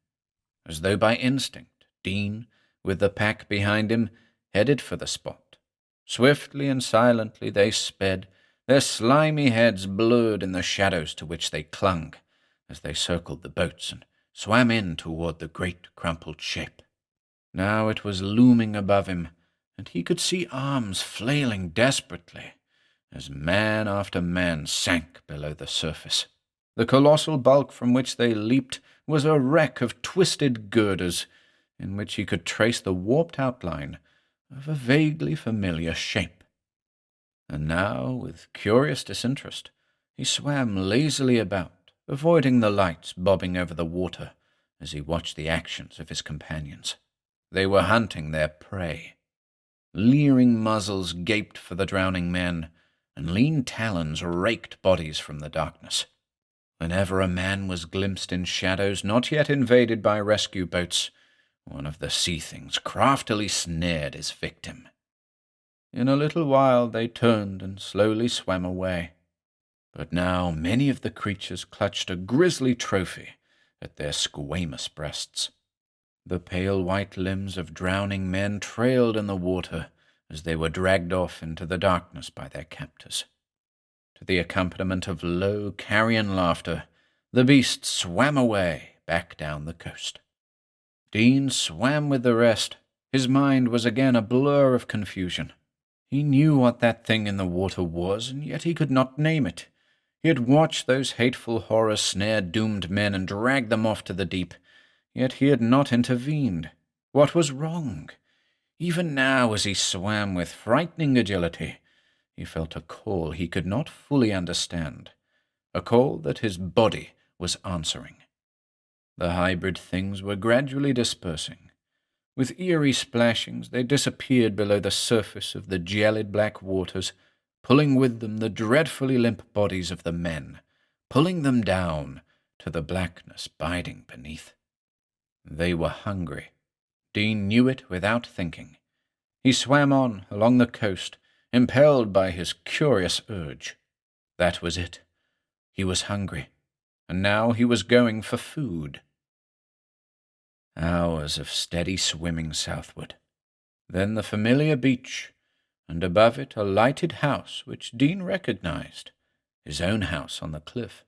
As though by instinct, Dean, with the pack behind him, headed for the spot. Swiftly and silently they sped, their slimy heads blurred in the shadows to which they clung, as they circled the boats and swam in toward the great crumpled shape. Now it was looming above him, and he could see arms flailing desperately, as man after man sank below the surface. The colossal bulk from which they leaped was a wreck of twisted girders, in which he could trace the warped outline of a vaguely familiar shape. And now, with curious disinterest, he swam lazily about, avoiding the lights bobbing over the water as he watched the actions of his companions. They were hunting their prey. Leering muzzles gaped for the drowning men, and lean talons raked bodies from the darkness. Whenever a man was glimpsed in shadows not yet invaded by rescue boats, one of the sea things craftily snared his victim. In a little while they turned and slowly swam away. But now many of the creatures clutched a grisly trophy at their squamous breasts. The pale white limbs of drowning men trailed in the water as they were dragged off into the darkness by their captors. To the accompaniment of low, carrion laughter, the beast swam away back down the coast. Dean swam with the rest. His mind was again a blur of confusion. He knew what that thing in the water was, and yet he could not name it. He had watched those hateful horrors snare doomed men and drag them off to the deep, yet he had not intervened. What was wrong? Even now, as he swam with frightening agility, he felt a call he could not fully understand, a call that his body was answering. The hybrid things were gradually dispersing. With eerie splashings, they disappeared below the surface of the gelid black waters, pulling with them the dreadfully limp bodies of the men, pulling them down to the blackness biding beneath. They were hungry. Dean knew it without thinking. He swam on along the coast, impelled by his curious urge. That was it. He was hungry, and now he was going for food. Hours of steady swimming southward. Then the familiar beach, and above it a lighted house which Dean recognized, his own house on the cliff.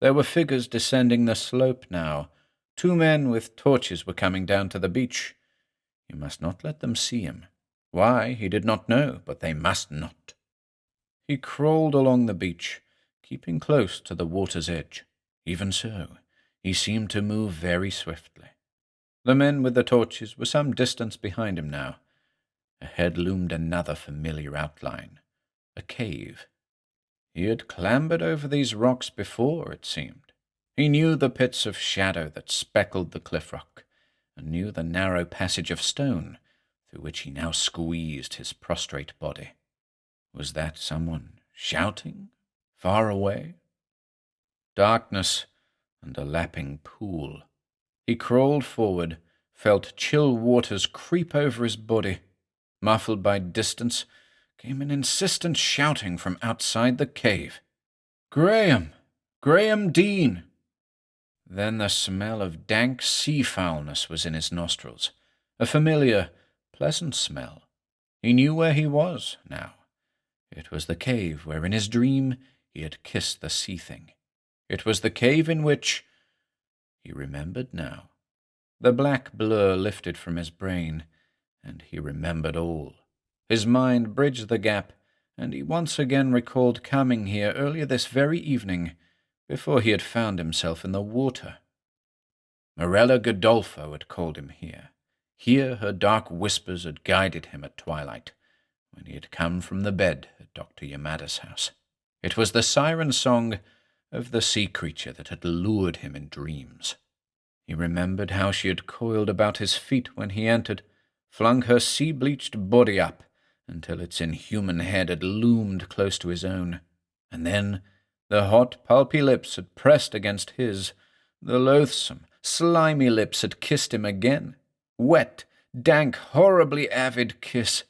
There were figures descending the slope now. 2 men with torches were coming down to the beach. He must not let them see him. Why, he did not know, but they must not. He crawled along the beach, keeping close to the water's edge. Even so, he seemed to move very swiftly. The men with the torches were some distance behind him now. Ahead loomed another familiar outline, a cave. He had clambered over these rocks before, it seemed. He knew the pits of shadow that speckled the cliff rock, and knew the narrow passage of stone through which he now squeezed his prostrate body. Was that someone shouting, far away? Darkness and a lapping pool. He crawled forward, felt chill waters creep over his body. Muffled by distance, came an insistent shouting from outside the cave. "Graham! Graham Dean!" Then the smell of dank sea foulness was in his nostrils, a familiar, pleasant smell. He knew where he was now. It was the cave where in his dream he had kissed the sea thing. It was the cave in which... He remembered now. The black blur lifted from his brain, and he remembered all. His mind bridged the gap, and he once again recalled coming here earlier this very evening, before he had found himself in the water. Morella Godolpho had called him here. Here her dark whispers had guided him at twilight, when he had come from the bed at Dr. Yamada's house. It was the siren song of the sea creature that had lured him in dreams. He remembered how she had coiled about his feet when he entered, flung her sea-bleached body up until its inhuman head had loomed close to his own, and then the hot, pulpy lips had pressed against his. The loathsome, slimy lips had kissed him again. Wet, dank, horribly avid kiss.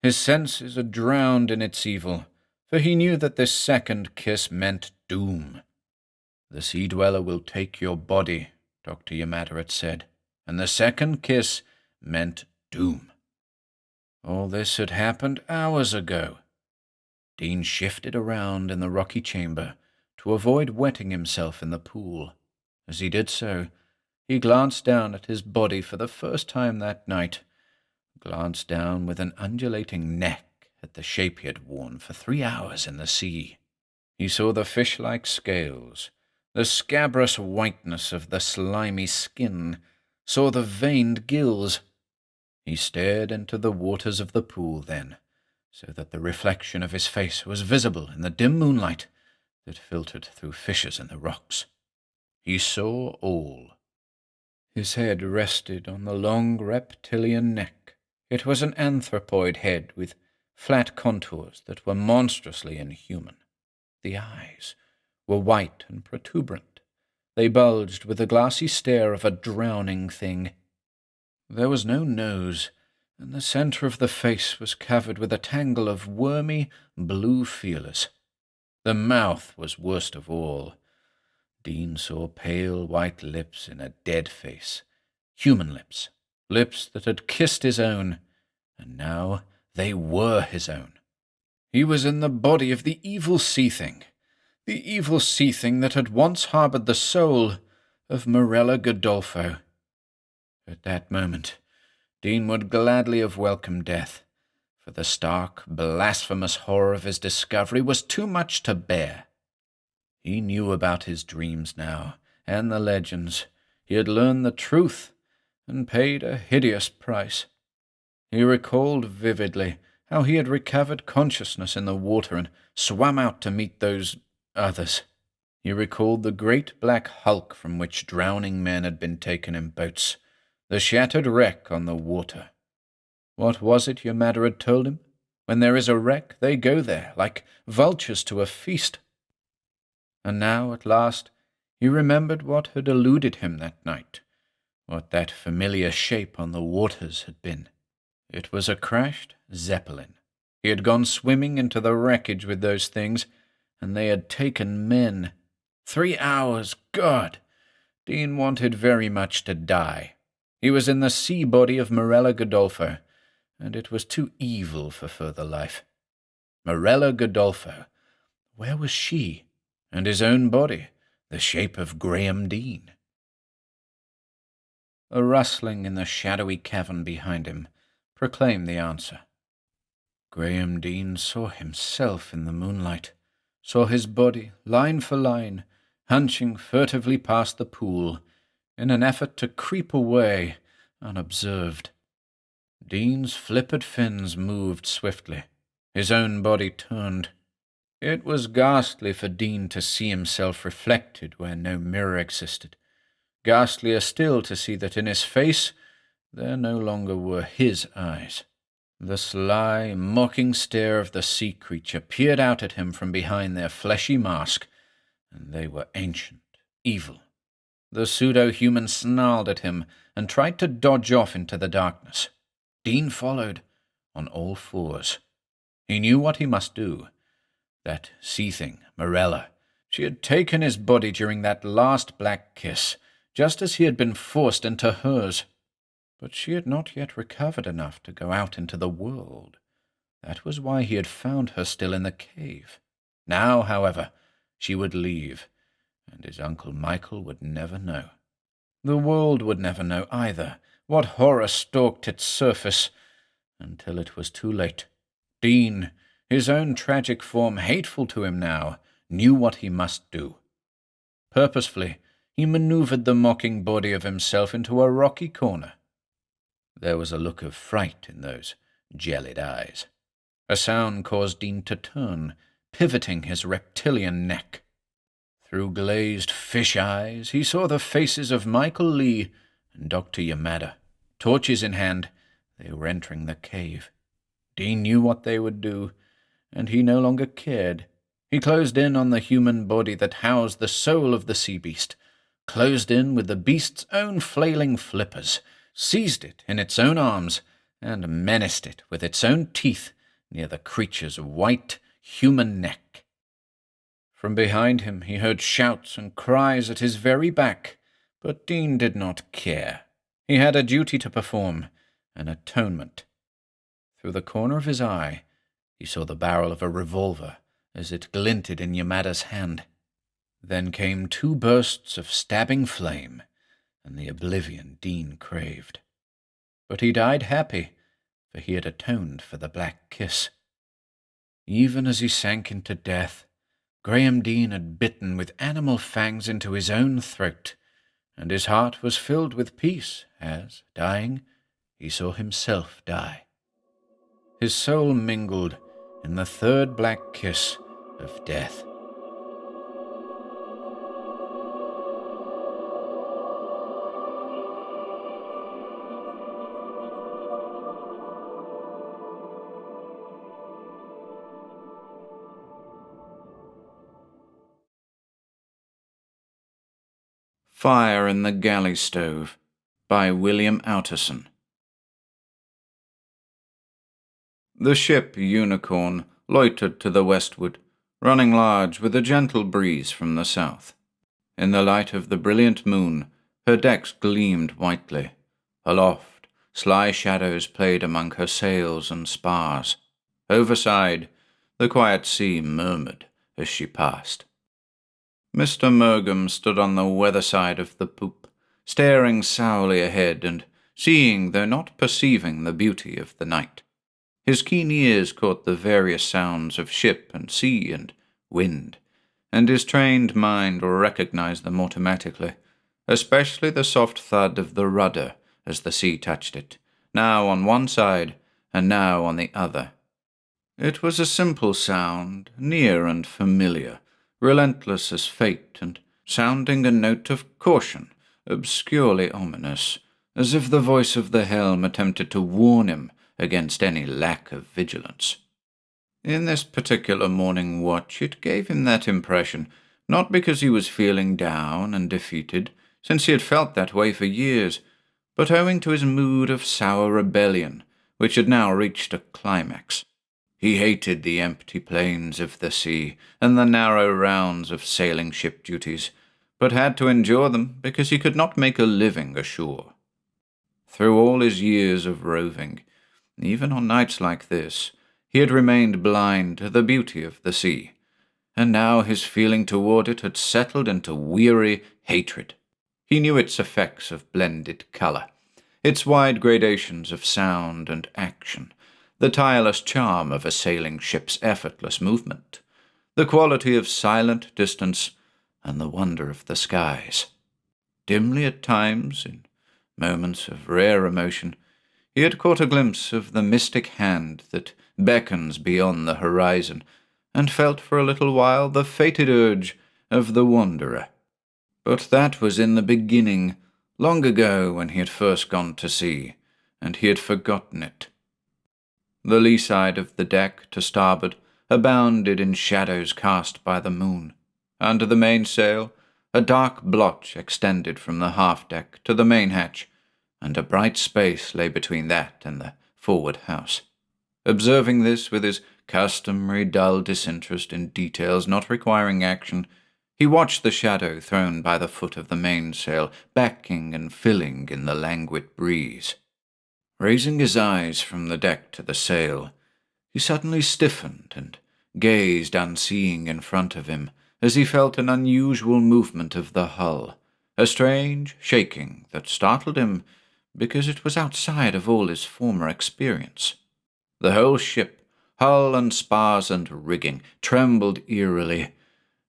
His senses had drowned in its evil, for he knew that this second kiss meant doom. "The sea dweller will take your body," Dr. Yamada had said, and the second kiss meant doom. All this had happened hours ago. Dean shifted around in the rocky chamber to avoid wetting himself in the pool. As he did so, he glanced down at his body for the first time that night, glanced down with an undulating neck at the shape he had worn for 3 hours in the sea. He saw the fish-like scales, the scabrous whiteness of the slimy skin, saw the veined gills. He stared into the waters of the pool then, so that the reflection of his face was visible in the dim moonlight that filtered through fissures in the rocks. He saw all. His head rested on the long reptilian neck. It was an anthropoid head with flat contours that were monstrously inhuman. The eyes were white and protuberant. They bulged with the glassy stare of a drowning thing. There was no nose, and the center of the face was covered with a tangle of wormy blue feelers. The mouth was worst of all. Dean saw pale white lips in a dead face, human lips, lips that had kissed his own, and now they were his own. He was in the body of the evil sea-thing that had once harbored the soul of Morella Godolpho. At that moment, Dean would gladly have welcomed death, for the stark, blasphemous horror of his discovery was too much to bear. He knew about his dreams now, and the legends. He had learned the truth, and paid a hideous price. He recalled vividly how he had recovered consciousness in the water and swam out to meet those others. He recalled the great black hulk from which drowning men had been taken in boats, the shattered wreck on the water. What was it Yamada had told him? When there is a wreck, they go there, like vultures to a feast. And now, at last, he remembered what had eluded him that night, what that familiar shape on the waters had been. It was a crashed Zeppelin. He had gone swimming into the wreckage with those things, and they had taken men. 3 hours, God! Dean wanted very much to die. He was in the sea body of Morella Godolpho, and it was too evil for further life. Morella Godolpho, where was she? And his own body, the shape of Graham Dean. A rustling in the shadowy cavern behind him proclaimed the answer. Graham Dean saw himself in the moonlight, saw his body, line for line, hunching furtively past the pool, in an effort to creep away unobserved. Dean's flippered fins moved swiftly. His own body turned. It was ghastly for Dean to see himself reflected where no mirror existed. Ghastlier still to see that in his face there no longer were his eyes. The sly, mocking stare of the sea creature peered out at him from behind their fleshy mask, and they were ancient, evil. The pseudo-human snarled at him and tried to dodge off into the darkness. Dean followed, on all fours. He knew what he must do. That sea-thing, Morella, she had taken his body during that last black kiss, just as he had been forced into hers. But she had not yet recovered enough to go out into the world. That was why he had found her still in the cave. Now, however, she would leave, and his Uncle Michael would never know. The world would never know either what horror stalked its surface, until it was too late. Dean, his own tragic form hateful to him now, knew what he must do. Purposefully, he maneuvered the mocking body of himself into a rocky corner. There was a look of fright in those jellied eyes. A sound caused Dean to turn, pivoting his reptilian neck. Through glazed fish eyes he saw the faces of Michael Lee and Dr. Yamada. Torches in hand, they were entering the cave. Dean knew what they would do, and he no longer cared. He closed in on the human body that housed the soul of the sea beast, closed in with the beast's own flailing flippers, seized it in its own arms, and menaced it with its own teeth near the creature's white, human neck. From behind him he heard shouts and cries at his very back, but Dean did not care. He had a duty to perform, an atonement. Through the corner of his eye he saw the barrel of a revolver as it glinted in Yamada's hand. Then came 2 bursts of stabbing flame, and the oblivion Dean craved. But he died happy, for he had atoned for the black kiss. Even as he sank into death, Graham Dean had bitten with animal fangs into his own throat, and his heart was filled with peace as, dying, he saw himself die. His soul mingled in the 3rd black kiss of death. Fire in the Galley Stove by William Outerson. The ship Unicorn loitered to the westward, running large with a gentle breeze from the south. In the light of the brilliant moon, her decks gleamed whitely. Aloft, sly shadows played among her sails and spars. Overside, the quiet sea murmured as she passed. Mr. Mergham stood on the weather side of the poop, staring sourly ahead and seeing, though not perceiving, the beauty of the night. His keen ears caught the various sounds of ship and sea and wind, and his trained mind recognized them automatically, especially the soft thud of the rudder as the sea touched it, now on one side and now on the other. It was a simple sound, near and familiar, relentless as fate, and sounding a note of caution, obscurely ominous, as if the voice of the helm attempted to warn him against any lack of vigilance. In this particular morning watch it gave him that impression, not because he was feeling down and defeated, since he had felt that way for years, but owing to his mood of sour rebellion, which had now reached a climax. He hated the empty plains of the sea and the narrow rounds of sailing ship duties, but had to endure them because he could not make a living ashore. Through all his years of roving, even on nights like this, he had remained blind to the beauty of the sea, and now his feeling toward it had settled into weary hatred. He knew its effects of blended color, its wide gradations of sound and action, the tireless charm of a sailing ship's effortless movement, the quality of silent distance, and the wonder of the skies. Dimly at times, in moments of rare emotion, he had caught a glimpse of the mystic hand that beckons beyond the horizon, and felt for a little while the fated urge of the wanderer. But that was in the beginning, long ago when he had first gone to sea, and he had forgotten it. The lee side of the deck to starboard abounded in shadows cast by the moon. Under the mainsail, a dark blotch extended from the half-deck to the main-hatch, and a bright space lay between that and the forward house. Observing this with his customary dull disinterest in details not requiring action, he watched the shadow thrown by the foot of the mainsail backing and filling in the languid breeze. Raising his eyes from the deck to the sail, he suddenly stiffened and gazed unseeing in front of him as he felt an unusual movement of the hull, a strange shaking that startled him because it was outside of all his former experience. The whole ship, hull and spars and rigging, trembled eerily,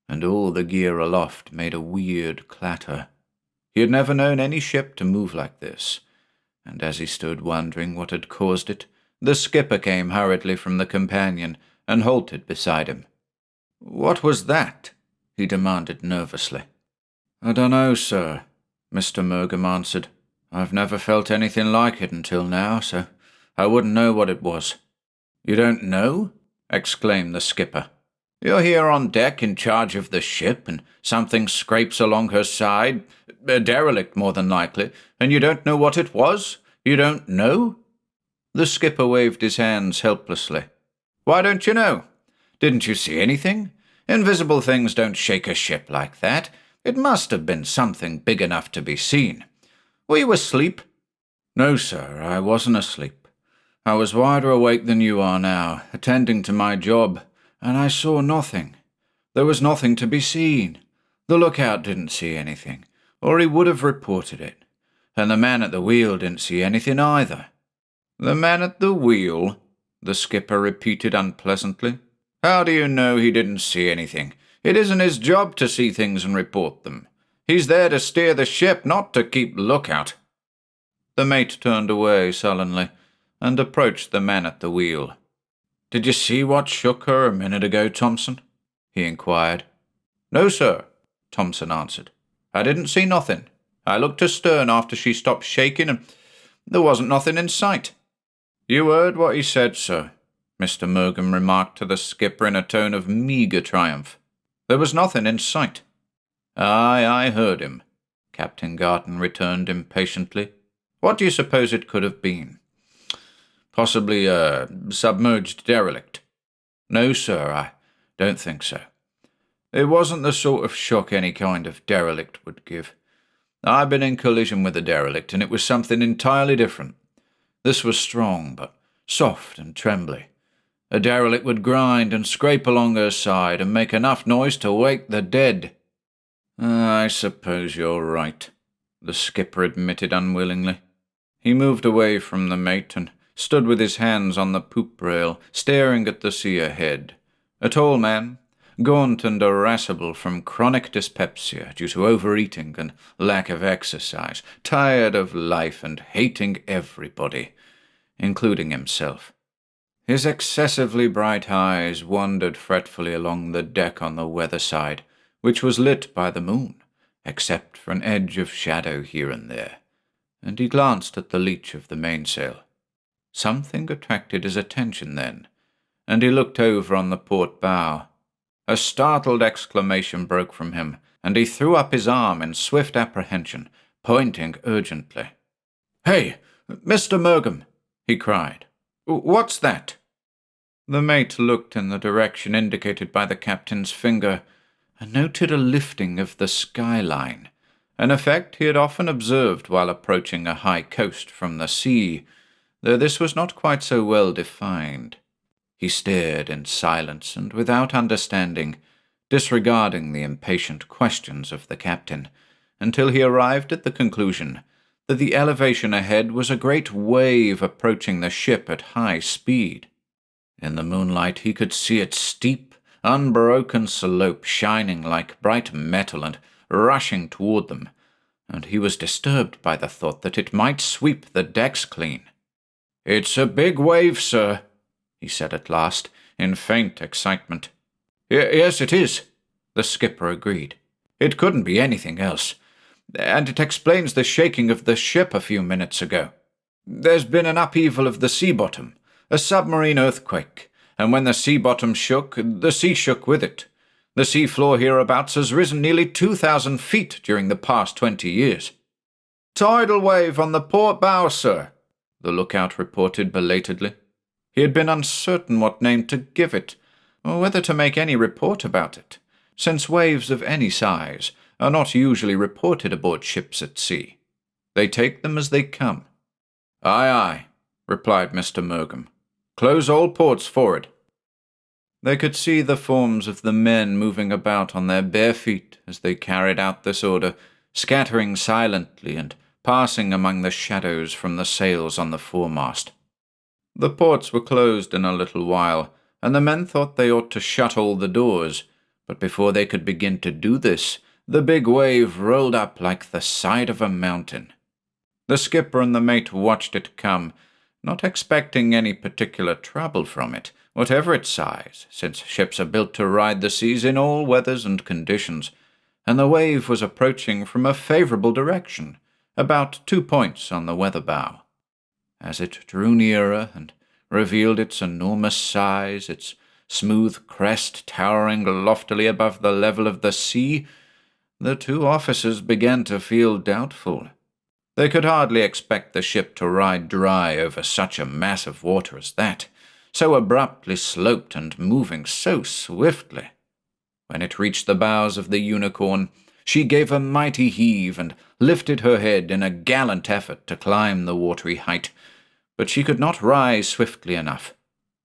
and all the gear aloft made a weird clatter. He had never known any ship to move like this, and as he stood wondering what had caused it, the skipper came hurriedly from the companion and halted beside him. "What was that?" he demanded nervously. "I dunno, sir," Mr. Mergham answered. "I've never felt anything like it until now, so I wouldn't know what it was." "You don't know?" exclaimed the skipper. "You're here on deck in charge of the ship, and something scrapes along her side, a derelict more than likely, and you don't know what it was? You don't know?" The skipper waved his hands helplessly. "Why don't you know? Didn't you see anything? Invisible things don't shake a ship like that. It must have been something big enough to be seen. Were you asleep?" "No, sir, I wasn't asleep. I was wider awake than you are now, attending to my job, and I saw nothing. There was nothing to be seen. The lookout didn't see anything, or he would have reported it. And the man at the wheel didn't see anything either." "The man at the wheel?" the skipper repeated unpleasantly. "How do you know he didn't see anything? It isn't his job to see things and report them. He's there to steer the ship, not to keep lookout." The mate turned away sullenly and approached the man at the wheel. "Did you see what shook her a minute ago, Thompson?" he inquired. "No, sir," Thompson answered. "I didn't see nothing. I looked astern after she stopped shaking, and there wasn't nothing in sight." "You heard what he said, sir," Mr. Mergham remarked to the skipper in a tone of meagre triumph. "There was nothing in sight." "Aye, I heard him," Captain Garton returned impatiently. "What do you suppose it could have been? Possibly a submerged derelict?" "No, sir, I don't think so. It wasn't the sort of shock any kind of derelict would give. I've been in collision with a derelict, and it was something entirely different. This was strong, but soft and trembly. A derelict would grind and scrape along her side and make enough noise to wake the dead." "I suppose you're right," the skipper admitted unwillingly. He moved away from the mate and stood with his hands on the poop rail, staring at the sea ahead. A tall man, gaunt and irascible from chronic dyspepsia due to overeating and lack of exercise, tired of life and hating everybody, including himself. His excessively bright eyes wandered fretfully along the deck on the weather side, which was lit by the moon, except for an edge of shadow here and there, and he glanced at the leech of the mainsail. Something attracted his attention then, and he looked over on the port bow. A startled exclamation broke from him, and he threw up his arm in swift apprehension, pointing urgently. "Hey, Mr. Mergham!" he cried. "What's that?" The mate looked in the direction indicated by the captain's finger, and noted a lifting of the skyline, an effect he had often observed while approaching a high coast from the sea, though this was not quite so well defined. He stared in silence and without understanding, disregarding the impatient questions of the captain, until he arrived at the conclusion that the elevation ahead was a great wave approaching the ship at high speed. In the moonlight he could see its steep, unbroken slope shining like bright metal and rushing toward them, and he was disturbed by the thought that it might sweep the decks clean. "It's a big wave, sir," he said at last, in faint excitement. "Yes, it is," the skipper agreed. "It couldn't be anything else, and it explains the shaking of the ship a few minutes ago. There's been an upheaval of the sea bottom, a submarine earthquake, and when the sea bottom shook, the sea shook with it. The sea floor hereabouts has risen nearly 2,000 feet during the past 20 years. "Tidal wave on the port bow, sir," the lookout reported belatedly. He had been uncertain what name to give it, or whether to make any report about it, since waves of any size are not usually reported aboard ships at sea. They take them as they come. "Aye, aye," replied Mr. Mergham. "Close all ports forward." They could see the forms of the men moving about on their bare feet as they carried out this order, scattering silently and passing among the shadows from the sails on the foremast. The ports were closed in a little while, and the men thought they ought to shut all the doors, but before they could begin to do this, the big wave rolled up like the side of a mountain. The skipper and the mate watched it come, not expecting any particular trouble from it, whatever its size, since ships are built to ride the seas in all weathers and conditions, and the wave was approaching from a favourable direction, about 2 points on the weather bow. As it drew nearer and revealed its enormous size, its smooth crest towering loftily above the level of the sea, the two officers began to feel doubtful. They could hardly expect the ship to ride dry over such a mass of water as that, so abruptly sloped and moving so swiftly. When it reached the bows of the Unicorn, she gave a mighty heave and lifted her head in a gallant effort to climb the watery height, but she could not rise swiftly enough.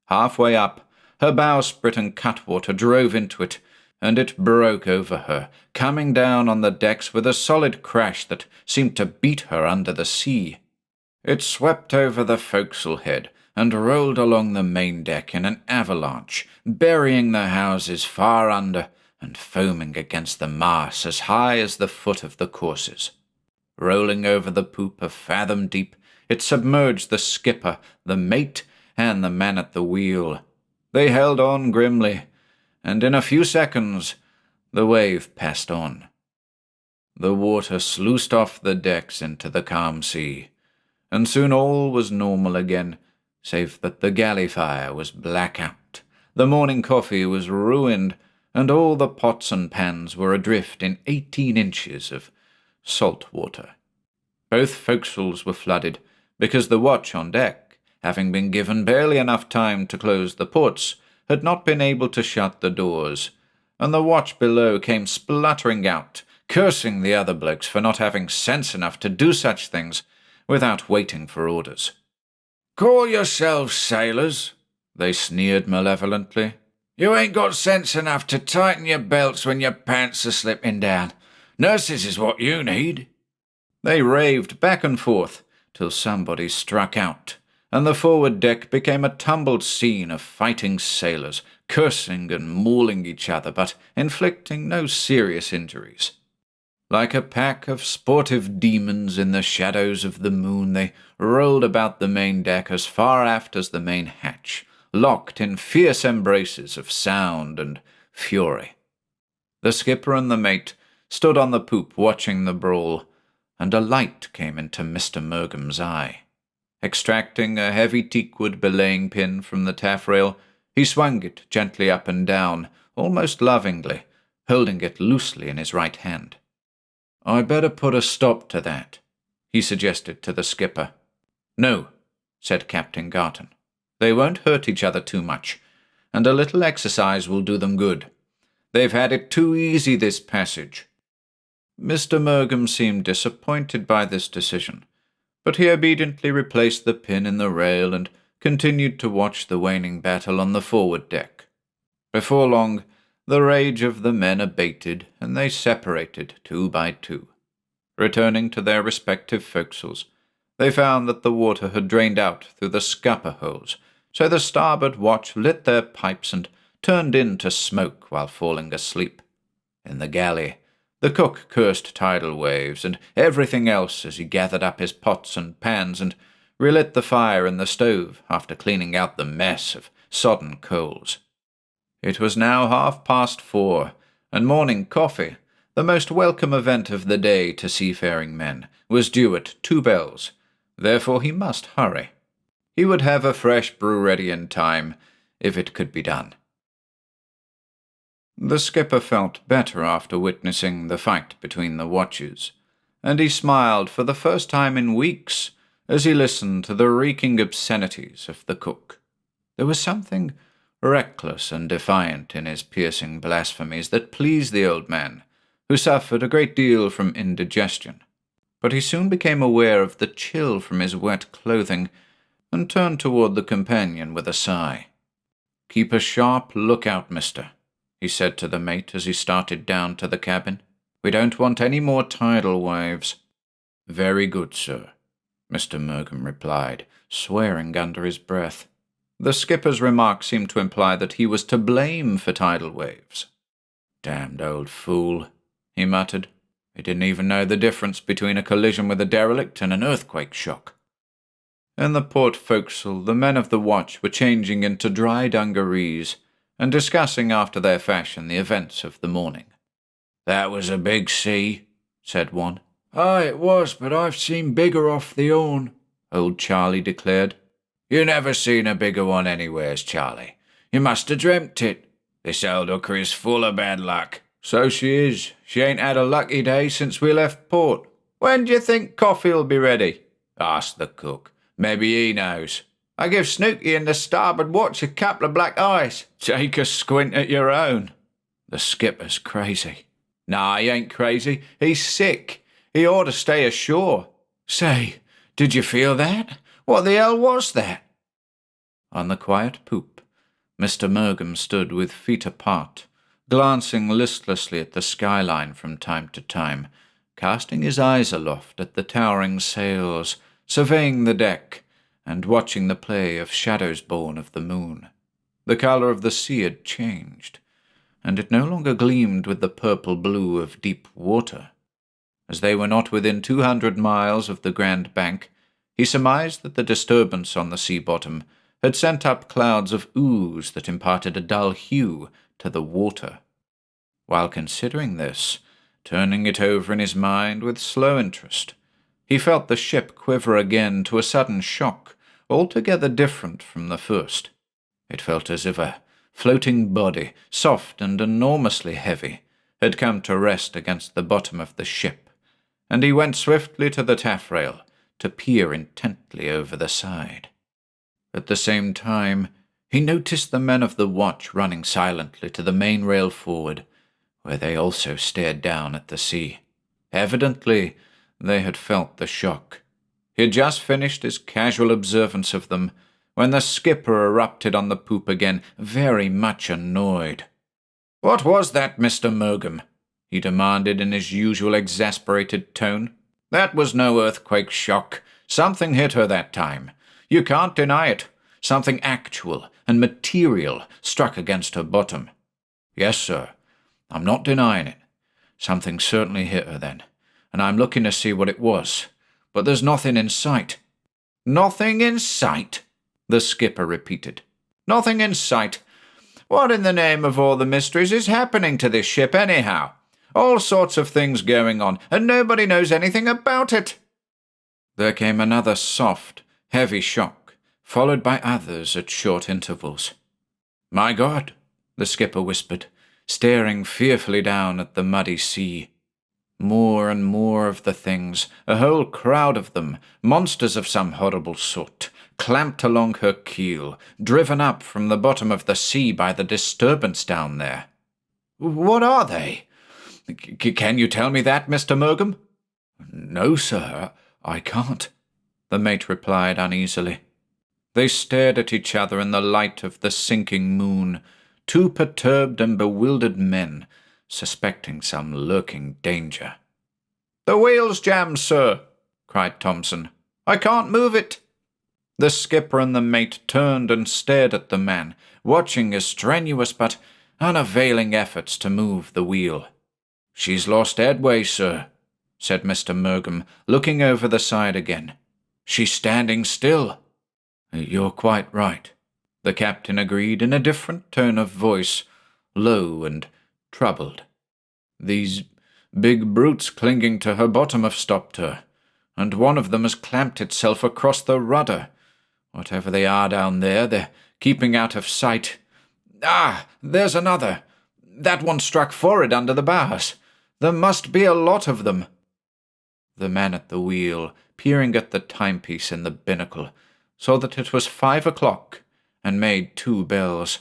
Halfway up, her bowsprit and cutwater drove into it, and it broke over her, coming down on the decks with a solid crash that seemed to beat her under the sea. It swept over the forecastle head and rolled along the main deck in an avalanche, burying the houses far under and foaming against the mast as high as the foot of the courses. Rolling over the poop a fathom deep, it submerged the skipper, the mate, and the man at the wheel. They held on grimly, and in a few seconds the wave passed on. The water sluiced off the decks into the calm sea, and soon all was normal again, save that the galley fire was black out, the morning coffee was ruined, and all the pots and pans were adrift in 18 inches of salt water. Both forecastles were flooded, because the watch on deck, having been given barely enough time to close the ports, had not been able to shut the doors, and the watch below came spluttering out, cursing the other blokes for not having sense enough to do such things without waiting for orders. "Call yourselves sailors," they sneered malevolently. "You ain't got sense enough to tighten your belts when your pants are slipping down. Nurses is what you need." They raved back and forth till somebody struck out, and the forward deck became a tumbled scene of fighting sailors, cursing and mauling each other, but inflicting no serious injuries. Like a pack of sportive demons in the shadows of the moon, they rolled about the main deck as far aft as the main hatch, locked in fierce embraces of sound and fury. The skipper and the mate stood on the poop watching the brawl, and a light came into Mr. Mergham's eye. Extracting a heavy teakwood belaying pin from the taffrail, he swung it gently up and down, almost lovingly, holding it loosely in his right hand. "I'd better put a stop to that," he suggested to the skipper. "No," said Captain Garton. "They won't hurt each other too much, and a little exercise will do them good. They've had it too easy this passage." Mr. Mergham seemed disappointed by this decision, but he obediently replaced the pin in the rail and continued to watch the waning battle on the forward deck. Before long, the rage of the men abated, and they separated 2 by 2. Returning to their respective forecastles, they found that the water had drained out through the scupper holes, so the starboard watch lit their pipes and turned in to smoke while falling asleep. In the galley, the cook cursed tidal waves and everything else as he gathered up his pots and pans and relit the fire in the stove after cleaning out the mess of sodden coals. It was now 4:30, and morning coffee, the most welcome event of the day to seafaring men, was due at 2 bells. Therefore he must hurry. He would have a fresh brew ready in time, if it could be done. The skipper felt better after witnessing the fight between the watches, and he smiled for the first time in weeks as he listened to the reeking obscenities of the cook. There was something reckless and defiant in his piercing blasphemies that pleased the old man, who suffered a great deal from indigestion. But he soon became aware of the chill from his wet clothing, and turned toward the companion with a sigh. "Keep a sharp lookout, mister," he said to the mate as he started down to the cabin. "We don't want any more tidal waves." "Very good, sir," Mr. Mergham replied, swearing under his breath. The skipper's remark seemed to imply that he was to blame for tidal waves. "Damned old fool," he muttered. He didn't even know the difference between a collision with a derelict and an earthquake shock. In the port forecastle, the men of the watch were changing into dry dungarees and discussing after their fashion the events of the morning. "That was a big sea," said one. "Aye, it was, but I've seen bigger off the Horn," old Charlie declared. "You never seen a bigger one anywheres, Charlie. You must have dreamt it. This old hooker is full of bad luck." "So she is. She ain't had a lucky day since we left port." "When do you think coffee'll be ready?" asked the cook. "Maybe he knows. I give Snooky in the starboard watch a couple of black eyes. Take a squint at your own." "The skipper's crazy." "Nah, he ain't crazy. He's sick. He ought to stay ashore. Say, did you feel that? What the hell was that?" On the quiet poop, Mr. Mergham stood with feet apart, glancing listlessly at the skyline from time to time, casting his eyes aloft at the towering sails, surveying the deck, and watching the play of shadows born of the moon. The colour of the sea had changed, and it no longer gleamed with the purple blue of deep water. As they were not within 200 miles of the Grand Bank, he surmised that the disturbance on the sea bottom had sent up clouds of ooze that imparted a dull hue to the water. While considering this, turning it over in his mind with slow interest, he felt the ship quiver again to a sudden shock, altogether different from the first. It felt as if a floating body, soft and enormously heavy, had come to rest against the bottom of the ship, and he went swiftly to the taffrail to peer intently over the side. At the same time, he noticed the men of the watch running silently to the main rail forward, where they also stared down at the sea. Evidently, they had felt the shock. He had just finished his casual observance of them when the skipper erupted on the poop again, very much annoyed. "What was that, Mr. Mergham?" he demanded in his usual exasperated tone. "That was no earthquake shock. Something hit her that time. You can't deny it. Something actual and material struck against her bottom." "Yes, sir. I'm not denying it. Something certainly hit her then, and I'm looking to see what it was. But there's nothing in sight." "Nothing in sight?" the skipper repeated. "Nothing in sight? What in the name of all the mysteries is happening to this ship anyhow? All sorts of things going on, and nobody knows anything about it." There came another soft, heavy shock, followed by others at short intervals. "My God," the skipper whispered, staring fearfully down at the muddy sea. More and more of the things, a whole crowd of them, monsters of some horrible sort, clamped along her keel, driven up from the bottom of the sea by the disturbance down there. "What are they? Can you tell me that, Mr. Mergham?" "No, sir, I can't," the mate replied uneasily. They stared at each other in the light of the sinking moon, two perturbed and bewildered men, suspecting some lurking danger. "The wheel's jammed, sir," cried Thompson. "I can't move it." The skipper and the mate turned and stared at the man, watching his strenuous but unavailing efforts to move the wheel. "She's lost headway, sir," said Mr. Mergham, looking over the side again. "She's standing still." "You're quite right," the captain agreed in a different tone of voice, low and troubled. "These big brutes clinging to her bottom have stopped her, and one of them has clamped itself across the rudder. Whatever they are down there, they're keeping out of sight. Ah, there's another. That one struck forward under the bows. There must be a lot of them." The man at the wheel, peering at the timepiece in the binnacle, saw that it was 5 o'clock, and made 2 bells.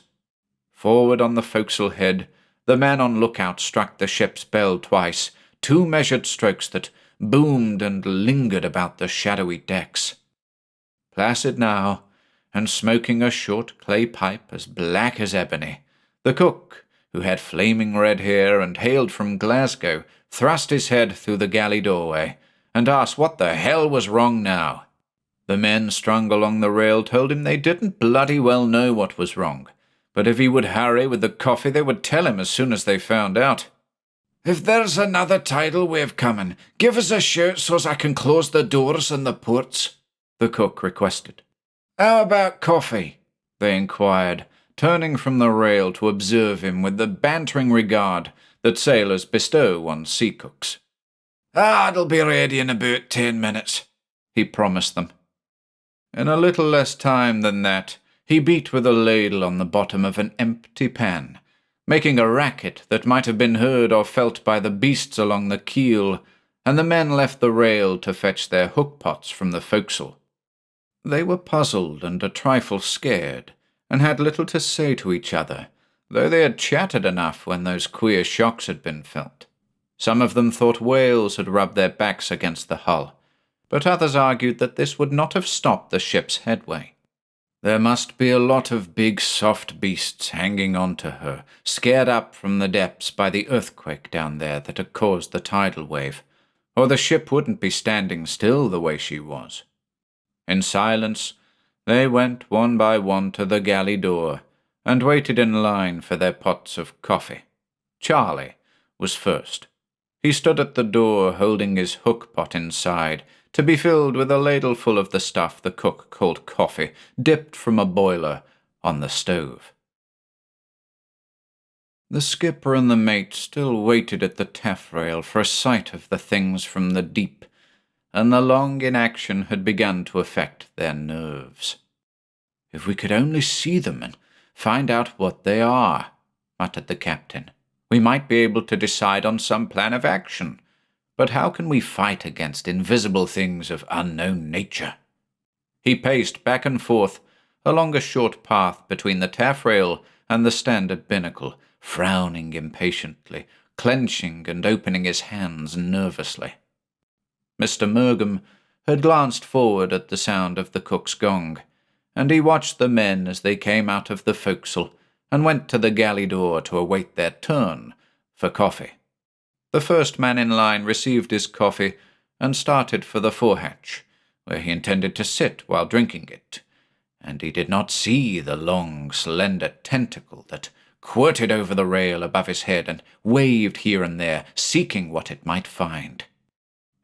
Forward on the forecastle head, the man on lookout struck the ship's bell twice, 2 measured strokes that boomed and lingered about the shadowy decks. Placid now, and smoking a short clay pipe as black as ebony, the cook, who had flaming red hair and hailed from Glasgow, thrust his head through the galley doorway, and asked what the hell was wrong now. The men strung along the rail told him they didn't bloody well know what was wrong, but if he would hurry with the coffee they would tell him as soon as they found out. "If there's another tidal wave coming, give us a shout so's I can close the doors and the ports," the cook requested. "How about coffee?" they inquired, turning from the rail to observe him with the bantering regard that sailors bestow on sea cooks. "It'll be ready in about 10 minutes, he promised them. In a little less time than that, he beat with a ladle on the bottom of an empty pan, making a racket that might have been heard or felt by the beasts along the keel, and the men left the rail to fetch their hook-pots from the forecastle. They were puzzled and a trifle scared, and had little to say to each other, though they had chattered enough when those queer shocks had been felt. Some of them thought whales had rubbed their backs against the hull, but others argued that this would not have stopped the ship's headway. There must be a lot of big soft beasts hanging on to her, scared up from the depths by the earthquake down there that had caused the tidal wave, or the ship wouldn't be standing still the way she was. In silence, they went one by one to the galley door and waited in line for their pots of coffee. Charlie was first. He stood at the door holding his hook pot inside, to be filled with a ladleful of the stuff the cook called coffee, dipped from a boiler on the stove. The skipper and the mate still waited at the taffrail for a sight of the things from the deep, and the long inaction had begun to affect their nerves. "If we could only see them and find out what they are," muttered the captain, "we might be able to decide on some plan of action. But how can we fight against invisible things of unknown nature?" He paced back and forth along a short path between the taffrail and the standard binnacle, frowning impatiently, clenching and opening his hands nervously. Mr. Murgham had glanced forward at the sound of the cook's gong, and he watched the men as they came out of the forecastle and went to the galley door to await their turn for coffee. The first man in line received his coffee and started for the forehatch, where he intended to sit while drinking it, and he did not see the long, slender tentacle that quirted over the rail above his head and waved here and there, seeking what it might find.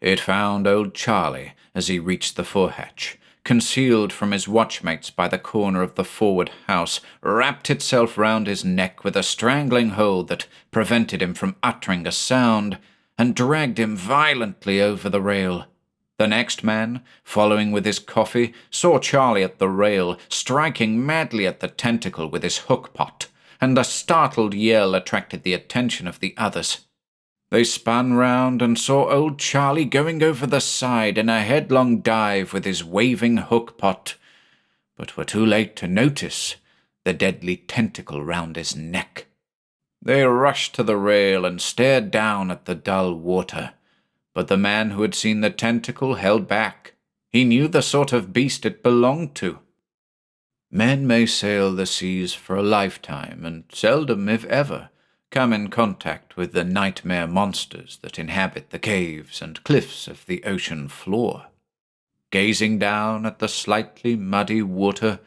It found old Charlie as he reached the forehatch, concealed from his watchmates by the corner of the forward house, wrapped itself round his neck with a strangling hold that prevented him from uttering a sound, and dragged him violently over the rail. The next man, following with his coffee, saw Charlie at the rail, striking madly at the tentacle with his hook-pot, and a startled yell attracted the attention of the others. They spun round and saw old Charlie going over the side in a headlong dive with his waving hook-pot, but were too late to notice the deadly tentacle round his neck. They rushed to the rail and stared down at the dull water, but the man who had seen the tentacle held back. He knew the sort of beast it belonged to. Men may sail the seas for a lifetime, and seldom, if ever, come in contact with the nightmare monsters that inhabit the caves and cliffs of the ocean floor. Gazing down at the slightly muddy water,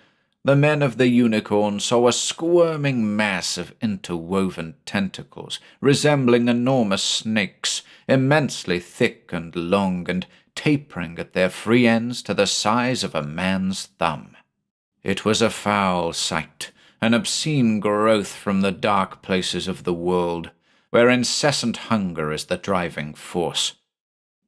the men of the Unicorn saw a squirming mass of interwoven tentacles, resembling enormous snakes, immensely thick and long, and tapering at their free ends to the size of a man's thumb. It was a foul sight, an obscene growth from the dark places of the world, where incessant hunger is the driving force.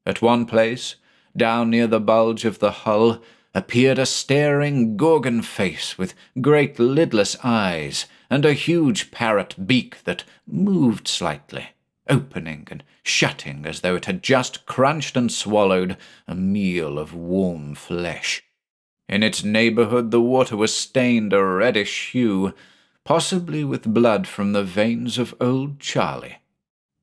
At one place, down near the bulge of the hull, appeared a staring Gorgon face with great lidless eyes and a huge parrot beak that moved slightly, opening and shutting as though it had just crunched and swallowed a meal of warm flesh. In its neighborhood the water was stained a reddish hue, possibly with blood from the veins of old Charlie.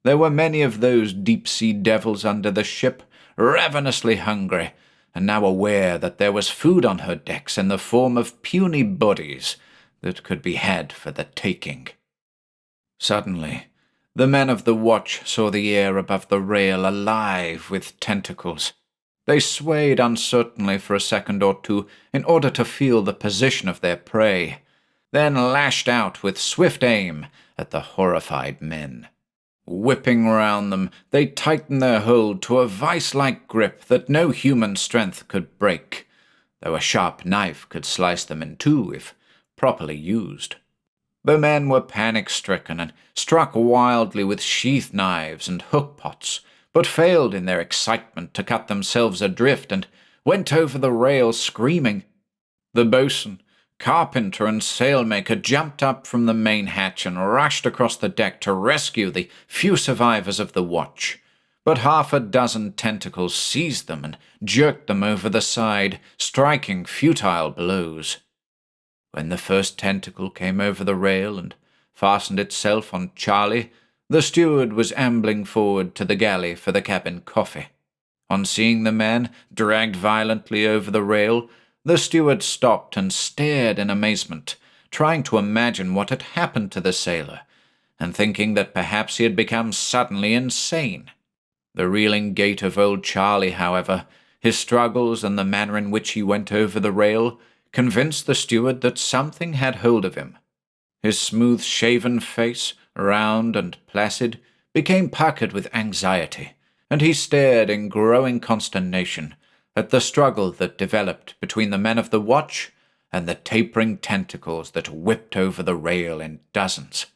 There were many of those deep-sea devils under the ship, ravenously hungry, and now aware that there was food on her decks in the form of puny bodies that could be had for the taking. Suddenly, the men of the watch saw the air above the rail alive with tentacles. They swayed uncertainly for a second or two in order to feel the position of their prey, then lashed out with swift aim at the horrified men. Whipping round them, they tightened their hold to a vice-like grip that no human strength could break, though a sharp knife could slice them in two if properly used. The men were panic-stricken and struck wildly with sheath knives and hook pots, but failed in their excitement to cut themselves adrift and went over the rail screaming. The boatswain, carpenter, and sailmaker jumped up from the main hatch and rushed across the deck to rescue the few survivors of the watch. But half a dozen tentacles seized them and jerked them over the side, striking futile blows. When the first tentacle came over the rail and fastened itself on Charlie, the steward was ambling forward to the galley for the cabin coffee. On seeing the man dragged violently over the rail, the steward stopped and stared in amazement, trying to imagine what had happened to the sailor, and thinking that perhaps he had become suddenly insane. The reeling gait of old Charlie, however, his struggles and the manner in which he went over the rail, convinced the steward that something had hold of him. His smooth-shaven face, round and placid, became puckered with anxiety, and he stared in growing consternation at the struggle that developed between the men of the watch and the tapering tentacles that whipped over the rail in dozens.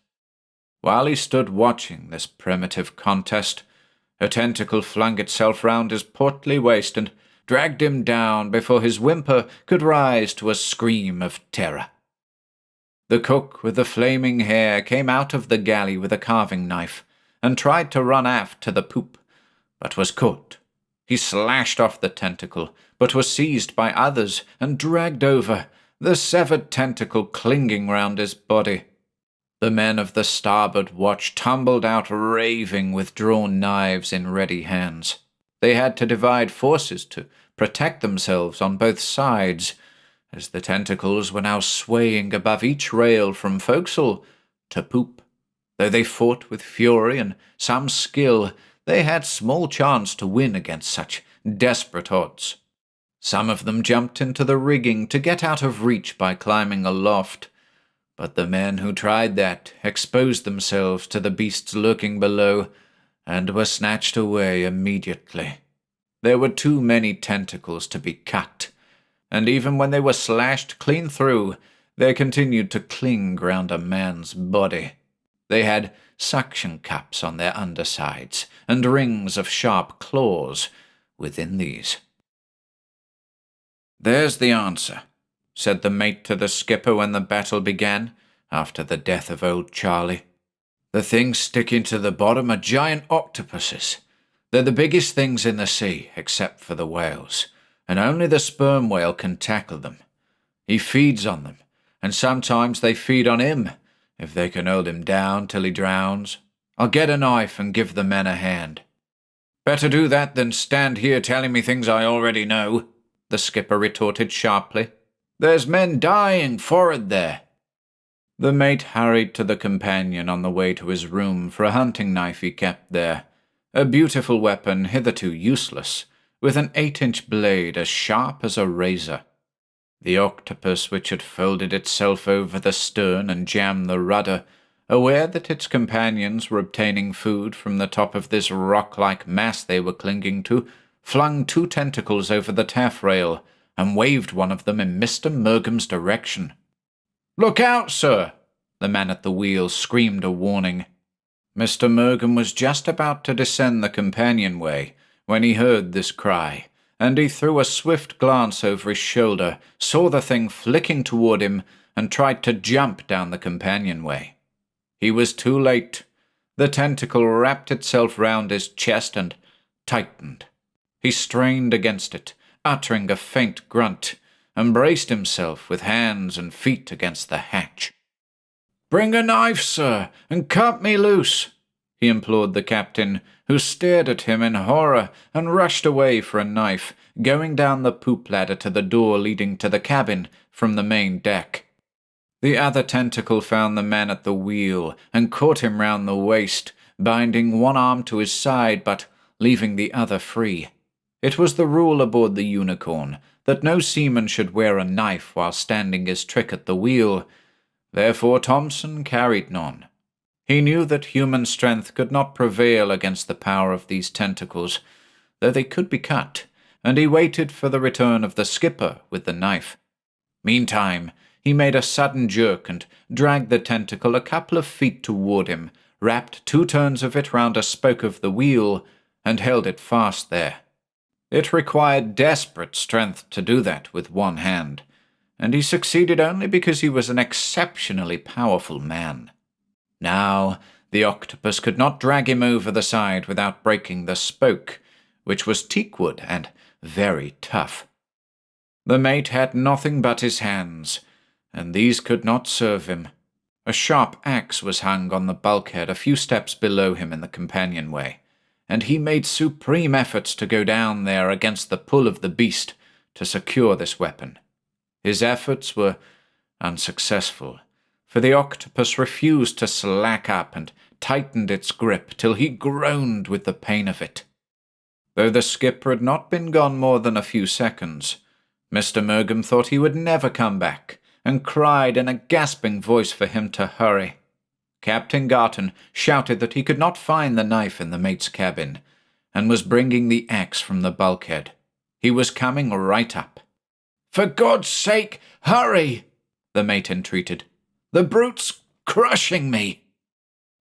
While he stood watching this primitive contest, a tentacle flung itself round his portly waist and dragged him down before his whimper could rise to a scream of terror. The cook with the flaming hair came out of the galley with a carving knife and tried to run aft to the poop, but was caught. He slashed off the tentacle, but was seized by others and dragged over, the severed tentacle clinging round his body. The men of the starboard watch tumbled out raving with drawn knives in ready hands. They had to divide forces to protect themselves on both sides, as the tentacles were now swaying above each rail from forecastle to poop. Though they fought with fury and some skill, they had small chance to win against such desperate odds. Some of them jumped into the rigging to get out of reach by climbing aloft, but the men who tried that exposed themselves to the beasts lurking below and were snatched away immediately. There were too many tentacles to be cut, and even when they were slashed clean through, they continued to cling round a man's body. They had suction cups on their undersides and rings of sharp claws within these. "There's the answer," said the mate to the skipper when the battle began, after the death of old Charlie. "The things sticking to the bottom are giant octopuses. They're the biggest things in the sea, except for the whales, and only the sperm whale can tackle them. He feeds on them, and sometimes they feed on him, if they can hold him down till he drowns. I'll get a knife and give the men a hand." "Better do that than stand here telling me things I already know," the skipper retorted sharply. "There's men dying for'ard there." The mate hurried to the companion on the way to his room for a hunting knife he kept there, a beautiful weapon hitherto useless, with an 8-inch blade as sharp as a razor. The octopus which had folded itself over the stern and jammed the rudder, aware that its companions were obtaining food from the top of this rock-like mass they were clinging to, flung 2 tentacles over the taffrail and waved one of them in Mr. Mergham's direction. "Look out, sir!" the man at the wheel screamed a warning. Mr. Mergham was just about to descend the companionway when he heard this cry, and he threw a swift glance over his shoulder, saw the thing flicking toward him, and tried to jump down the companionway. He was too late. The tentacle wrapped itself round his chest and tightened. He strained against it, uttering a faint grunt, and braced himself with hands and feet against the hatch. "Bring a knife, sir, and cut me loose," he implored the captain, who stared at him in horror and rushed away for a knife, going down the poop ladder to the door leading to the cabin from the main deck. The other tentacle found the man at the wheel and caught him round the waist, binding one arm to his side but leaving the other free. It was the rule aboard the Unicorn that no seaman should wear a knife while standing his trick at the wheel. Therefore Thompson carried none. He knew that human strength could not prevail against the power of these tentacles, though they could be cut, and he waited for the return of the skipper with the knife. Meantime, he made a sudden jerk and dragged the tentacle a couple of feet toward him, wrapped 2 turns of it round a spoke of the wheel, and held it fast there. It required desperate strength to do that with one hand, and he succeeded only because he was an exceptionally powerful man. Now, the octopus could not drag him over the side without breaking the spoke, which was teakwood and very tough. The mate had nothing but his hands, and these could not serve him. A sharp axe was hung on the bulkhead a few steps below him in the companionway, and he made supreme efforts to go down there against the pull of the beast to secure this weapon. His efforts were unsuccessful, for the octopus refused to slack up and tightened its grip till he groaned with the pain of it. Though the skipper had not been gone more than a few seconds, Mr. Mergham thought he would never come back, and cried in a gasping voice for him to hurry. Captain Garton shouted that he could not find the knife in the mate's cabin, and was bringing the axe from the bulkhead. He was coming right up. "For God's sake, hurry!" the mate entreated. "The brute's crushing me."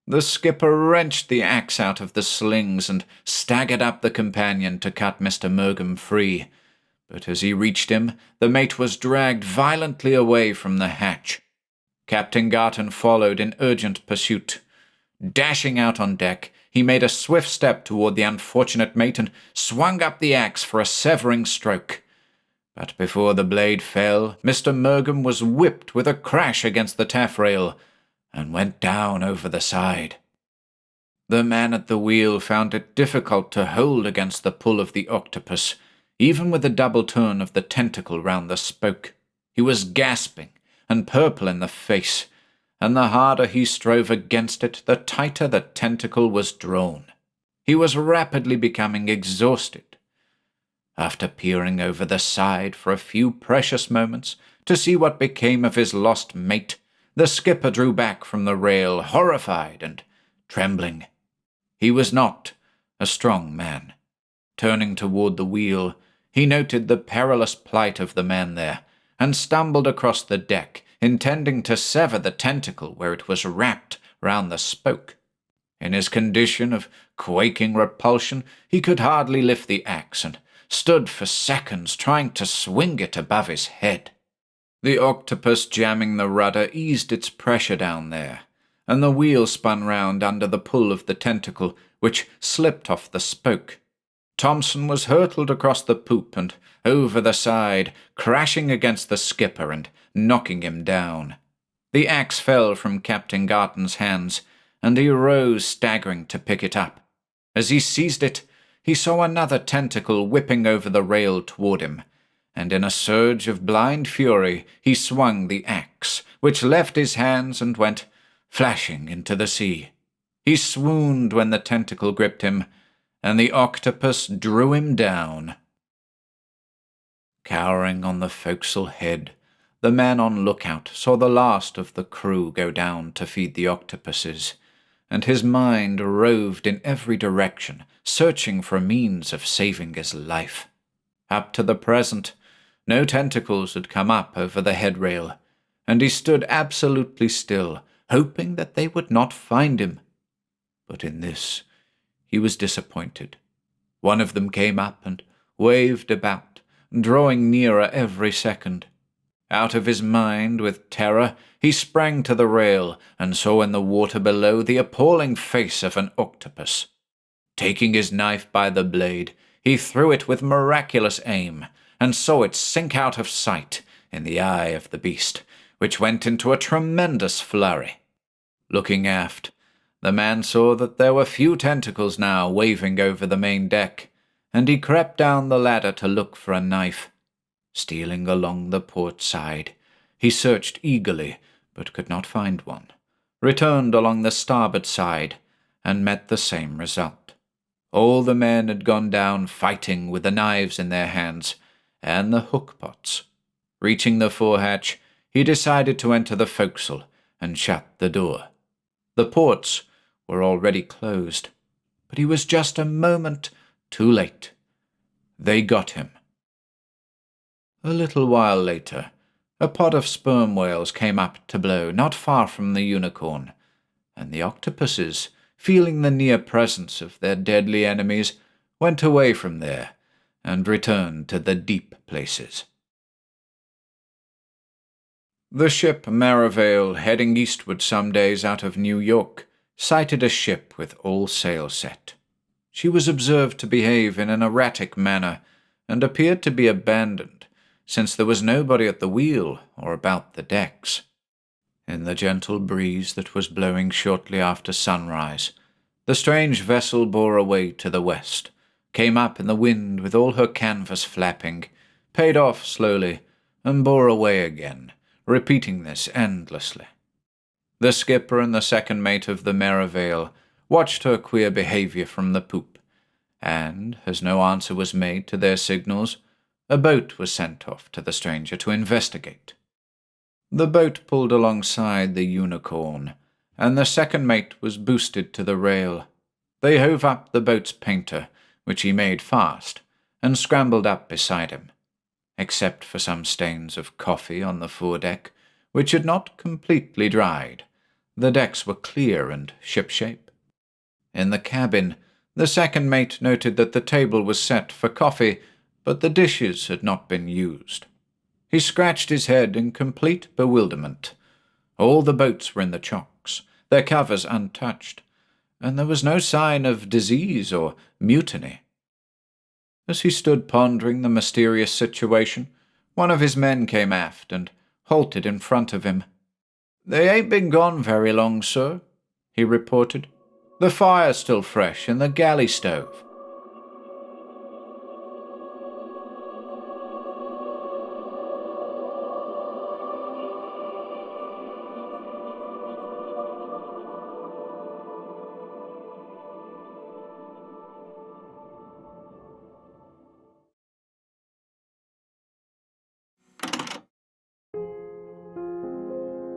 The skipper wrenched the axe out of the slings and staggered up the companion to cut Mr. Mergham free. But as he reached him, the mate was dragged violently away from the hatch. Captain Garton followed in urgent pursuit. Dashing out on deck, he made a swift step toward the unfortunate mate and swung up the axe for a severing stroke. But before the blade fell, Mr. Mergham was whipped with a crash against the taffrail, and went down over the side. The man at the wheel found it difficult to hold against the pull of the octopus, even with the double turn of the tentacle round the spoke. He was gasping and purple in the face, and the harder he strove against it, the tighter the tentacle was drawn. He was rapidly becoming exhausted. After peering over the side for a few precious moments to see what became of his lost mate, the skipper drew back from the rail, horrified and trembling. He was not a strong man. Turning toward the wheel, he noted the perilous plight of the man there, and stumbled across the deck, intending to sever the tentacle where it was wrapped round the spoke. In his condition of quaking repulsion, he could hardly lift the axe, and stood for seconds trying to swing it above his head. The octopus jamming the rudder eased its pressure down there, and the wheel spun round under the pull of the tentacle, which slipped off the spoke. Thompson was hurtled across the poop and over the side, crashing against the skipper and knocking him down. The axe fell from Captain Garton's hands, and he rose staggering to pick it up. As he seized it, he saw another tentacle whipping over the rail toward him, and in a surge of blind fury he swung the axe, which left his hands and went flashing into the sea. He swooned when the tentacle gripped him, and the octopus drew him down. Cowering on the forecastle head, the man on lookout saw the last of the crew go down to feed the octopuses, and his mind roved in every direction, searching for a means of saving his life. Up to the present, no tentacles had come up over the headrail, and he stood absolutely still, hoping that they would not find him. But in this he was disappointed. One of them came up and waved about, drawing nearer every second. Out of his mind with terror, he sprang to the rail and saw in the water below the appalling face of an octopus. Taking his knife by the blade, he threw it with miraculous aim, and saw it sink out of sight in the eye of the beast, which went into a tremendous flurry. Looking aft, the man saw that there were few tentacles now waving over the main deck, and he crept down the ladder to look for a knife. Stealing along the port side, he searched eagerly, but could not find one, returned along the starboard side, and met the same result. All the men had gone down fighting with the knives in their hands, and the hook-pots. Reaching the forehatch, he decided to enter the forecastle and shut the door. The ports were already closed, but he was just a moment too late. They got him. A little while later, a pod of sperm whales came up to blow not far from the Unicorn, and the octopuses, feeling the near presence of their deadly enemies, went away from there and returned to the deep places. The ship Merivale, heading eastward some days out of New York, sighted a ship with all sail set. She was observed to behave in an erratic manner, and appeared to be abandoned, since there was nobody at the wheel or about the decks. In the gentle breeze that was blowing shortly after sunrise, the strange vessel bore away to the west, came up in the wind with all her canvas flapping, paid off slowly, and bore away again, repeating this endlessly. The skipper and the second mate of the Merivale watched her queer behavior from the poop, and, as no answer was made to their signals, a boat was sent off to the stranger to investigate. The boat pulled alongside the Unicorn, and the second mate was boosted to the rail. They hove up the boat's painter, which he made fast, and scrambled up beside him. Except for some stains of coffee on the foredeck, which had not completely dried, the decks were clear and shipshape. In the cabin, the second mate noted that the table was set for coffee, but the dishes had not been used. He scratched his head in complete bewilderment. All the boats were in the chocks, their covers untouched, and there was no sign of disease or mutiny. As he stood pondering the mysterious situation, one of his men came aft and halted in front of him. "They ain't been gone very long, sir," he reported. "The fire's still fresh in the galley stove."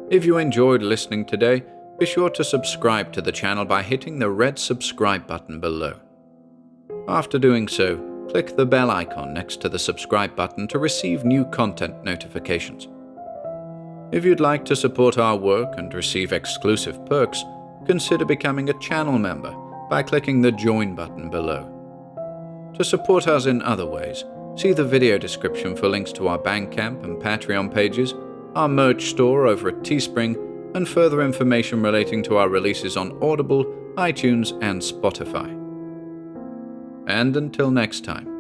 If you enjoyed listening today, be sure to subscribe to the channel by hitting the red subscribe button below. After doing so, click the bell icon next to the subscribe button to receive new content notifications. If you'd like to support our work and receive exclusive perks, consider becoming a channel member by clicking the join button below. To support us in other ways, see the video description for links to our Bandcamp and Patreon pages, our merch store over at Teespring, and further information relating to our releases on Audible, iTunes, and Spotify. And until next time.